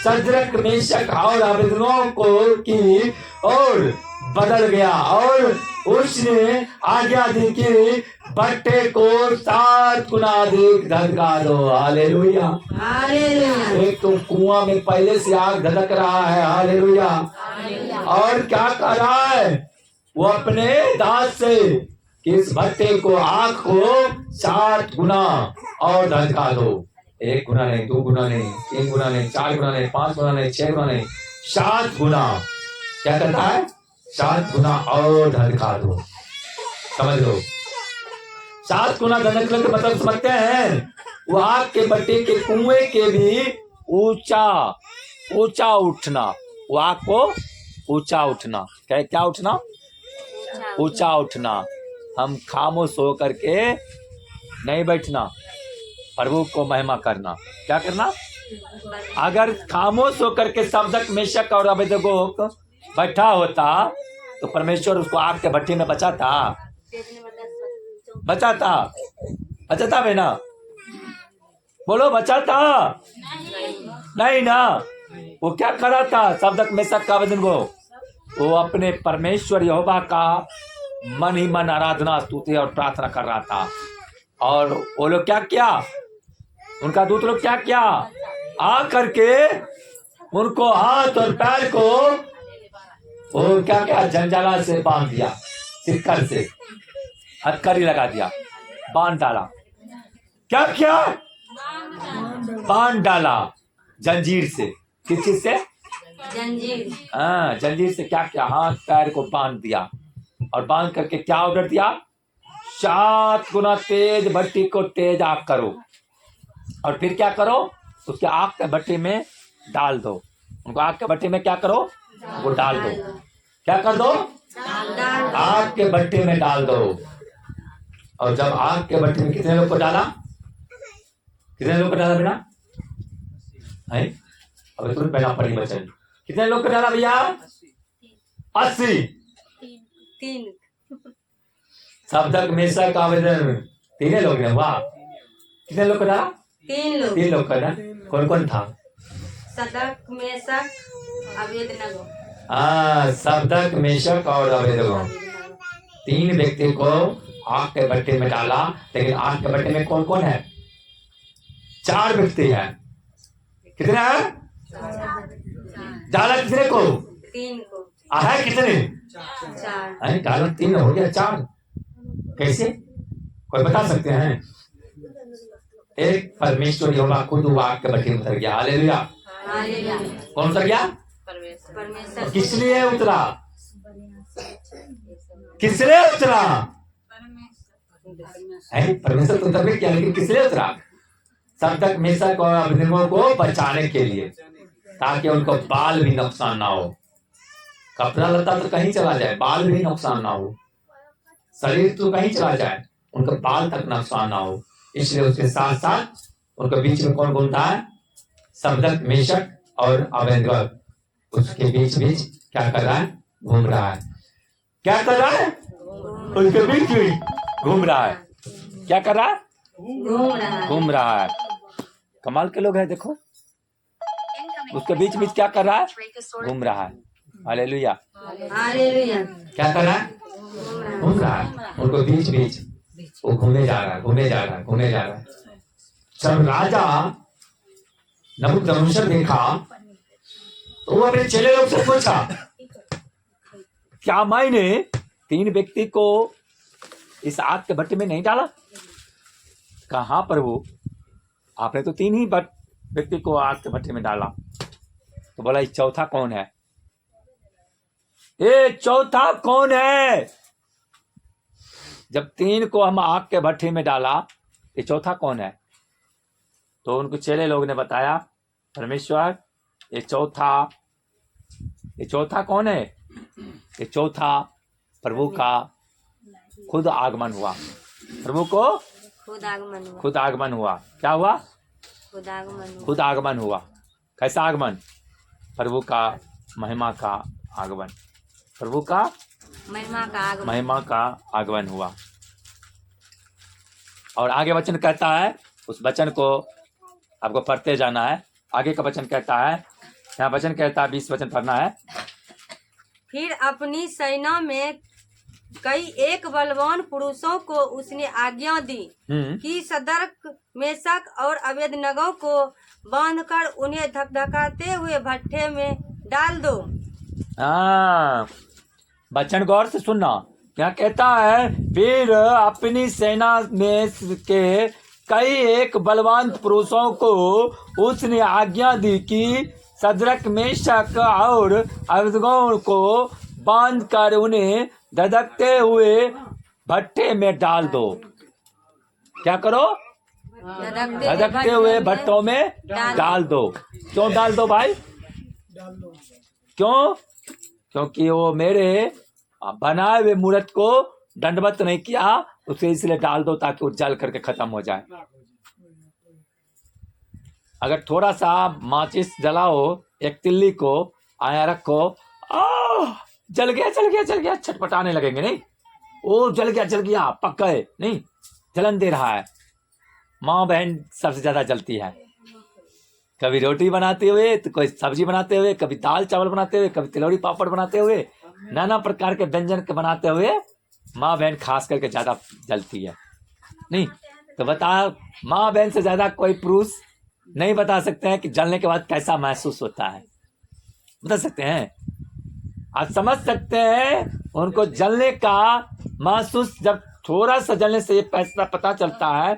सद्रक, मेशक और अबेदनगो को की और बदल गया, और उसने आज्ञा दी कि भट्टे को 7 गुना अधिक धधका दो। Hallelujah,
hallelujah.
एक तो कुआं में पहले से आग धधक रहा है। हालेलुया। और क्या कर रहा है वो अपने दांत से? इस भट्टे को, आग को 7 गुना और धधका दो। 1 गुना नहीं, 2 गुना नहीं, 3 गुना नहीं, 4 गुना नहीं, 5 गुना नहीं, 6 गुना नहीं, 7 गुना। क्या कहता है? 7 गुना और धधका दो। समझ लो, 7 गुना धधकने का मतलब समझते हैं? वो आग के भट्टे के कुएं के भी ऊंचा उठना, वो आग को ऊंचा उठना। क्या उठना? ऊंचा उठना। हम खामोश होकर के नहीं बैठना, प्रभु को महिमा करना। क्या करना? अगर खामोश होकर के सद्रक, मेशक और अबेदनगो बैठा होता तो परमेश्वर उसको आग के भट्टी में बचाता बेना? बोलो, बचाता? नहीं ना। वो क्या करा था? सद्रक, मेशक, अबेदनगो वो अपने परमेश्वर यहोवा का मन ही मन आराधना, स्तुति और प्रार्थना कर रहा था। और वो लोग क्या किया? उनका दूत लोग क्या किया? आ करके उनको हाथ और पैर को वो क्या जंजाला से बांध दिया, सिक्कर से हथकड़ी लगा दिया, बांध डाला। क्या किया? बांध डाला जंजीर से। किस चीज से?
जंजीर।
हाँ, जंजीर से क्या किया? हाथ पैर को बांध दिया, और बांध करके क्या ऑर्डर दिया? 7 गुना तेज भट्टी को तेज आग करो, और फिर क्या करो? उसके आग के भट्टी में डाल दो। उनको आग के भट्टी में क्या करो? वो डाल दो। क्या कर दो? आग के भट्टी में डाल दो। और जब आग के भट्टी में कितने लोग को डाला? कितने लोग को डाला बिना? अब तुरंत पहला पढ़ी बचन। कितने लोग को डाला भैया? 80।
3।
सद्रक, मेशक, अबेदनगो 3 लोग ने। वाह, कितने लोग को डाला? 3 लोग का ना। कौन कौन था?
सद्रक, मेशक, अबेदनगो।
हाँ, सद्रक, मेशक और अबेदनगो 3 व्यक्ति को आग के भट्टे में डाला। लेकिन आग के भट्टे में कौन कौन है? 4 व्यक्ति हैं। कितने हैं? डाला कितने को?
3 को।
है कितने?
4।
डाला 3 हो गया 4। कैसे? कोई बता सकते हैं? एक परमेश्वर यहोवा खुद आग के भट्टी में उतर गया। हालेलुया। कौन उतर गया?
परमेश्वर।
किस लिए उतरा? किस लिए उतरा? परमेश्वर तो उतर गया, लेकिन किस लिए उतरा? सद्रक, मेशक और अबेदनगो को बचाने के लिए, ताकि उनको बाल भी नुकसान ना हो। कपड़ा लता तो कहीं चला जाए, बाल भी नुकसान ना हो। शरीर तो कहीं चला जाए, उनका बाल तक नुकसान ना हो। इसलिए उसके साथ साथ उनके बीच में कौन घूमता है? सद्रक, मेशक और अबेदनगो उसके बीच क्या कर रहा है? घूम रहा है। क्या कर रहा है? उनके बीच में घूम रहा है। क्या कर रहा है? घूम रहा है। कमाल के लोग हैं, देखो उसके बीच क्या कर रहा है? घूम रहा है। Hallelujah,
hallelujah.
क्या कर रहा है? घूम रहा है। उनको बीच वो घूमने जा रहा है। जब राजा नबूकदनेस्सर देखा तो वो अपने चेले लोग से पूछा, क्या मैंने 3 व्यक्ति को इस आग के भट्टे में नहीं डाला? कहा हाँ प्रभु, आपने तो 3 ही व्यक्ति को आग के भट्टे में डाला। तो बोला ये चौथा कौन है? ये चौथा कौन है? जब 3 को हम आग के भट्टे में डाला, ये चौथा कौन है? तो उनको चेले लोग ने बताया, परमेश्वर ये चौथा कौन है? ये चौथा प्रभु का खुद आगमन हुआ। प्रभु को खुद आगमन हुआ। क्या हुआ? खुद आगमन हुआ। कैसा आगमन? प्रभु का महिमा का आगमन। प्रभु का महिमा का आगमन हुआ। और आगे वचन कहता है, उस वचन को आपको पढ़ते जाना है। आगे का वचन कहता है, यहाँ वचन कहता है, 20 वचन पढ़ना है।
फिर अपनी सेना में कई एक बलवान पुरुषों को उसने आज्ञा दी कि सदर्क मेशक और अबेदनगो को बांधकर उन्हें धकधकाते हुए भट्ठे में डाल दो।
वचन गौर से सुनना। क्या कहता है? फिर अपनी सेना में के कई एक बलवान पुरुषों को उसने आज्ञा दी कि सदरक मेशक और अबेदनगो को बांध कर उन्हें धधकते हुए भट्टे में डाल दो। क्या करो? धधकते हुए भट्टों में डाल दो। क्यों डाल दो भाई? क्यों? क्योंकि वो मेरे बनाए हुए मूर्त को दंडवत नहीं किया, उसे इसलिए डाल दो ताकि वो जल करके खत्म हो जाए। अगर थोड़ा सा माचिस जलाओ, एक तिल्ली को आया रखो, जल गया छटपटाने लगेंगे नहीं? ओ जल गया पक गए नहीं, जलन दे रहा है। माँ बहन सबसे ज्यादा जलती है। कभी रोटी बनाते हुए, तो कोई सब्जी बनाते हुए, कभी दाल चावल बनाते हुए, कभी तिलौरी पापड़ बनाते हुए, नाना प्रकार के व्यंजन के बनाते हुए माँ बहन खास करके ज्यादा जलती है नहीं? तो बता, माँ बहन से ज्यादा कोई पुरुष नहीं बता सकते हैं कि जलने के बाद कैसा महसूस होता है। बता सकते हैं? आप समझ सकते हैं उनको जलने का महसूस। जब थोड़ा सा जलने से ये पता चलता है,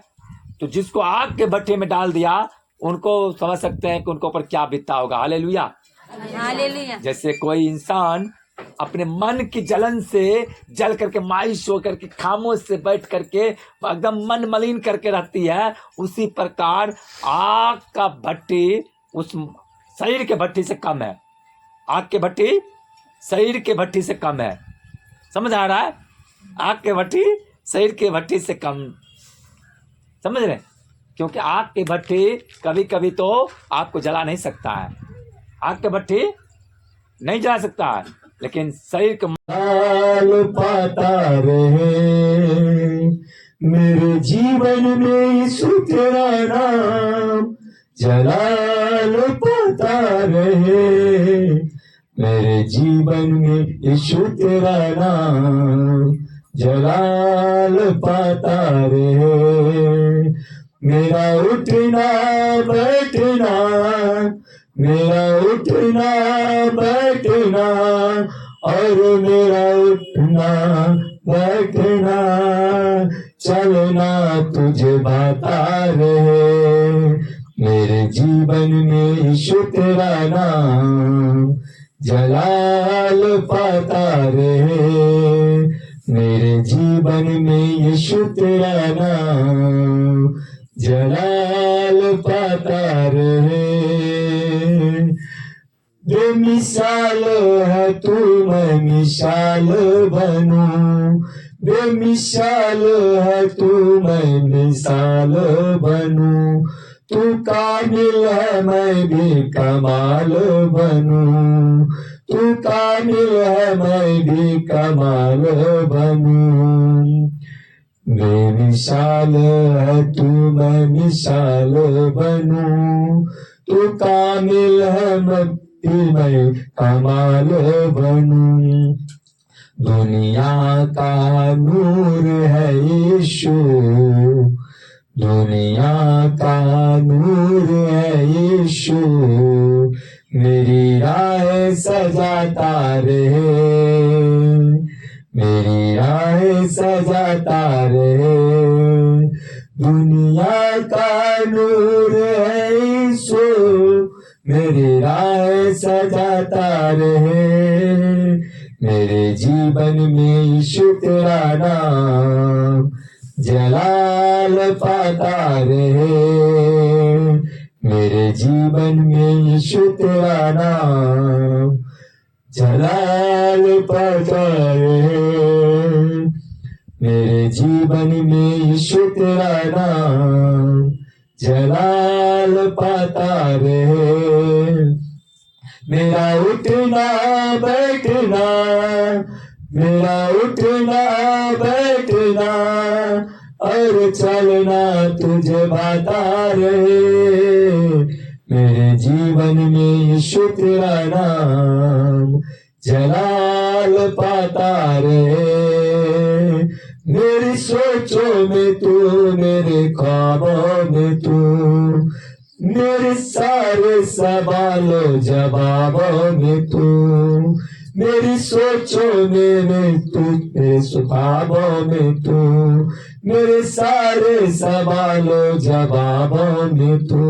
तो जिसको आग के भट्टे में डाल दिया, उनको समझ सकते हैं कि उनको ऊपर क्या बीतता होगा। Hallelujah,
hallelujah.
जैसे कोई इंसान अपने मन की जलन से जल करके मायूस होकर के खामोश से बैठ करके एकदम मन मलिन करके रहती है, उसी प्रकार आग का भट्टी उस शरीर के भट्टी से कम है। आग के भट्टी शरीर के भट्टी से कम है। समझ आ रहा है? आग के भट्टी शरीर के भट्टी से कम। समझ रहे? क्योंकि आग के भट्टी कभी कभी तो आपको जला नहीं सकता है। आग के भट्टी नहीं जला सकता है, लेकिन शरीर के
पाता रहे मेरे जीवन में यीशु तेरा नाम जलाल पाता रहे। मेरे जीवन में यीशु तेरा नाम जलाल पाता रहे। मेरा उठना बैठना, मेरा उठना बैठना और मेरा उठना बैठना चलना तुझे बाता रहे। मेरे जीवन में यीशु तेरा नाम जलाल पाता रहे। मेरे जीवन में यीशु तेरा नाम जलाल पाता रहे। बेमिसाल है तू, मैं मिसाल बनूं। बेमिसाल है तू, मैं मिसाल बनूं। तू कामिल है, मैं भी कमाल बनूं। तू कामिल है, मैं भी कमाल बनूं। बेमिसाल है तू, मैं मिसाल बनूं। तू कामिल है, मैं कमाल बनूं। दुनिया का नूर है यीशु, दुनिया का नूर है यीशु, मेरी राह सजाता रहे, मेरी राह सजाता रहे। दुनिया का नूर है यीशु, मेरी राह सजाता रहे। मेरे जीवन में यीशु तेरा नाम जलाल पाता रहे, मेरे जीवन में यीशु तेरा नाम जलाल पाता रहे। मेरे जीवन में यीशु तेरा नाम जलाल पाता रहे। मेरा उठना बैठना, मेरा उठना बैठना और चलना तुझे भाता रहे। मेरे जीवन में यीशु तेरा नाम जलाल पाता रहे। मेरी सोचों में तू, मेरे ख्वाबों में तू, मेरे सारे सवालों जवाबों में तू, मेरी सोचों में तू, मेरे ख्वाबों में तू, मेरे सारे सवालों जवाबों में तू,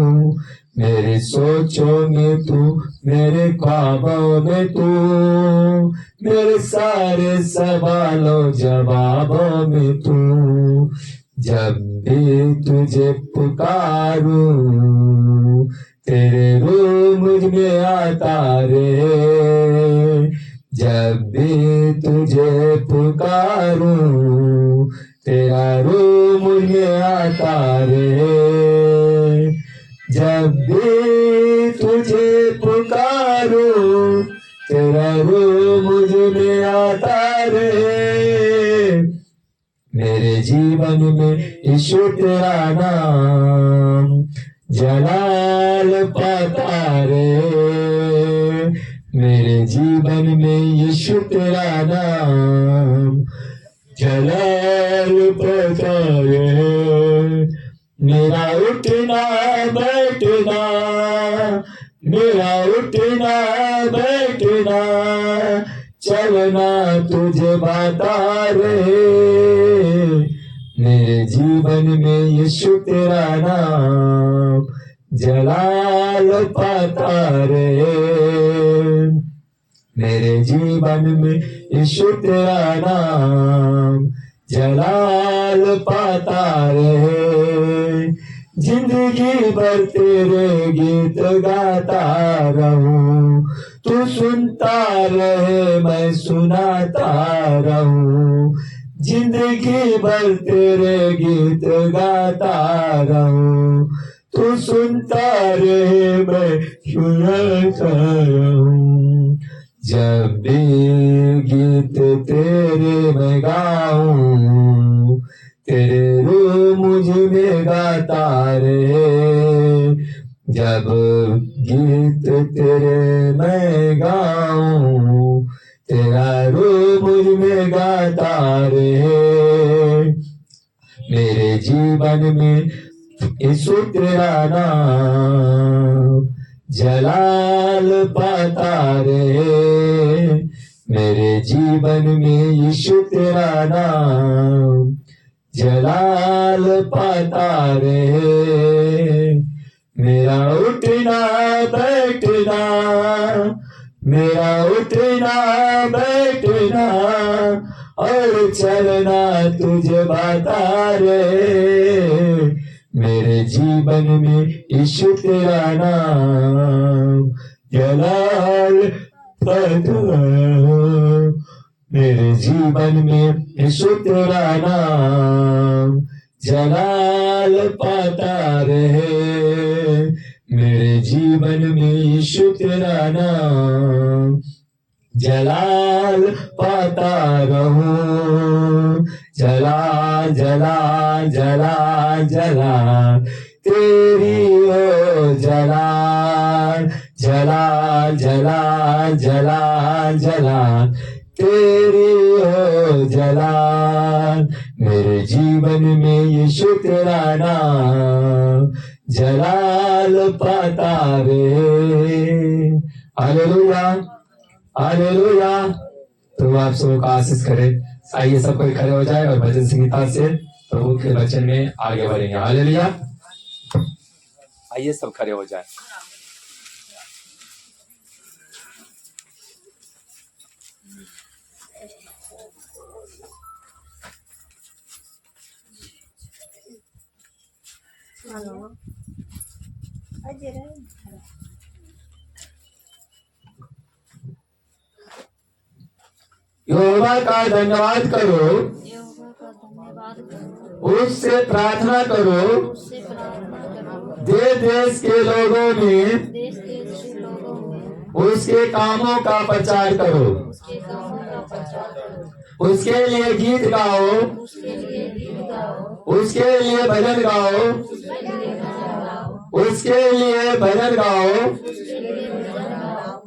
मेरी सोचों में तू, मेरे ख्वाबों में तू, मेरे सारे सवालों जवाबों में तू। जब भी तुझे पुकारूं तेरे रूह मुझ में आता रे, जब भी तुझे पुकारूं तेरा रूह मुझ में आता रे, जब भी तुझे पुकारूं तेरा रूह मुझ में आता रे। मेरे जीवन में यीशु तेरा नाम जलाल पाता रे, मेरे जीवन में यीशु तेरा नाम जलाल पाता रे। मेरा उठना बैठना, मेरा उठना बैठना चलना तुझे बाता रहे। मेरे जीवन में यीशु तेरा नाम जलाल पाता रहे। मेरे जीवन में यीशु तेरा नाम जलाल पाता रहे। जिंदगी भर तेरे गीत गाता रहूं, तू सुनता रहे मैं सुनाता रहूं। जिंदगी भर तेरे गीत गाता रहूं, तू सुनता रहे मैं सुनाता रहूं। जब भी गीत तेरे मैं गाऊं, तेरे रूह मुझ में गाता रे। जब गीत तेरे मैं गाऊं, तेरा रूह मुझ में गाता रे। मेरे जीवन में यीशु तेरा नाम जलाल पाता रे। मेरे जीवन में यीशु तेरा नाम जलाल पाता रे। मेरा उठना बैठना, मेरा उठना बैठना और चलना तुझे बाता रे। मेरे जीवन में यीशु तेरा नाम जलाल पाता रे। मेरे जीवन में यीशु तेरा नाम जलाल पाता रहे। मेरे जीवन में यीशु तेरा नाम जलाल पाता रहूं। जला जला जला जला तेरी ओ जलाल, जला जला जला जला तेरी हो जलाल। मेरे जीवन में यीशु तेरा नाम जलाल पाता रे। Hallelujah, hallelujah. तो आप सबको आशीष करे। आइए सब कोई खड़े हो जाए और भजन संगीता से प्रभु के वचन में आगे बढ़ेंगे। हालेलुया।
आइए सब खड़े हो जाए।
यहोवा का धन्यवाद करो,
यहोवा का धन्यवाद करो,
उससे प्रार्थना करो,
उससे प्रार्थना करो,
देश देश के लोगों में
देश देश के लोगों में
उसके कामों का प्रचार करो,
उसके कामों का प्रचार करो,
उसके लिए गीत गाओ,
उसके लिए गीत गाओ,
उसके लिए भजन गाओ,
उसके लिए भजन गाओ,
उसके लिए भजन गाओ,
उसके लिए भजन गाओ,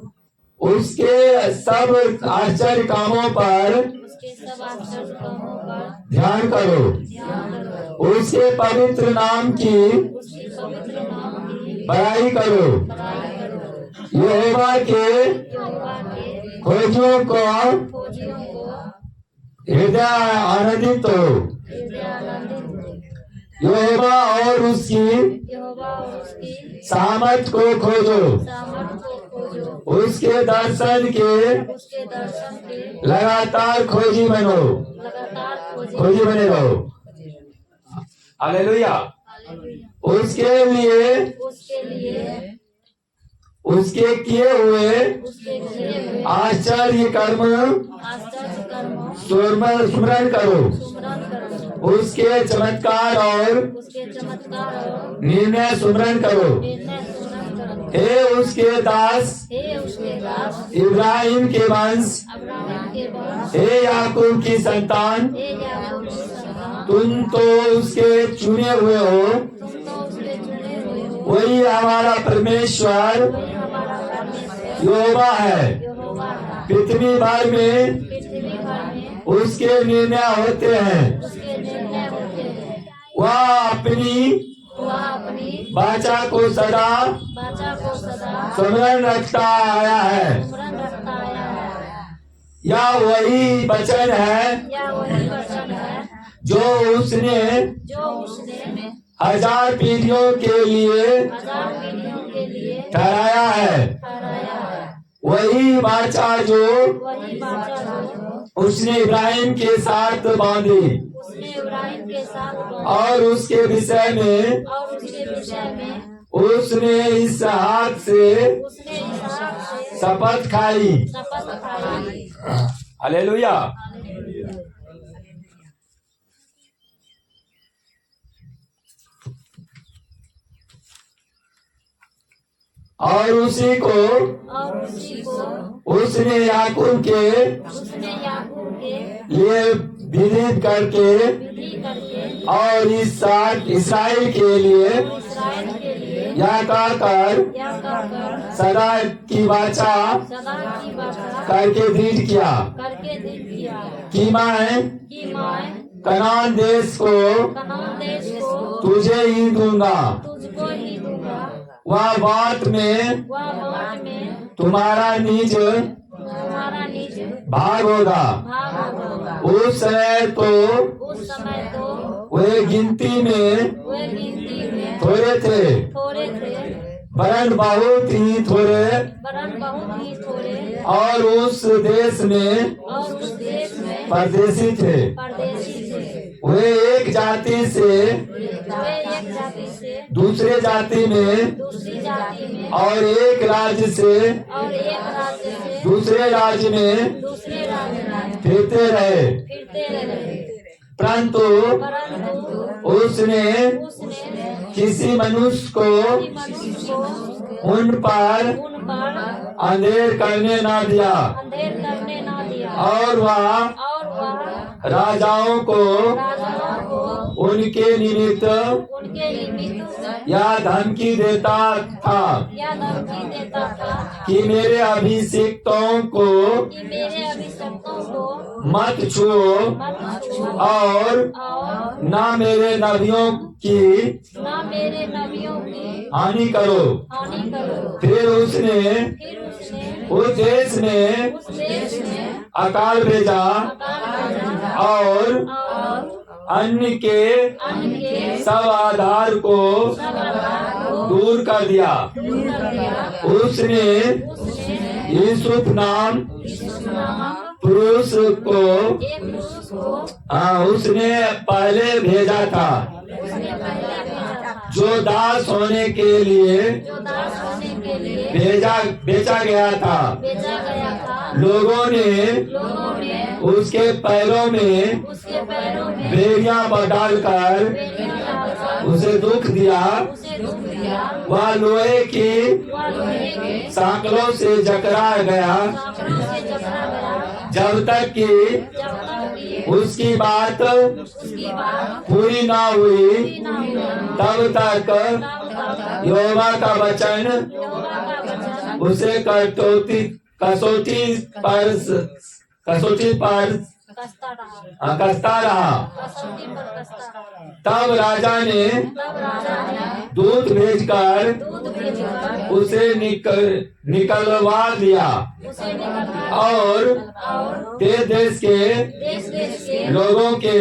उसके सब आश्चर्य कामों पर
उसके सब आश्चर्य कामों पर
ध्यान करो,
ध्यान करो,
उसके पवित्र नाम की
उसके पवित्र नाम की
बड़ाई करो।
बड़ाई करो,
यहोवा के
यहोवा के
खोजियों को
खोजियों को
हृदय आनंदित हो।
हृदय आनंदित हो।
यहोवा और उसकी
यहोवा और उसकी
सामर्थ को खोजो,
सामर्थ को खोजो,
उसके दर्शन के
उसके दर्शन के
लगातार खोजी बनो,
लगातार
खोजी बने रहो। हालेलुया।
हालेलुया।
उसके लिए
उसके लिए
उसके किए हुए
उसके किए हुए
आश्चर्य कर्म
आश्चर्य कर्मों
स्मरण करो,
सुमरण करो,
उसके चमत्कार और
उसके चमत्कार और
निर्णय स्मरण करो।
निर्णय सुमरण करो।
हे उसके दास
हे उसके दास
इब्राहिम के वंश,
अब्राहम के वंश,
हे याकूब की संतान,
हे याकूब की संतान,
तुम तो उसके चुने हुए हो।
तुम तो उसके चुने हुए हो।
वही हमारा परमेश्वर
वही हमारा परमेश्वर
यहोवा है।
यहोवा है।
पृथ्वी भर में
पृथ्वी भर में
उसके निर्णय होते हैं।
उसके निर्णय होते हैं।
वह अपनी
वह अपनी
वाचा को सदा
वाचा को सदा
स्मरण रखता आया है।
सुमरण रखता आया है।
यह वही वचन है
यह वही वचन है
जो उसने
जो उसने
1000 पीढ़ियों के लिए
1000 पीढ़ियों के लिए
ठहराया है।
ठहराया है।
वही वाचा जो
वही वाचा जो
उसने इब्राहिम के साथ बांधी
उसने इब्राहिम के साथ बांधी
और उसके विषय में
और उसके विषय में
उसने इस हाथ से
उसने इसहाक से
शपथ खाई।
शपथ खाई।
हालेलुया। और उसी को
और उसी को
उसने याकूब के
उसने याकूब के
लिए विदित करके
विधि करके
और इसराइल के लिए
इस्राएल के लिए
यह कहकर
यह कहकर
सदा की वाचा
सदा की वाचा
करके दृढ़ किया
करके दिन किया
कि मैं
कि मैं
कनान देश को
कनान देश को
तुझे ही दूंगा।
तुझको ही दूंगा।
वह बात में
वह बात में
तुम्हारा निज
तुम्हारा निज
भाग होगा।
भाग होगा।
उस समय तो
उस समय तो
वे गिनती में
वे गिनती में
थोड़े थे,
थोड़े थे,
वरन बहुत ही थोड़े,
वरन बहुत ही थोड़े,
और उस देश में
और उस देश में
परदेशी थे।
परदेशी थे।
वे एक जाति से
वे एक जाति से
दूसरे जाति में
दूसरी जाति में
और एक राज्य से
और एक राज्य से
दूसरे राज्य में
दूसरे राज्य में
फिरते रहे।
फिरते रहे।
परंतु
परंतु
उसने
उसने
किसी मनुष्य को
मनुष्य को
उन पर
उन पर
अंधेर करने न दिया,
अंधेर करने न दिया
और वह
और वह
राजाओं को
राजाओं को
उनके निमित्त
उनके निमित्त
या धमकी देता था
या धमकी देता था
कि मेरे अभिषिक्तों को
कि मेरे अभिषक्तों को
मत छुओ
मत छुओ
और
और
ना मेरे नबियों की
ना मेरे नबियों की
हानि करो।
हानि करो।
फिर उसने
फिर उसने
उस देश में
उस देश में
अकाल भेजा
अकाल भेजा
और
और
अन्न के
अन्न के
सब आधार को
सब आधार को
दूर कर दिया।
दूर कर दिया।
उसने
उसने
यूसुफ नाम
यूसुफ नामक
पुरुष को
एक पुरुष को
उसने पहले भेजा था
उसने पहले भेजा था
जो दास होने के लिए
जो दास होने के लिए
बेचा गया था।
भेजा गया था।
लोगों ने उसके पैरों में
उसके पैरों में
बेड़ियां डालकर
बेड़ियां डालकर
उसे दुख दिया।
उसे दुख दिया।
वह लोहे की
वह लोहे के
सांकलों से जकड़ा गया
सांकड़ों से जकड़ा गया
जब तक कि
जब तक कि
उसकी बात
उसकी बात
पूरी ना हुई।
पूरी न हुई।
तब तक
तब तक
यहोवा का वचन
यहोवा का वचन
उसे कसौटी पर
कसता रहा।
कसता रहा।
कसौटी पर कसता रहा।
तब राजा ने
तब राजा ने
दूत भेजकर
दूध भेजकर
उसे निकलवा लिया
उसे निकलवा
और देश देश के लोगों के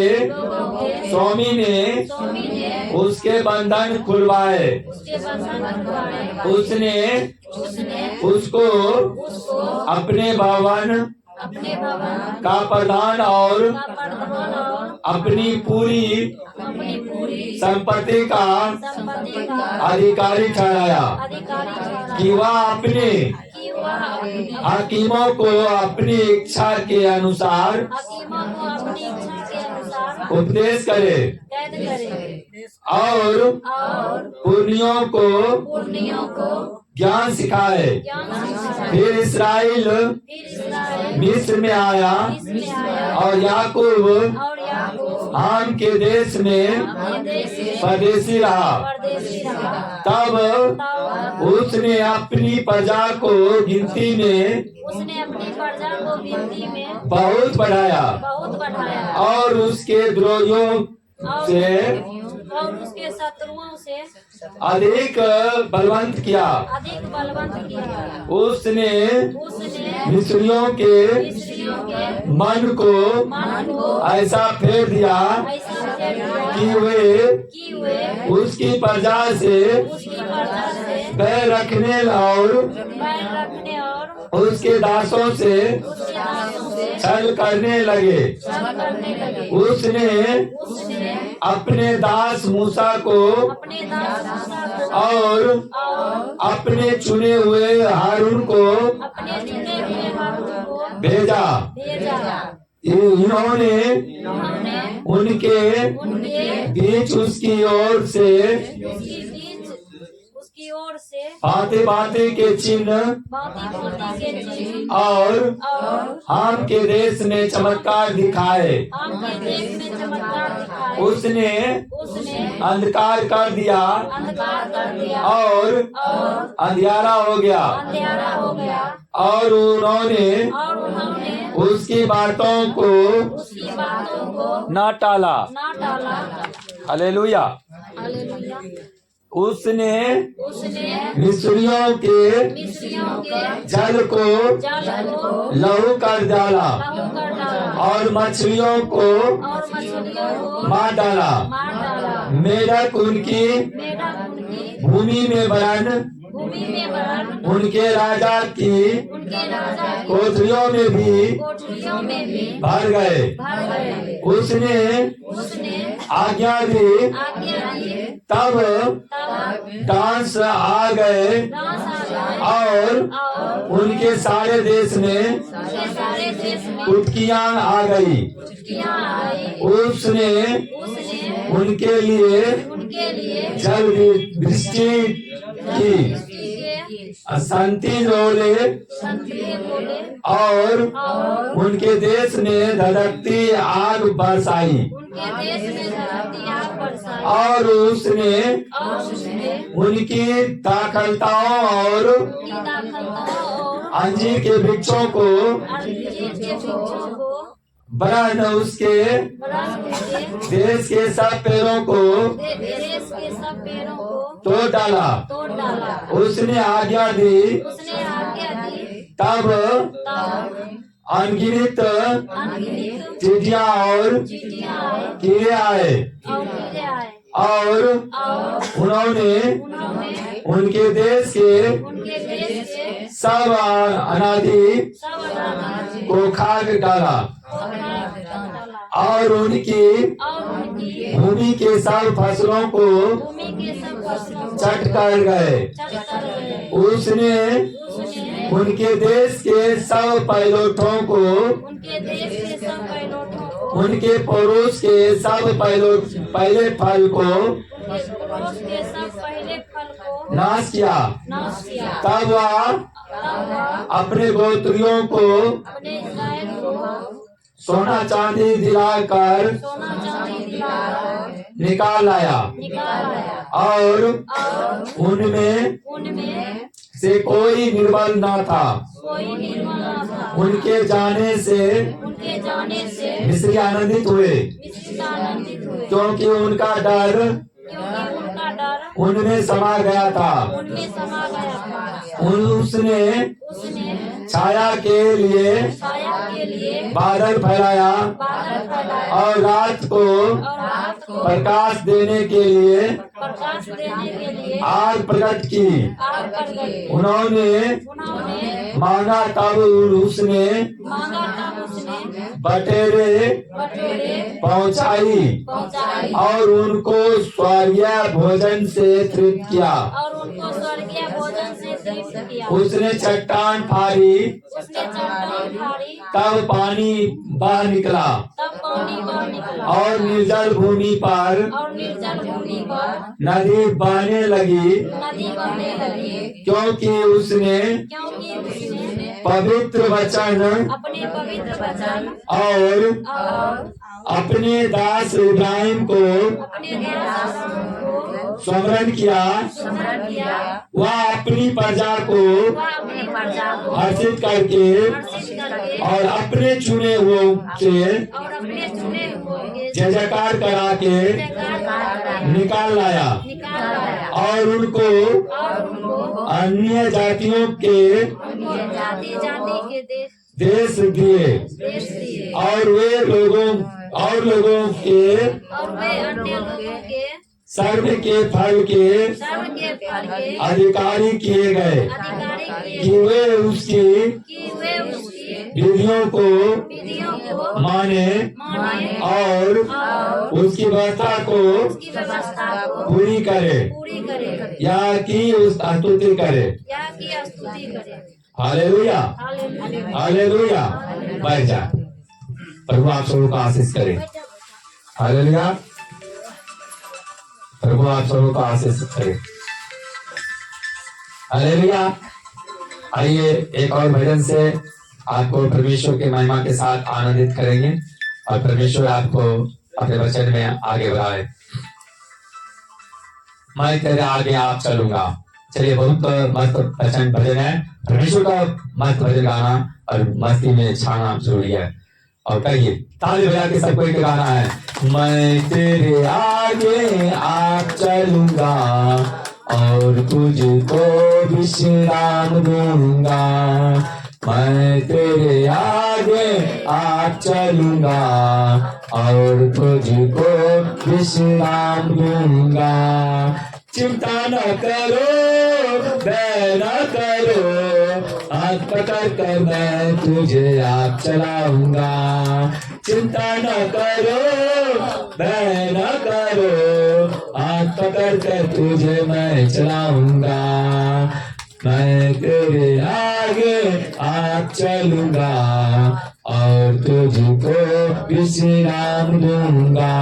स्वामी ने
स्वामी ने
उसके बंधन खुलवाए।
उसके बंधन खुलवाए।
उसने
उसने
उसको
उसको
अपने भवन
अपने भवन
का प्रधान और
का प्रधान और
अपनी पूरी
अपनी पूरी
संपत्ति का
संपत्ति का
अधिकारी ठहराया
अधिकारी ठहराया
कि वह अपने
कि वह अपने
हकीमों को अपनी इच्छा के अनुसार
हकीमों को अपनी इच्छा के अनुसार
उपदेश करे
कैद करे
और पुर्नियों को
पुर्नियों को
ज्ञान सिखाए।
ज्ञान सिखाए।
फिर इसराइल
फिर इस्राएल
मिस्र में आया
में आया
और याकूब
और याकूब
हाम के देश में
अपने देश से
परदेशी रहा।
परदेशी रहा।
तब
तब
उसने अपनी प्रजा को गिनती में
उसने अपनी प्रजा को गिनती में
बहुत बढ़ाया
बहुत बढ़ाया
और उसके द्रोहियों से
और उसके शत्रुओं से
अधिक बलवंत किया।
अधिक बलवंत किया।
उसने
उसने
मिस्रियों के
मिस्रियों के
मन को
मन को
ऐसा फेर दिया
ऐसा फेर दिया
कि वे उसकी प्रजा से
उसकी प्रजा से
बैर रखने और
बैर रखने और
उसके दासों से
उसके दासों से
छल करने लगे।
छल करने लगे।
उसने अपने दास मूसा को
अपने दास मूसा को
और अपने चुने हुए हारून को
अपने चुने हुए हारून को
भेजा।
भेजा।
इन्होंने उनके
उनके
बीच उसकी ओर से
उसकी ओर से
भांति भांति के चिन्ह
भांति के चिन्ह
और हाम के देश में चमत्कार दिखाए।
आम के देश में चमत्कार दिखाए।
उसने अंधकार कर दिया
अंधकार कर दिया
और अंधियारा हो गया
अंधेरा हो गया
और उन्होंने
और उन्होंने
उसकी बातों को
उसकी बातों को
न टाला।
ना टाला।
हालेलुया।
हालेलुया।
उसने
उसने
मिस्रियों के
मिस्रियों के
जल को
जल को
लहू कर डाला
लहू कर डाला
और मछलियों को
और मछलियों को
मार डाला।
मार डाला।
मेढक उनकी
मेढक उनकी
भूमि में वरन
भूमि में वरन
उनके राजा की
उनके राजा की
कोठरियों में भी
कोठरियों में भी
भर गए।
भर गए।
उसने आज्ञा दी
आज्ञा दी।
तब
तब
डांस आ गए
दास आ गए
और उनके सारे देश में
उनके सारे देश में
कुटकियां आ गई।
चुटकियां आई।
उसने उनके लिए जल वृष्टि की।
के
शांति बोले
संतरे बोले
और उनके देश में धधकती आग बरसाई
उनके देश में धरती आग बरसाई
और उसने
और उसने
उनकी दाखलताओं और
उनकी दाखलताओं और
अंजीर के वृक्षों को
अंजीर के वृक्षों को
वरन उसके
बरस के
देश के सब पेड़ों को
देश के सब पेड़ों को
तोड़ डाला।
तोड़ डाला।
उसने आज्ञा दी,
उसने आज्ञा दी,
तब
तब
अनगिनत
अनगिनत
चिड़िया और
चींटियां आए
कीड़े आए
और कीड़े आए
और
और
उन्होंने
उन्होंने
उनके देश के
उनके देश के
सब अनादि
सब अनाज
को खा डाला
को खा डाला
और उनकी
और उनकी
भूमि के सब फसलों को
भूमि के सब फसलों को
चट कर गए।
चट कर गए।
उसने
उसने
उनके देश के सब पैलोठों को
उनके देश के सब पैलोठों को
उनके पड़ोस के सब पहले फल को
उनके पड़ोस के सब पहले फल को
नाश किया।
नाश किया।
तब वह
तब वह
अपने गोत्रियों को
अपने इस्राएल को
सोना चांदी दिलाकर
सोना चांदी दिलाकर
निकाल लाया
निकाल लाया
और
और
उनमें
उनमें
से कोई निर्बल न था।
कोई निर्मल न था।
उनके जाने से
उनके जाने से
मिस्री आनंदित हुए
मिस्र आनंदित हुए
क्योंकि उनका डर
क्योंकि उनका डर
उनमें समा गया था।
उनमें समा गया था।
उसने
उसने
छाया के लिए
छाया के लिए
बादल फैलाया
बादल फैलाया
और रात को
और रात को
प्रकाश देने के लिए
प्रकाश देने के लिए
आग प्रकट की।
आग प्रकट की।
उन्होंने
उन्होंने
मांगा तब उसने
मांगा तब उसने
बटेरे
बटोरे
पहुंचाई
और
उनको स्वर्गीय भोजन से तृप्त किया।
उनको स्वर्गीय भोजन से तृप्त किया।
उसने चट्टान फाड़ी
उसने चट्टान फाड़ी
तब पानी बाहर निकला
तब पानी बाहर निकला
और निर्जल भूमि पर
और निर्जल भूमि पर
नदी बहने लगी
नदी बहने लगी
क्योंकि उसने
क्योंकि उसने
पवित्र वचन
अपने पवित्र वचन
और अपने दास इब्राहिम को
अपने दास को
स्मरण किया।
स्मरण किया।
वह अपनी प्रजा को
वह अपनी प्रजा को
हर्षित करके
हर्षित करके
और अपने चुने हुओं से
और अपने चुने हुए के
जय जयकार करा के
जयकार करा
निकाल लाया
निकाल लाया
और उनको
और उनको
अन्य जातियों के
अन्य जाति जाति के
देश दिए
देश दिए
और वे लोगों के
और वे अन्य लोगों के
सर्व के फल के
सर्व के फल के
अधिकारी किए गए
अधिकारी
कि
किए
वे उसकी
कि वे उसकी
विधियों को
विधियों को
माने
माने
और उसकी व्यवस्था को
उसकी व्यवस्था को
पूरी करे
पूरी करे
या कि उस स्तुति करे।
या की स्तुति करे।
Hallelujah
hallelujah.
हालेलुया। बैठ जा। प्रभु आप सबों को आशीष करे। हालेलुया। प्रभु आप सबों को आशीष करे। हालेलुया। आइए एक और भजन से आपको परमेश्वर के महिमा के साथ आनंदित करेंगे और परमेश्वर आपको अपने वचन में आगे बढ़ाए। मैं तेरे आगे आप चलूंगा। चलिए, बहुत मस्त वचन भजन है। परमेश्वर का मस्त भजन गाना और मस्ती में छाना जरूरी है। और कहिए ताली बजा के सबको एक गाना है। मैं तेरे आगे आप चलूंगा और तुझको विश्राम दूंगा। मैं तेरे आगे आप चलूंगा और तुझको विश्राम दूंगा। चिंता न करो, भय न करो, हाथ पकड़ कर मैं तुझे आप चलाऊंगा। चिंता न करो, भय न करो, हाथ पकड़ कर तुझे मैं चलाऊंगा। मैं तेरे आगे आप चलूंगा और तुझको विश्राम दूंगा।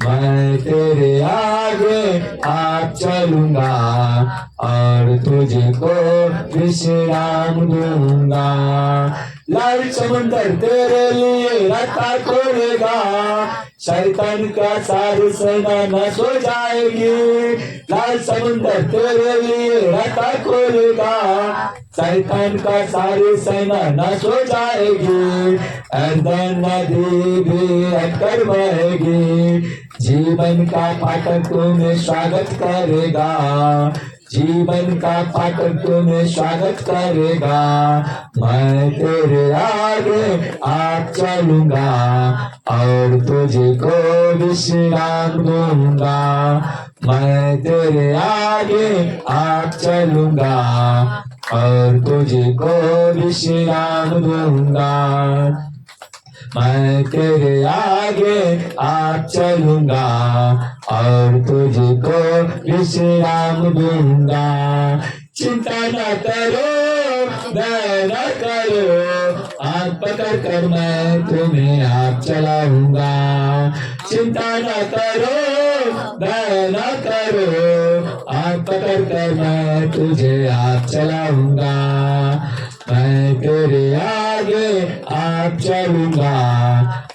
मैं तेरे आगे आप चलूंगा और तुझको विश्राम दूंगा। लाल समुंदर तेरे लिए रास्ता खोलेगा, शैतान का सारी सेना नष्ट हो जाएगी। लाल समुंदर तेरे लिए रास्ता खोलेगा, शैतान का सारी सेना नष्ट हो जाएगी। अर्दन नदी भी हटकर बहेगी, जीवन का फाटक तुम्हें स्वागत करेगा। जीवन का फाटक तुम्हें स्वागत करेगा। मैं तेरे आगे आप चलूंगा और तुझको विश्राम दूंगा। मैं तेरे आगे आप चलूंगा और तुझको विश्राम दूंगा। मैं तेरे आगे आप चलूंगा और तुझको विश्राम दूंगा। चिंता न करो, भय न करो, हाथ पकड़ कर मैं तुम्हें आप चलाऊंगा। चिंता न करो, भय न करो, हाथ पकड़ कर मैं तुझे आप चलाऊंगा। मैं तेरे आगे आप चलूंगा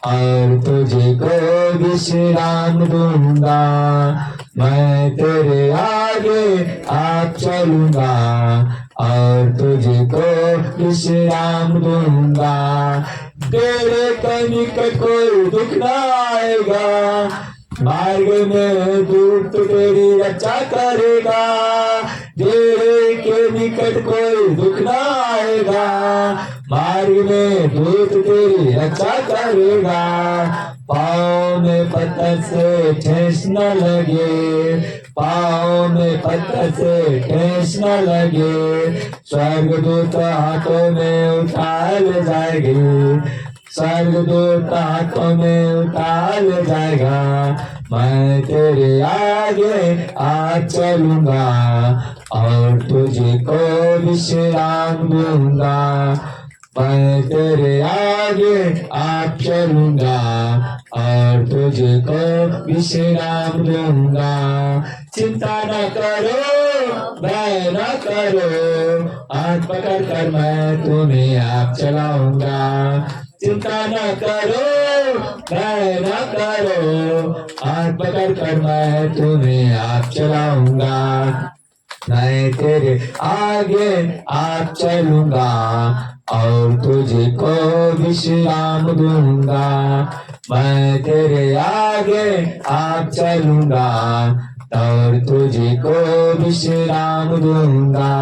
और तुझको विश्राम दूंगा। मैं तेरे आगे आप चलूंगा और तुझको विश्राम दूंगा। तेरे निकट कोई दुख न आएगा, मार्ग में दूत तेरी रक्षा करेगा। तेरे के निकट कोई दुख न आएगा, मार्ग में दूत तेरी रक्षा करेगा। पाँव में पत्थर से ठेस न लगे, पाँव में पत्थर से ठेस न लगे। स्वर्गदूत हाथों में उठा ले जाएगी, स्वर्गदूत हाथों में उठा ले जाएगा। मैं तेरे आगे आज चलूंगा और तुझको विश्राम दूंगा। मैं तेरे आगे आप चलूंगा और तुझको विश्राम दूंगा। चिंता न करो, भय न करो, हाथ पकड़ कर मैं तुम्हें आप चलाऊंगा। चिंता न करो, भय न करो, हाथ पकड़ कर मैं तुम्हें आप चलाऊंगा। मैं तेरे आगे आप चलूंगा और तुझको विश्राम दूंगा। मैं तेरे आगे आप चलूंगा और तुझको विश्राम दूंगा।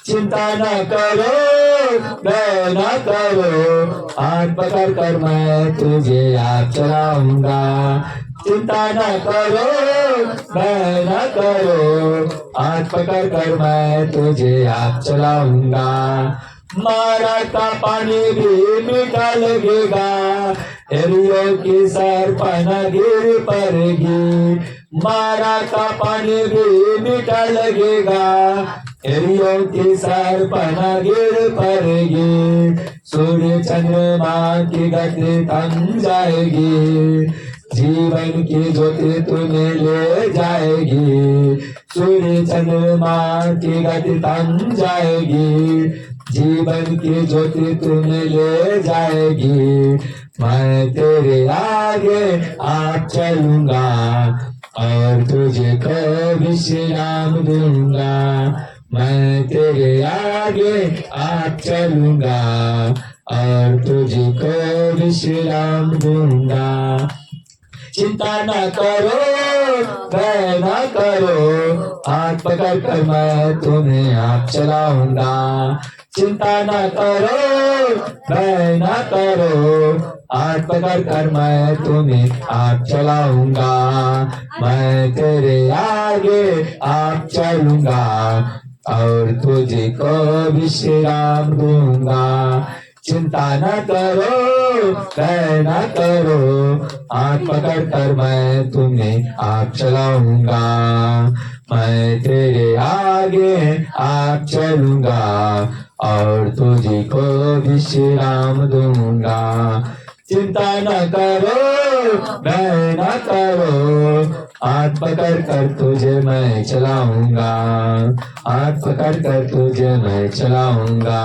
चिंता न करो, भय न करो, हाथ पकड़ कर मैं तुझे आप चलाऊंगा। चिंता न करो, भय न करो, हाथ पकड़ कर मैं तुझे आप चलाऊंगा। मारा का पानी भी मीठा लगेगा, एरियो की सर पना गिर पड़ेगी। मारा का पानी भी मीठा लगेगा, एरियो की सर पना गिर पड़ेगी। सूर्य चंद्रमा की गति थम जाएगी, जीवन की ज्योति तुम्हें ले जाएगी। सूर्य चंद्रमा की गति थम जाएगी, जीवन की ज्योति तुम्हें ले जाएगी। मैं तेरे आगे आप चलूंगा और तुझको विश्राम दूंगा। मैं तेरे आगे आप चलूंगा और तुझको विश्राम दूंगा। चिंता न करो, भय न करो, हाथ पकड़ कर मैं तुम्हें आप चलाऊंगा। चिंता न करो, भय न करो, हाथ पकड़ कर मैं तुम्हें आप चलाऊंगा। मैं तेरे आगे आप चलूंगा और तुझको विश्राम दूंगा। चिंता न करो, भय न करो, हाथ पकड़ कर मैं तुम्हें आप चलाऊंगा। मैं तेरे आगे आप चलूंगा और तुझको विश्राम दूंगा। चिंता न करो, भय न करो, हाथ पकड़ कर तुझे मैं चलाऊंगा, हाथ पकड़ कर तुझे मैं चलाऊंगा,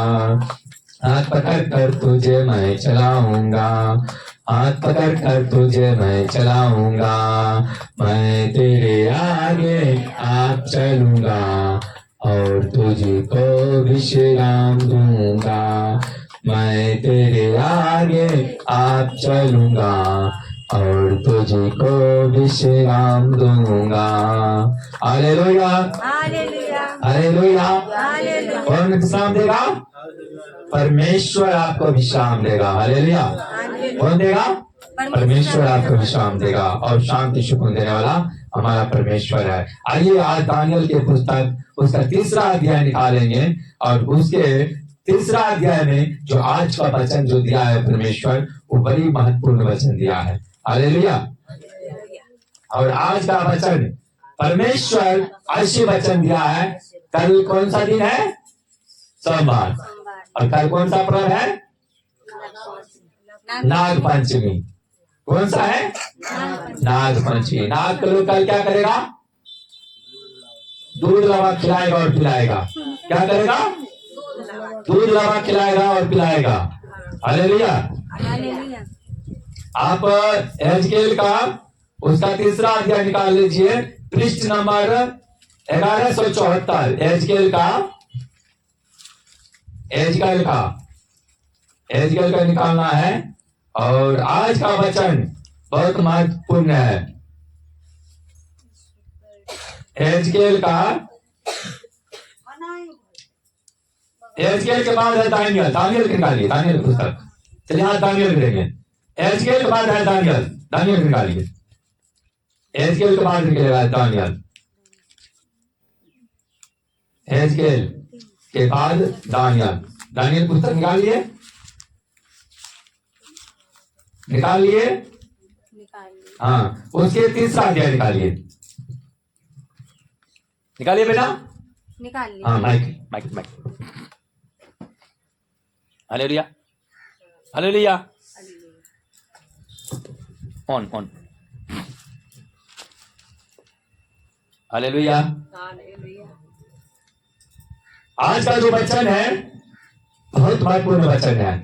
हाथ पकड़ कर तुझे मैं चलाऊंगा, हाथ पकड़ कर तुझे मैं चलाऊंगा, मैं तेरे आगे आप चलूंगा और तुझको विश्राम दूंगा, मैं तेरे आगे आप चलूंगा और तुझको विश्राम दूंगा। Hallelujah,
hallelujah,
hallelujah.
हालेलुया,
कौन विश्राम देगा? परमेश्वर आपको विश्राम देगा। हालेलुया। कौन देगा? परमेश्वर आपको विश्राम देगा और शांति सुकून देने वाला हमारा परमेश्वर है। आइए आज दानियल के पुस्तक उसका 3रा अध्याय निकालेंगे और उसके 3रा अध्याय में जो आज का वचन जो दिया है परमेश्वर, वो बड़ी महत्वपूर्ण वचन दिया है। हालेलुया। और आज का वचन परमेश्वर ऐसे वचन दिया है। कल कौन सा दिन है? सोमवार। और कल कौन सा पर्व है? नाग पंचमी। कौन सा है? नाग पंचमी। नाग के लोग कल क्या करेगा? दूध लावा खिलाएगा और पिलाएगा। क्या करेगा? दूध लावा खिलाएगा और पिलाएगा। हालेलुया।
हालेलुया,
आप एजकेल का उसका 3रा अध्याय निकाल लीजिए, पृष्ठ नंबर 1174। एजकेल का निकालना है। और आज का वचन बहुत महत्वपूर्ण है। एजकेल के बाद है दानियल। दानियल निकालिए, दानियल पुस्तक। चलिए आज दानियल करेंगे। एजकेल के बाद है दानियल निकालिए। एजकेल के बाद निकलेगा दानियल। एजकेल के बाद दानियल पुस्तक निकालिए, हाँ। उसके 3रा अध्याय निकालिए बेटा।
निकाल ली।
हाँ, mike.
Hallelujah, hallelujah. On hallelujah.
आज का जो वचन है बहुत महत्वपूर्ण वचन है।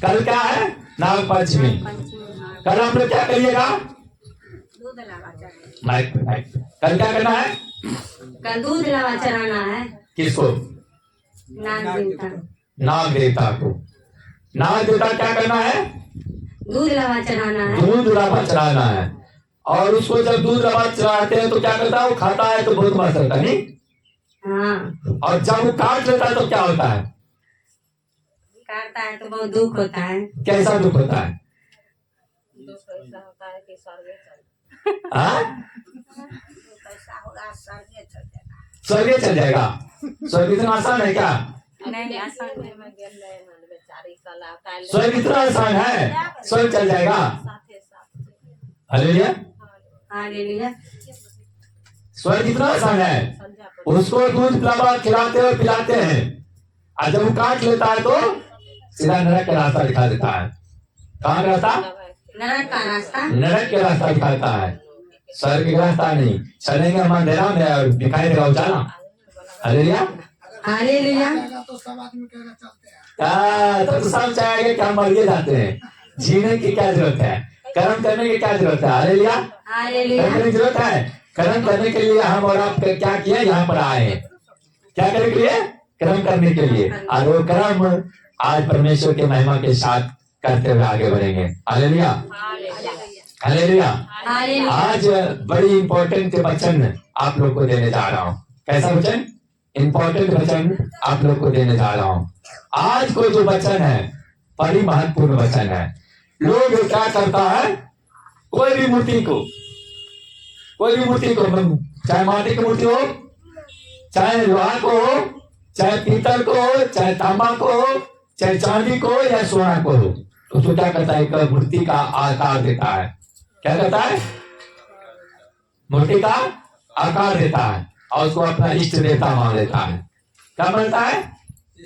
कल क्या है? नाग पंचमी। कल हम लोग क्या करिएगा? माइक। कल क्या करना है?
कल दूध लावा चढ़ाना है।
किसको?
नाग देवता,
नाग देवता को। नाग देवता क्या करना है?
दूध लावा चढ़ाना है।
दूध लावा चढ़ाना है। और उसको जब दूध लावा चढ़ाते हैं तो क्या करता है? वो खाता है तो बहुत मस्त होता है, नहीं?
हाँ,
और जब वो काट लेता है तो क्या होता है?
काटता है तो बहुत दुख होता है।
कैसा दुख होता है?
दुख ऐसा होता है कि स्वर्ग चल
हाँ?
पैसा होगा
स्वर्ग चल जाएगा। स्वर्ग इतना आसान है क्या?
नहीं, आसान
में गेल रहे हैं बेचारी साला काल
स्वर्ग इतना आसान है? स्वर्ग चल जाएगा।
साथे साथ
हालेलुया।
हालेलुया,
स्वर्ग इतना आसान है।
संध्या पर
उसको दूध लावा खिलाते और पिलाते हैं और जब वो काट लेता है तो सीधा नरक का रास्ता दिखा देता है। कहाँ का रास्ता?
नरक का रास्ता।
नरक के रास्ता दिखाता है, स्वर्ग का रास्ता नहीं। चलेंगे हम अंधेरा में और दिखाई देगा उजाला। हालेलुया।
हालेलुया,
तो सब आदमी कहना चाहते हैं।
तो सब चाहेंगे कि हम मर जाते हैं। जीने की क्या जरूरत है? कर्म करने की क्या जरूरत है? हालेलुया।
हालेलुया,
कर्म करने की जरूरत है। कर्म करने के लिए हम और आप क्या किए? यहाँ पर आए हैं। क्या करने के लिए? कर्म करने के लिए। और वो कर्म आज परमेश्वर के महिमा के साथ करते हुए आगे बढ़ेंगे। Hallelujah, hallelujah.
हालेलुया,
आज बड़ी इंपॉर्टेंट वचन आप लोग को देने जा रहा हूँ। कैसा वचन? इंपॉर्टेंट वचन आप लोग को देने जा रहा हूँ। आज को जो वचन है बड़ी महत्वपूर्ण वचन है। लोग क्या करता है? कोई भी मूर्ति को, चाहे माटी की मूर्ति हो, चाहे लोहा को हो, चाहे पीतल को हो, चाहे तांबा को हो, चाहे चांदी को हो या सोना को हो, उसको क्या करता है? एक मूर्ति का आकार देता है। क्या करता है? मूर्ति का आकार देता है और उसको अपना इष्ट देवता मान लेता है। क्या मानता है?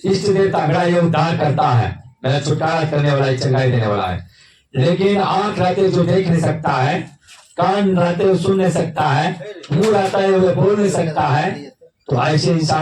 इष्ट देवता मेरा ये उद्धार करता है, मेरा छुटकारा करने वाला है, चंगाई देने वाला है। लेकिन आंख रहते जो देख नहीं सकता है, कान रहते वो सुन नहीं सकता है, मुंह रहता है वो बोल नहीं सकता है, तो ऐसे इंसान